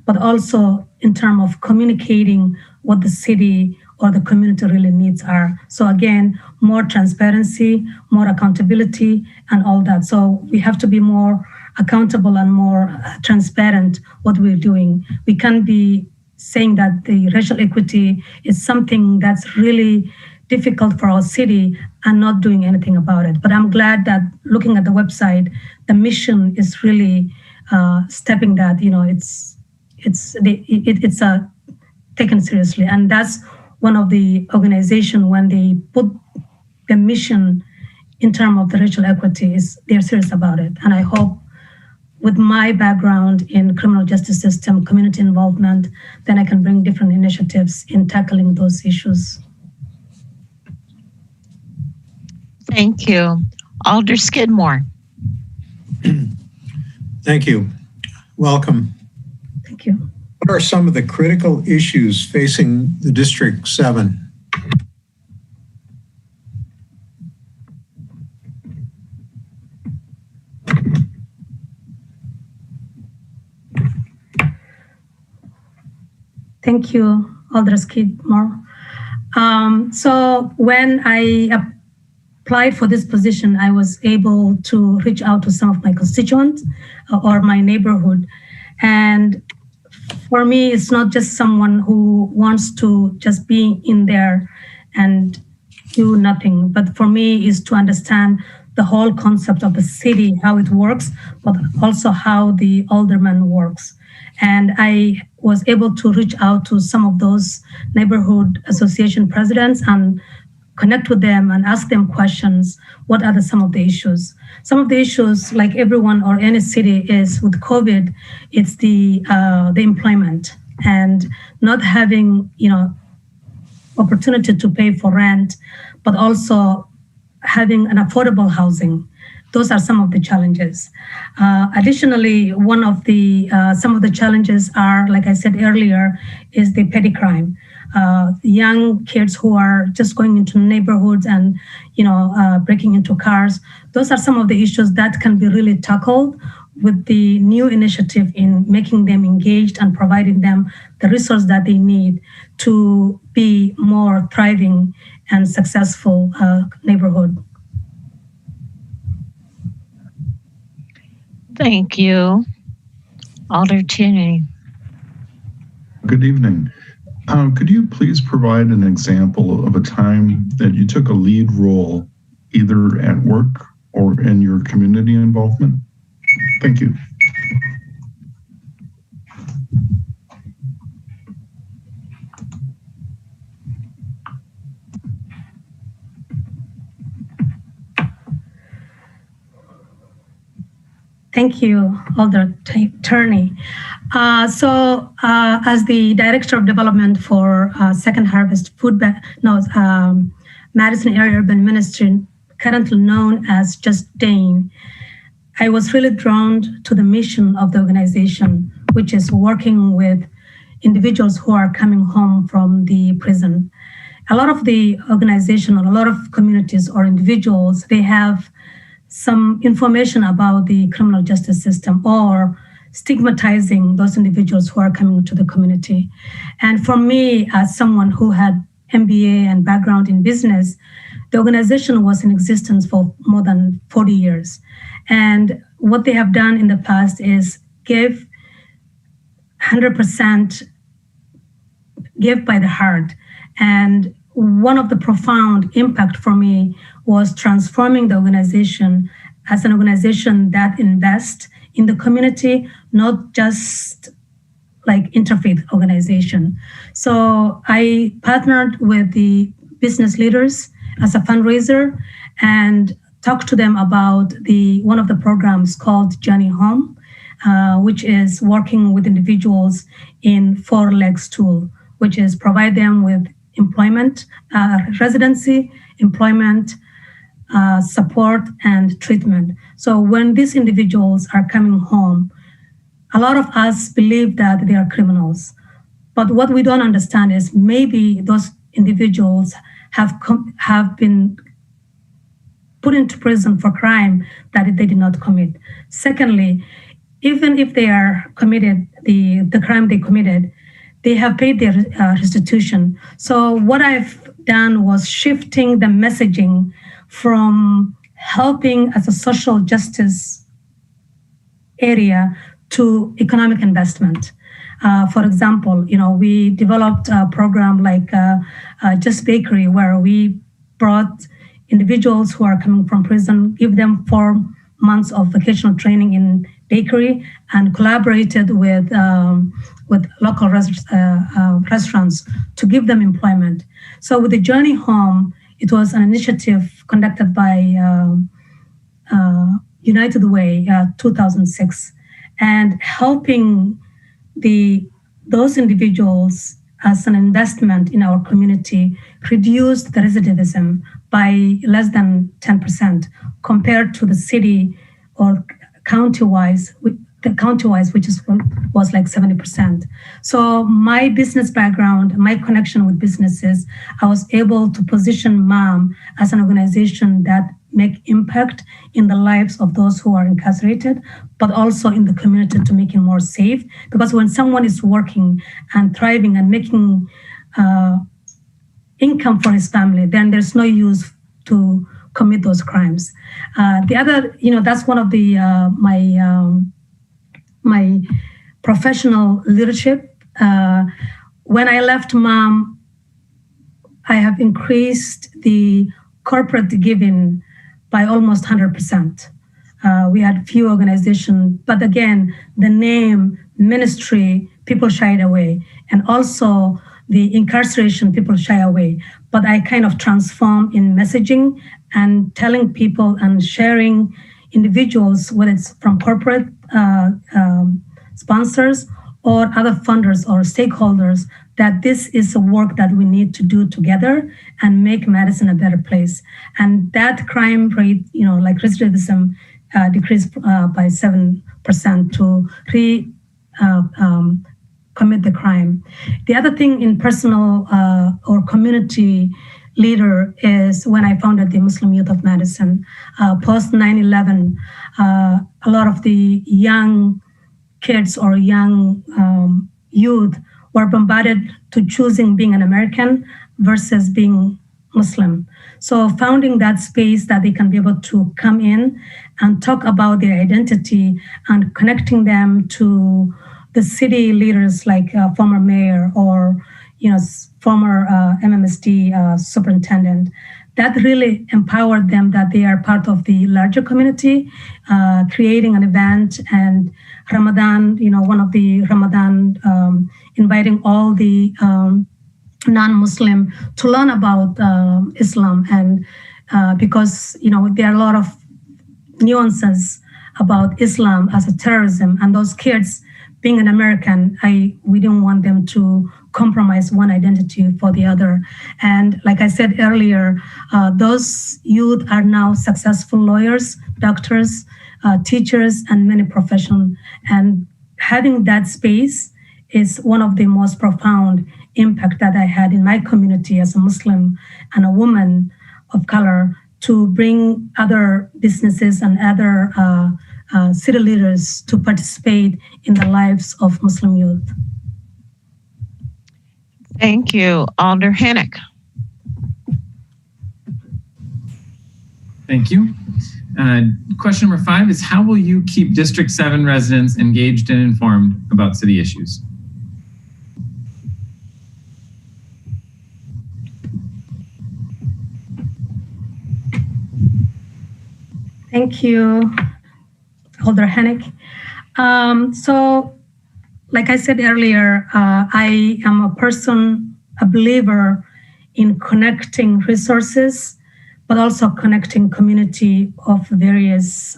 but also in terms of communicating what the city or the community really needs are. So again, more transparency, more accountability, and all that. So we have to be more accountable and more transparent what we're doing. We can't be saying that the racial equity is something that's really difficult for our city and not doing anything about it. But I'm glad that looking at the website, the mission is really stepping that, it's taken seriously. And that's one of the organizations, when they put the mission in terms of the racial equity, they're serious about it. And I hope with my background in criminal justice system, community involvement, then I can bring different initiatives in tackling those issues. Thank you. Alder Skidmore. Thank you. Welcome. Thank you. What are some of the critical issues facing the District 7? Thank you, Alder Skidmore. So when I applied for this position, I was able to reach out to some of my constituents or my neighborhood. And for me, it's not just someone who wants to just be in there and do nothing, but for me is to understand the whole concept of the city, how it works, but also how the alderman works. And I was able to reach out to some of those neighborhood association presidents and connect with them and ask them questions. What are some of the issues? Some of the issues, like everyone or any city, is with COVID, it's the employment and not having, opportunity to pay for rent, but also having an affordable housing. Those are some of the challenges. Additionally, some of the challenges are, like I said earlier, is the petty crime. young kids who are just going into neighborhoods and, breaking into cars. Those are some of the issues that can be really tackled with the new initiative in making them engaged and providing them the resource that they need to be more thriving and successful neighborhood. Thank you. Alder Cheney. Good evening. Could you please provide an example of a time that you took a lead role either at work or in your community involvement? Thank you. Thank you, Alder Turney. As the Director of Development for Second Harvest Madison Area Urban Ministry, currently known as Just Dane, I was really drawn to the mission of the organization, which is working with individuals who are coming home from the prison. A lot of the organization or a lot of communities or individuals, they have some information about the criminal justice system or stigmatizing those individuals who are coming to the community. And for me, as someone who had MBA and background in business, the organization was in existence for more than 40 years. And what they have done in the past is give 100%, give by the heart. And one of the profound impact for me was transforming the organization as an organization that invests in the community, not just like interfaith organization. So I partnered with the business leaders as a fundraiser and talked to them about one of the programs called Journey Home, which is working with individuals in 4 legs tool, which is provide them with employment, residency, employment, support, and treatment. So when these individuals are coming home, a lot of us believe that they are criminals. But what we don't understand is maybe those individuals have been put into prison for crime that they did not commit. Secondly, even if they are committed the crime they committed, they have paid their restitution. So what I've done was shifting the messaging from helping as a social justice area to economic investment. For example, we developed a program like Just Bakery, where we brought individuals who are coming from prison, give them 4 months of vocational training in bakery, and collaborated with local restaurants to give them employment. So with the Journey Home, it was an initiative conducted by United Way, 2006, and helping those individuals as an investment in our community reduced the recidivism by less than 10% compared to the city or county-wise, which was like 70%. So my business background, my connection with businesses, I was able to position MOM as an organization that make impact in the lives of those who are incarcerated, but also in the community to make it more safe. Because when someone is working and thriving and making income for his family, then there's no use to commit those crimes. The other, that's one of the my professional leadership. When I left MOM, I have increased the corporate giving by almost 100%. We had few organizations, but again, the name, ministry, people shied away. And also the incarceration, people shy away. But I kind of transform in messaging and telling people and sharing individuals, whether it's from corporate sponsors or other funders or stakeholders, that this is a work that we need to do together and make Madison a better place. And that crime rate, like recidivism, decreased by 7% to commit the crime. The other thing in personal or community leader is when I founded the Muslim Youth of Madison. Post 9/11, a lot of the young kids or young youth were bombarded to choosing being an American versus being Muslim. So founding that space that they can be able to come in and talk about their identity and connecting them to the city leaders like former mayor or former MMSD superintendent, that really empowered them that they are part of the larger community, creating an event and Ramadan, one of the Ramadan, inviting all the non-Muslim to learn about Islam. And because, there are a lot of nuances about Islam as a terrorism, and those kids being an American, we didn't want them to compromise one identity for the other. And like I said earlier, those youth are now successful lawyers, doctors, teachers, and many professionals. And having that space is one of the most profound impact that I had in my community as a Muslim and a woman of color to bring other businesses and other city leaders to participate in the lives of Muslim youth. Thank you. Alder Hennick. Thank you. Question number 5 is, how will you keep District 7 residents engaged and informed about city issues? Thank you, Alder Hennick. So, like I said earlier, I am a believer in connecting resources, but also connecting community of various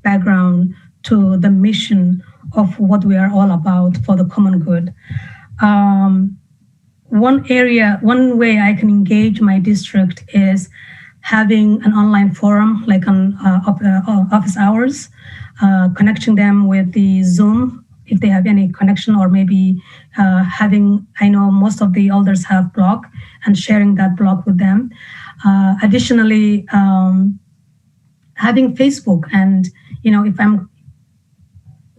background to the mission of what we are all about for the common good. One way I can engage my district is having an online forum, like on office hours, connecting them with the Zoom if they have any connection, or maybe I know most of the elders have blog and sharing that blog with them. Additionally, having Facebook, and if I'm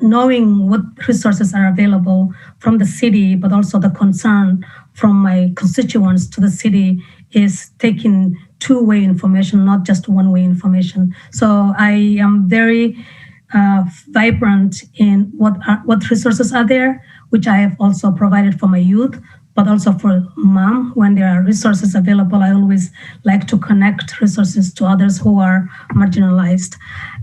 knowing what resources are available from the city, but also the concern from my constituents to the city is taking two-way information, not just one-way information. So I am very vibrant in what resources are there, which I have also provided for my youth, but also for mom. When there are resources available, I always like to connect resources to others who are marginalized.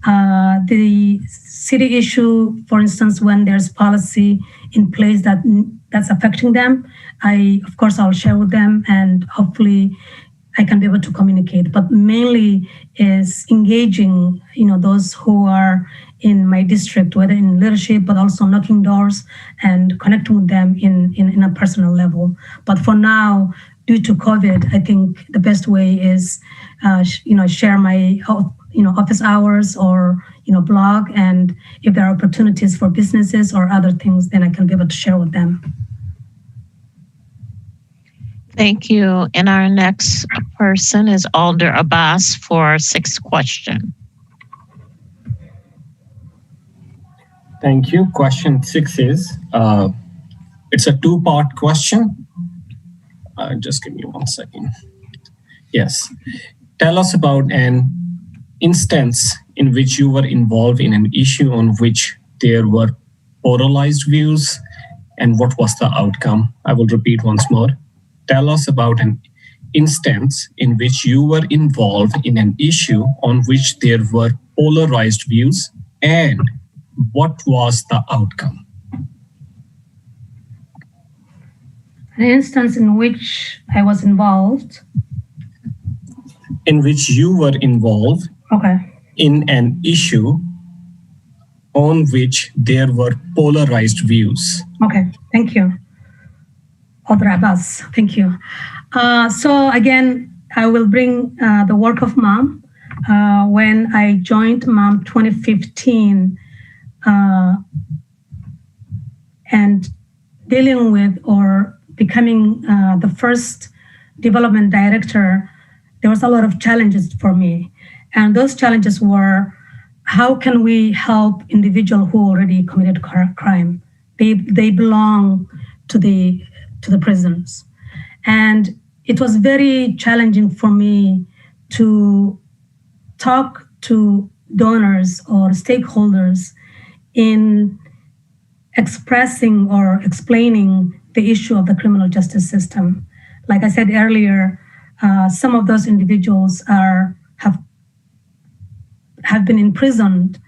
The city issue, for instance, when there's policy in place that's affecting them, of course, I'll share with them, and hopefully I can be able to communicate. But mainly is engaging, those who are in my district, whether in leadership, but also knocking doors and connecting with them in a personal level. But for now, due to COVID, I think the best way is, share my, office hours or, blog. And if there are opportunities for businesses or other things, then I can be able to share with them. Thank you. And our next person is Alder Abbas for our 6th question. Thank you. Question 6 is, it's a 2-part question. Just give me 1 second. Yes. Tell us about an instance in which you were involved in an issue on which there were polarized views, and what was the outcome? I will repeat once more. Tell us about an instance in which you were involved in an issue on which there were polarized views, and what was the outcome? An instance in which I was involved. In which you were involved in an issue on which there were polarized views. Okay, thank you. Alder Abbas, thank you. So again, I will bring the work of MOM. When I joined MOM 2015, and dealing with or becoming the first development director, there was a lot of challenges for me. And those challenges were, how can we help individuals who already committed crime? They belong to the prisons. And it was very challenging for me to talk to donors or stakeholders in expressing or explaining the issue of the criminal justice system. Like I said earlier, some of those individuals have been imprisoned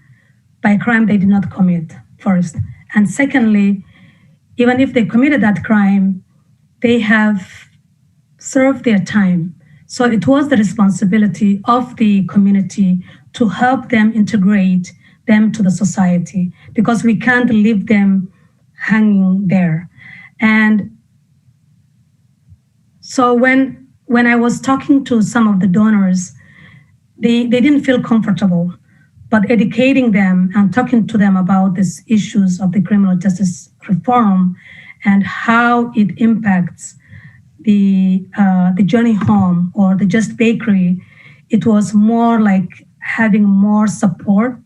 by a crime they did not commit, first. And secondly, even if they committed that crime, they have served their time. So it was the responsibility of the community to help them integrate them to the society, because we can't leave them hanging there. And so when I was talking to some of the donors, they didn't feel comfortable, but educating them and talking to them about these issues of the criminal justice reform and how it impacts the journey home or the Just Bakery, it was more like having more support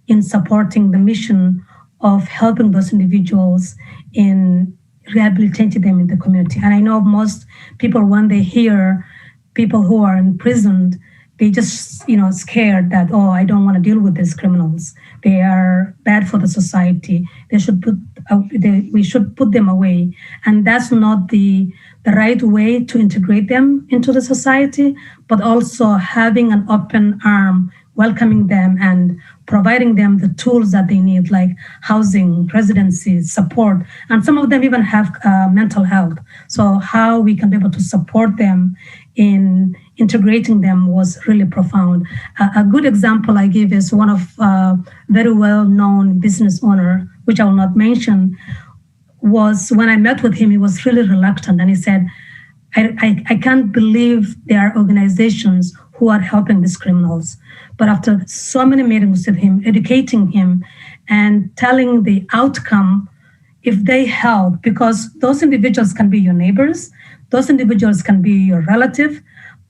in supporting the mission of helping those individuals in rehabilitating them in the community. And I know most people, when they hear people who are imprisoned, they just, scared that, oh, I don't want to deal with these criminals. They are bad for the society. We should put them away. And that's not the right way to integrate them into the society, but also having an open arm, welcoming them and providing them the tools that they need, like housing, residency, support. And some of them even have mental health. So how we can be able to support them in integrating them was really profound. A good example I give is one of very well-known business owner, which I will not mention, was when I met with him, he was really reluctant. And he said, I can't believe there are organizations who are helping these criminals. But after so many meetings with him, educating him and telling the outcome, if they help, because those individuals can be your neighbors, those individuals can be your relative,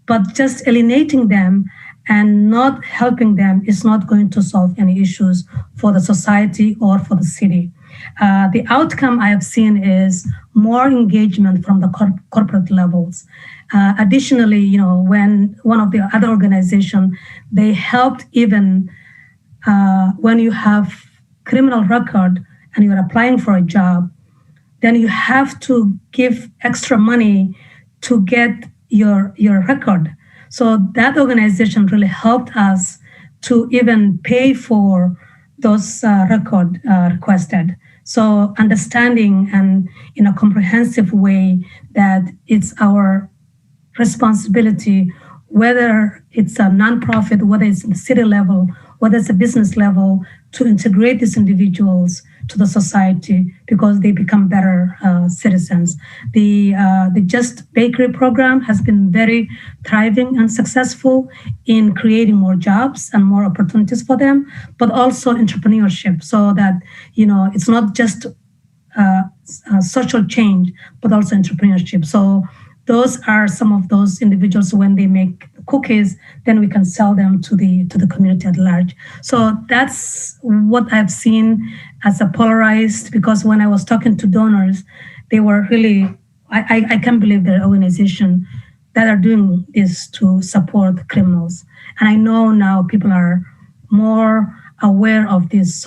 but just alienating them and not helping them is not going to solve any issues for the society or for the city. The outcome I have seen is more engagement from the corporate levels. Additionally, when one of the other organizations, they helped even when you have criminal record and you're applying for a job, then you have to give extra money to get your record. So that organization really helped us to even pay for those record requested. So understanding and in a comprehensive way that it's our responsibility, whether it's a nonprofit, whether it's the city level, whether it's a business level, to integrate these individuals to the society because they become better citizens. The Just Bakery program has been very thriving and successful in creating more jobs and more opportunities for them, but also entrepreneurship, so that it's not just social change, but also entrepreneurship. So those are some of those individuals. When they make cookies, then we can sell them to the community at large. So that's what I've seen as a polarized, because when I was talking to donors, they were really, I can't believe there are organizations that are doing this to support criminals. And I know now people are more aware of this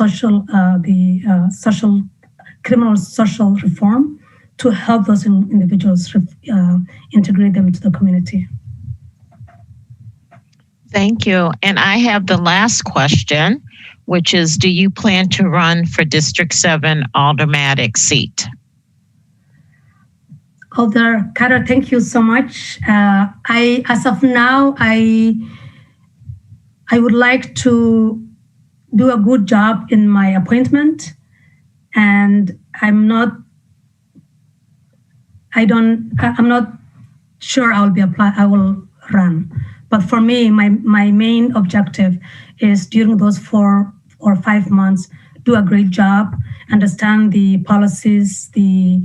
criminal social reform to help those individuals integrate them into the community. Thank you. And I have the last question, which is, do you plan to run for District 7 Aldermanic seat? Alder Carter, thank you so much. As of now, I would like to do a good job in my appointment, and I'm not sure I will run. But for me, my main objective is during those 4 or 5 months, do a great job, understand the policies, the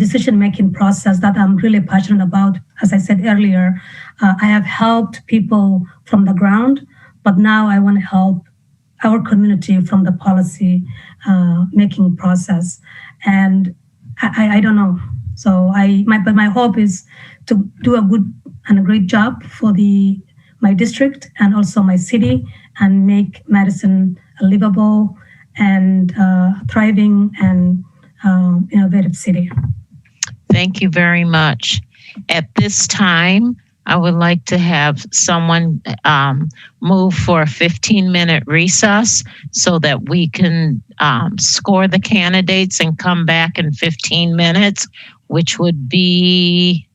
decision-making process that I'm really passionate about. As I said earlier, I have helped people from the ground, but now I want to help our community from the policy making process. And I don't know. So but my hope is to do a good and a great job for my district and also my city, and make Madison a livable and thriving and innovative city. Thank you very much. At this time, I would like to have someone move for a 15-minute recess so that we can score the candidates and come back in 15 minutes, which would be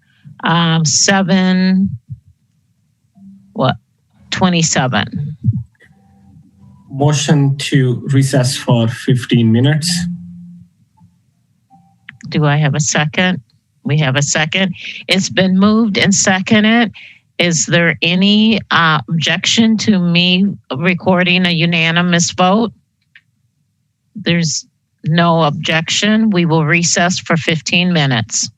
7:27. Motion to recess for 15 minutes. Do I have a second? We have a second. It's been moved and seconded. Is there any objection to me recording a unanimous vote? There's no objection. We will recess for 15 minutes.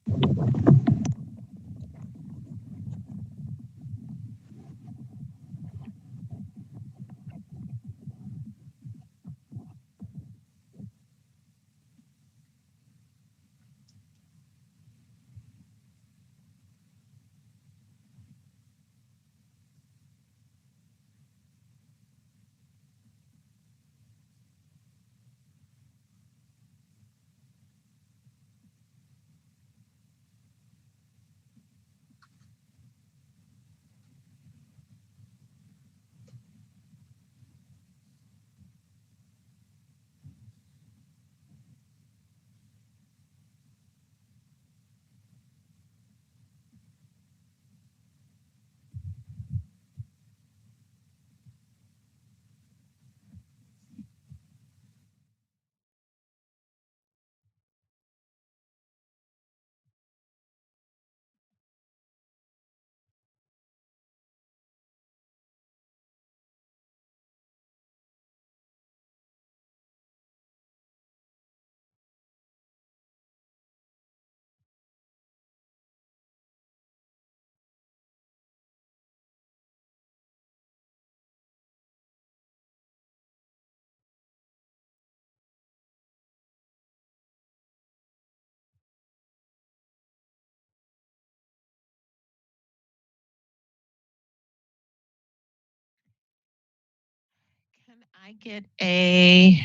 Can I get a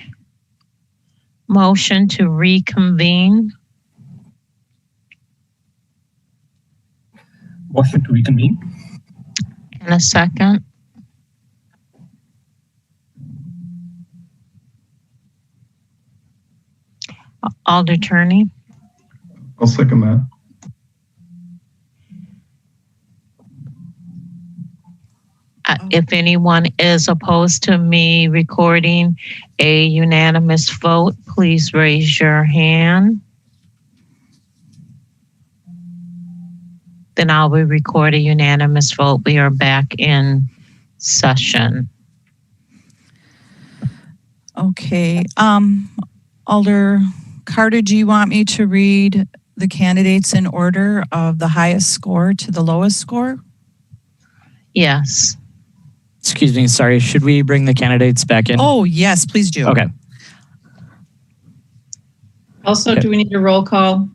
motion to reconvene? Motion to reconvene. In a second. Alder Turney. I'll second that. If anyone is opposed to me recording a unanimous vote, please raise your hand. Then I will record a unanimous vote. We are back in session. Okay. Alder Carter, do you want me to read the candidates in order of the highest score to the lowest score? Yes. Excuse me, sorry. Should we bring the candidates back in? Oh, yes, please do. Okay. Also, do we need a roll call?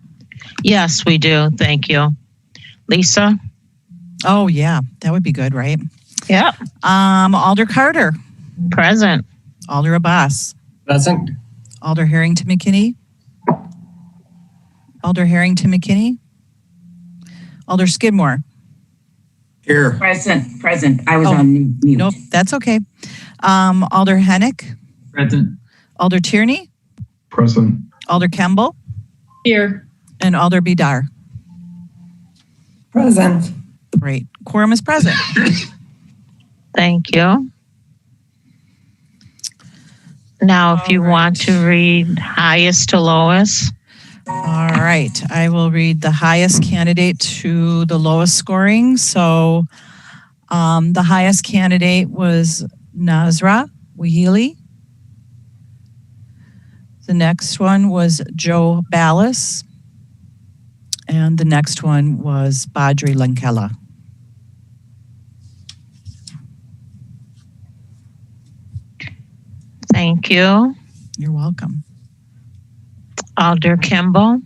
Yes, we do. Thank you. Lisa? Oh, yeah, that would be good, right? Yeah. Alder Carter. Present. Alder Abbas. Present. Alder Harrington McKinney. Alder Harrington McKinney. Alder Skidmore. Here. Present. I was on mute. Nope, that's okay. Alder Hennick. Present. Alder Tierney. Present. Alder Kemble. Here. And Alder Bidar. Present. Great. Quorum is present. Thank you. Now, if you want to read highest to lowest. All right. I will read the highest candidate to the lowest scoring. So the highest candidate was Nazra Wahili. The next one was Joe Ballas. And the next one was Badri Lankela. Thank you. You're welcome. Alder Kimball.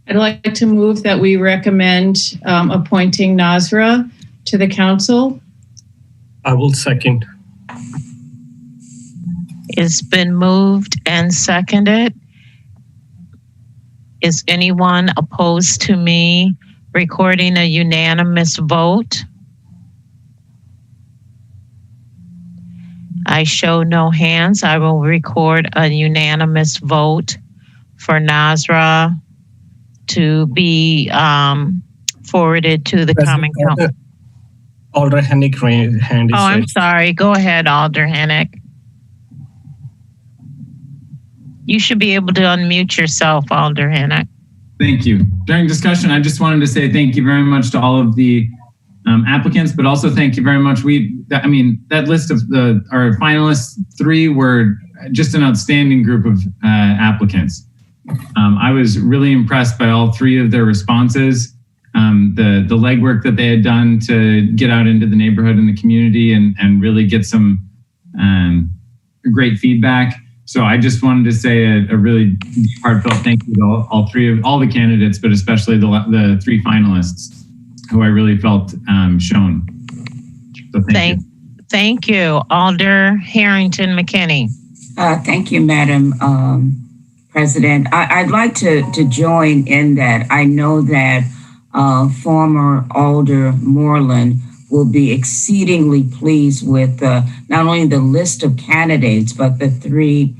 I'd like to move that we recommend appointing Nazra to the council. I will second. It's been moved and seconded. Is anyone opposed to me recording a unanimous vote? I show no hands. I will record a unanimous vote for Nazra to be forwarded to the Common Council. Alder Hennick hand is Oh, I'm raised. sorry. Go ahead, Alder Hennick. You should be able to unmute yourself, Alder Hennick. Thank you. During discussion, I just wanted to say thank you very much to all of the applicants, but also thank you very much. That list of our finalists, 3 were just an outstanding group of applicants. I was really impressed by all three of their responses. The legwork that they had done to get out into the neighborhood and the community and really get some great feedback. So I just wanted to say a really heartfelt thank you to all the candidates, but especially the three finalists who I really felt shown. So thank you. Thank you, Alder Harrington McKinney. Thank you, Madam President. I'd like to join in that. I know that former Alder Moreland will be exceedingly pleased with not only the list of candidates, but the three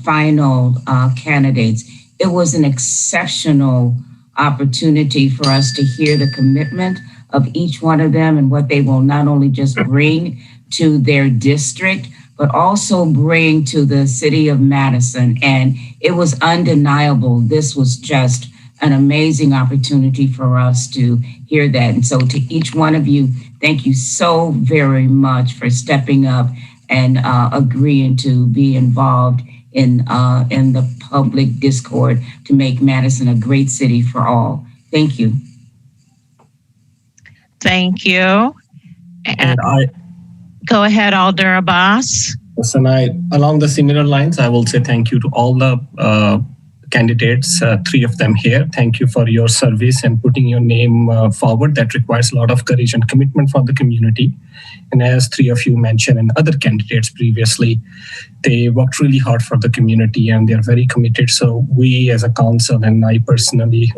final candidates. It was an exceptional opportunity for us to hear the commitment of each one of them and what they will not only just bring to their district, but also bring to the city of Madison. And it was undeniable. This was just an amazing opportunity for us to hear that. And so to each one of you, thank you so very much for stepping up and agreeing to be involved in the public discord to make Madison a great city for all. Thank you. Thank you. And go ahead, Alder Abbas. Yes, and along the similar lines, I will say thank you to all the candidates, three of them here. Thank you for your service and putting your name forward. That requires a lot of courage and commitment from the community. And as three of you mentioned and other candidates previously, they worked really hard for the community and they're very committed. So we as a council and I personally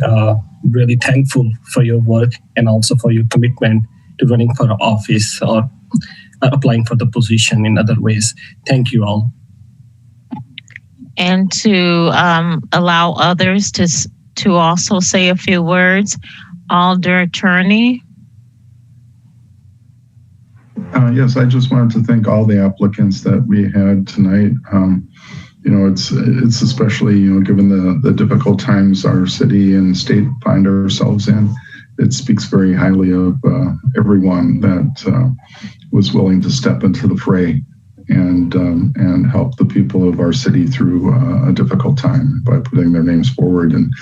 really thankful for your work and also for your commitment to running for office or applying for the position in other ways. Thank you all. And to allow others to also say a few words, Alder Attorney. Yes, I just wanted to thank all the applicants that we had tonight. It's especially, given the difficult times our city and state find ourselves in, it speaks very highly of everyone that was willing to step into the fray and help the people of our city through a difficult time by putting their names forward. And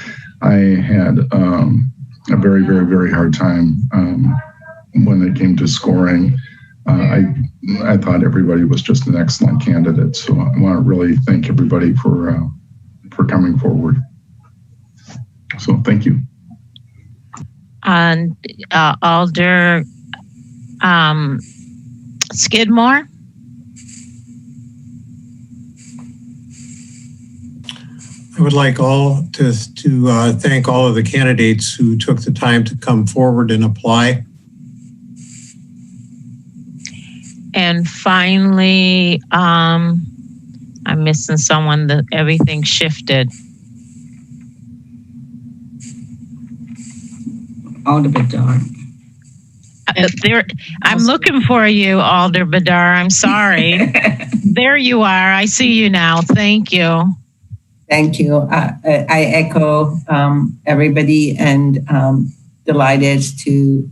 I had a very, very, very hard time when it came to scoring. I thought everybody was just an excellent candidate. So I want to really thank everybody for coming forward. So thank you. And Alder Skidmore. I would like to thank all of the candidates who took the time to come forward and apply. And finally, I'm missing someone that everything shifted. Alder Badar. I'm looking for you, Alder Badar. I'm sorry. There you are. I see you now. Thank you. Thank you. I echo everybody and delighted to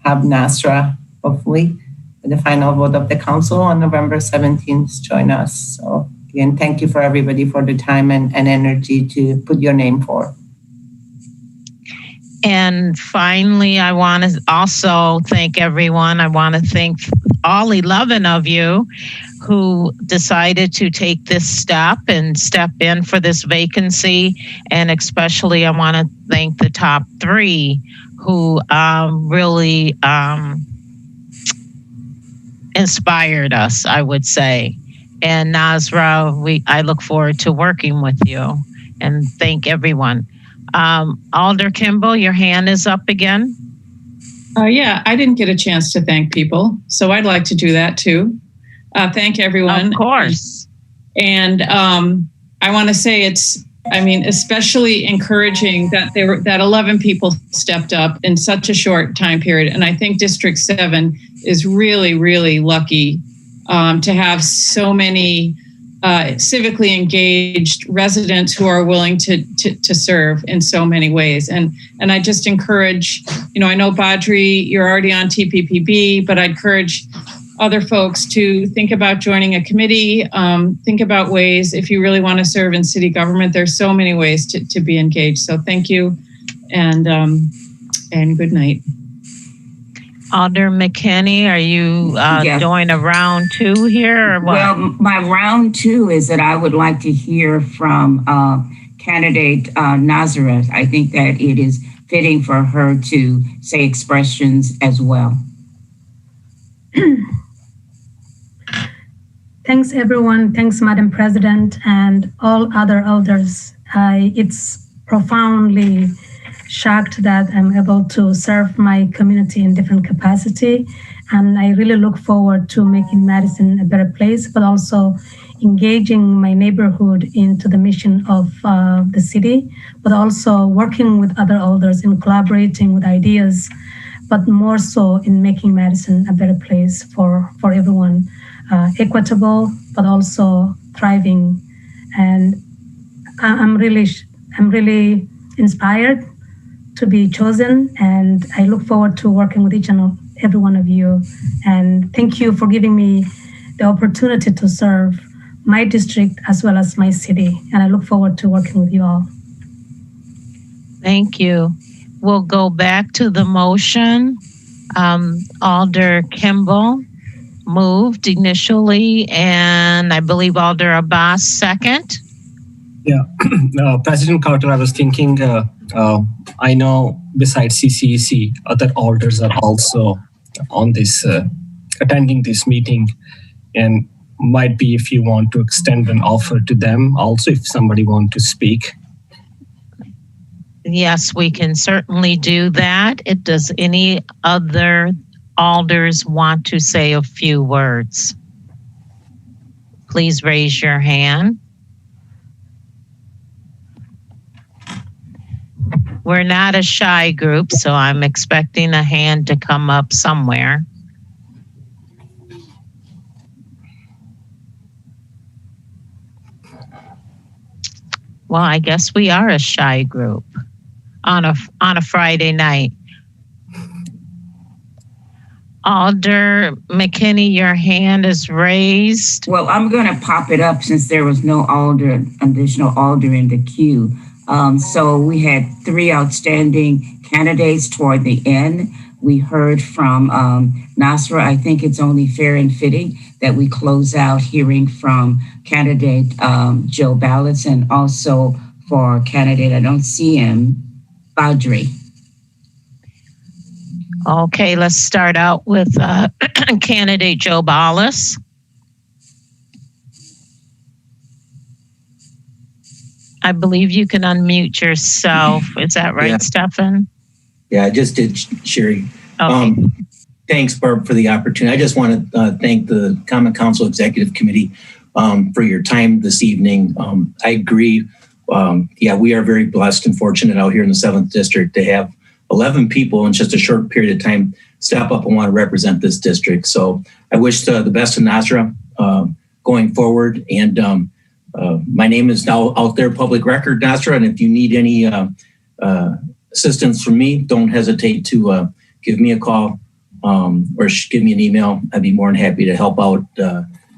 have Nasra, hopefully, the final vote of the council on November 17th join us. So again, thank you for everybody for the time and energy to put your name forward. And finally, I want to also thank everyone. I want to thank all 11 of you who decided to take this step and step in for this vacancy. And especially, I want to thank the top three who really inspired us, I would say. And Nasra, I look forward to working with you, and thank everyone. Alder Kimball, your hand is up again. Yeah, I didn't get a chance to thank people, so I'd like to do that too. Thank everyone. Of course. And I want to say especially encouraging that that 11 people stepped up in such a short time period. And I think District 7 is really, really lucky to have so many civically engaged residents who are willing to serve in so many ways. And I just encourage, I know Badri, you're already on TPPB, but I encourage other folks to think about joining a committee, think about ways, if you really want to serve in city government, there's so many ways to be engaged. So thank you, and good night. Alder McKinney, are you Yes. doing a round two here or what? Well, my round two is that I would like to hear from candidate Nazareth. I think that it is fitting for her to say expressions as well. Thanks, everyone. Thanks, Madam President, and all other elders. It's profoundly shocked that I'm able to serve my community in different capacity. And I really look forward to making Madison a better place, but also engaging my neighborhood into the mission of the city, but also working with other elders in collaborating with ideas, but more so in making Madison a better place for everyone, equitable, but also thriving. And I'm really inspired to be chosen, and I look forward to working with each and every one of you. And thank you for giving me the opportunity to serve my district as well as my city. And I look forward to working with you all. Thank you. We'll go back to the motion. Alder Kimball moved initially, and I believe Alder Abbas second. Yeah, President Carter, I was thinking, I know besides CCEC, other alders are also on this, attending this meeting, and might be if you want to extend an offer to them also, if somebody want to speak. Yes, we can certainly do that. Does any other alders want to say a few words? Please raise your hand. We're not a shy group, so I'm expecting a hand to come up somewhere. Well, I guess we are a shy group on a Friday night. Alder McKinney, your hand is raised. Well, I'm going to pop it up since there was no additional alder in the queue. So we had 3 outstanding candidates toward the end. We heard from Nasra. I think it's only fair and fitting that we close out hearing from candidate Joe Ballas, and also for candidate, I don't see him, Badri. Okay, let's start out with candidate Joe Ballas. I believe you can unmute yourself. Is that right, Yeah. Stefan? Yeah, I just did, Sherry. Okay. Thanks, Barb, for the opportunity. I just want to thank the Common Council Executive Committee for your time this evening. I agree. We are very blessed and fortunate out here in the 7th District to have 11 people in just a short period of time step up and want to represent this district. So I wish the best of Nasra going forward. And my name is now out there, public record, Nasra. And if you need any assistance from me, don't hesitate to give me a call or give me an email. I'd be more than happy to help out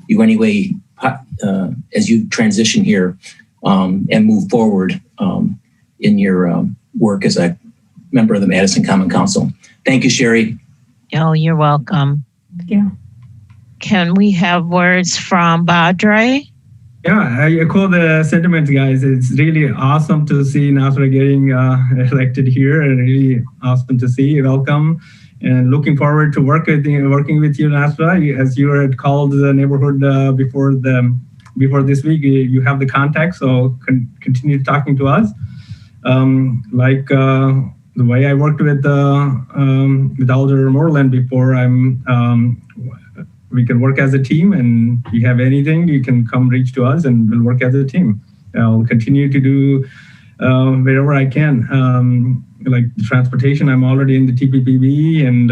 you anyway as you transition here and move forward in your work as a member of the Madison Common Council. Thank you, Sherry. Oh, you're welcome. Thank you. Can we have words from Badri? Yeah, I echo the sentiments, guys. It's really awesome to see Nasra getting elected here, and really awesome to see. Welcome, and looking forward to working with you, Nasra. As you had called the neighborhood before this week, you have the contact, so continue talking to us. The way I worked with Alder Moreland before, we can work as a team, and if you have anything, you can come reach to us and we'll work as a team. I'll continue to do wherever I can. Like transportation, I'm already in the TPPB and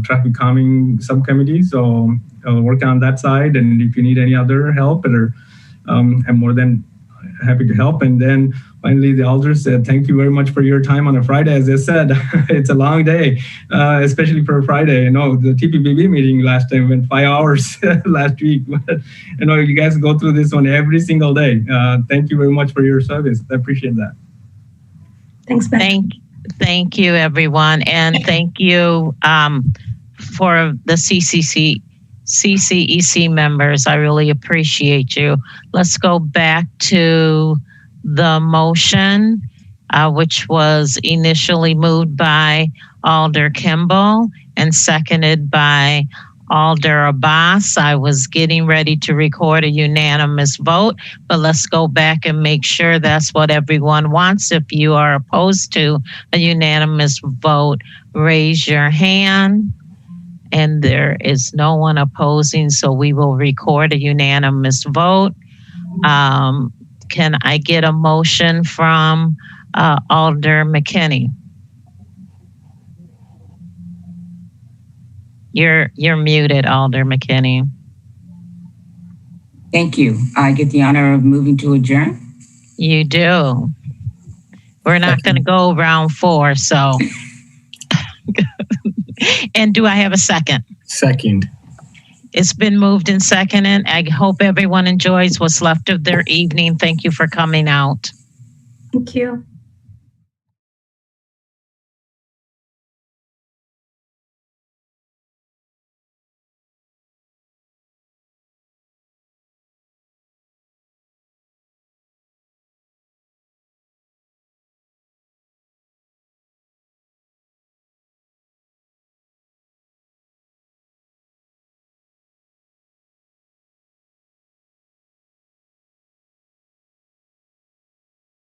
traffic calming subcommittee, so I'll work on that side. And if you need any other help, I'm more than happy to help. And then finally, the alders said, thank you very much for your time on a Friday. As I said, it's a long day, especially for a Friday. The TPBB meeting last time went 5 hours last week. But, you guys go through this one every single day. Thank you very much for your service. I appreciate that. Thanks, Ben. Thank you, everyone. And thank you for the CCEC members. I really appreciate you. Let's go back to the motion, which was initially moved by Alder Kimball and seconded by Alder Abbas. I was getting ready to record a unanimous vote, but let's go back and make sure that's what everyone wants. If you are opposed to a unanimous vote, raise your hand. And there is no one opposing, so we will record a unanimous vote. Can I get a motion from Alder McKinney? You're muted, Alder McKinney. Thank you. I get the honor of moving to adjourn. You do. We're not going to go round 4, so. And do I have a second? Second. It's been moved and seconded. I hope everyone enjoys what's left of their evening. Thank you for coming out. Thank you.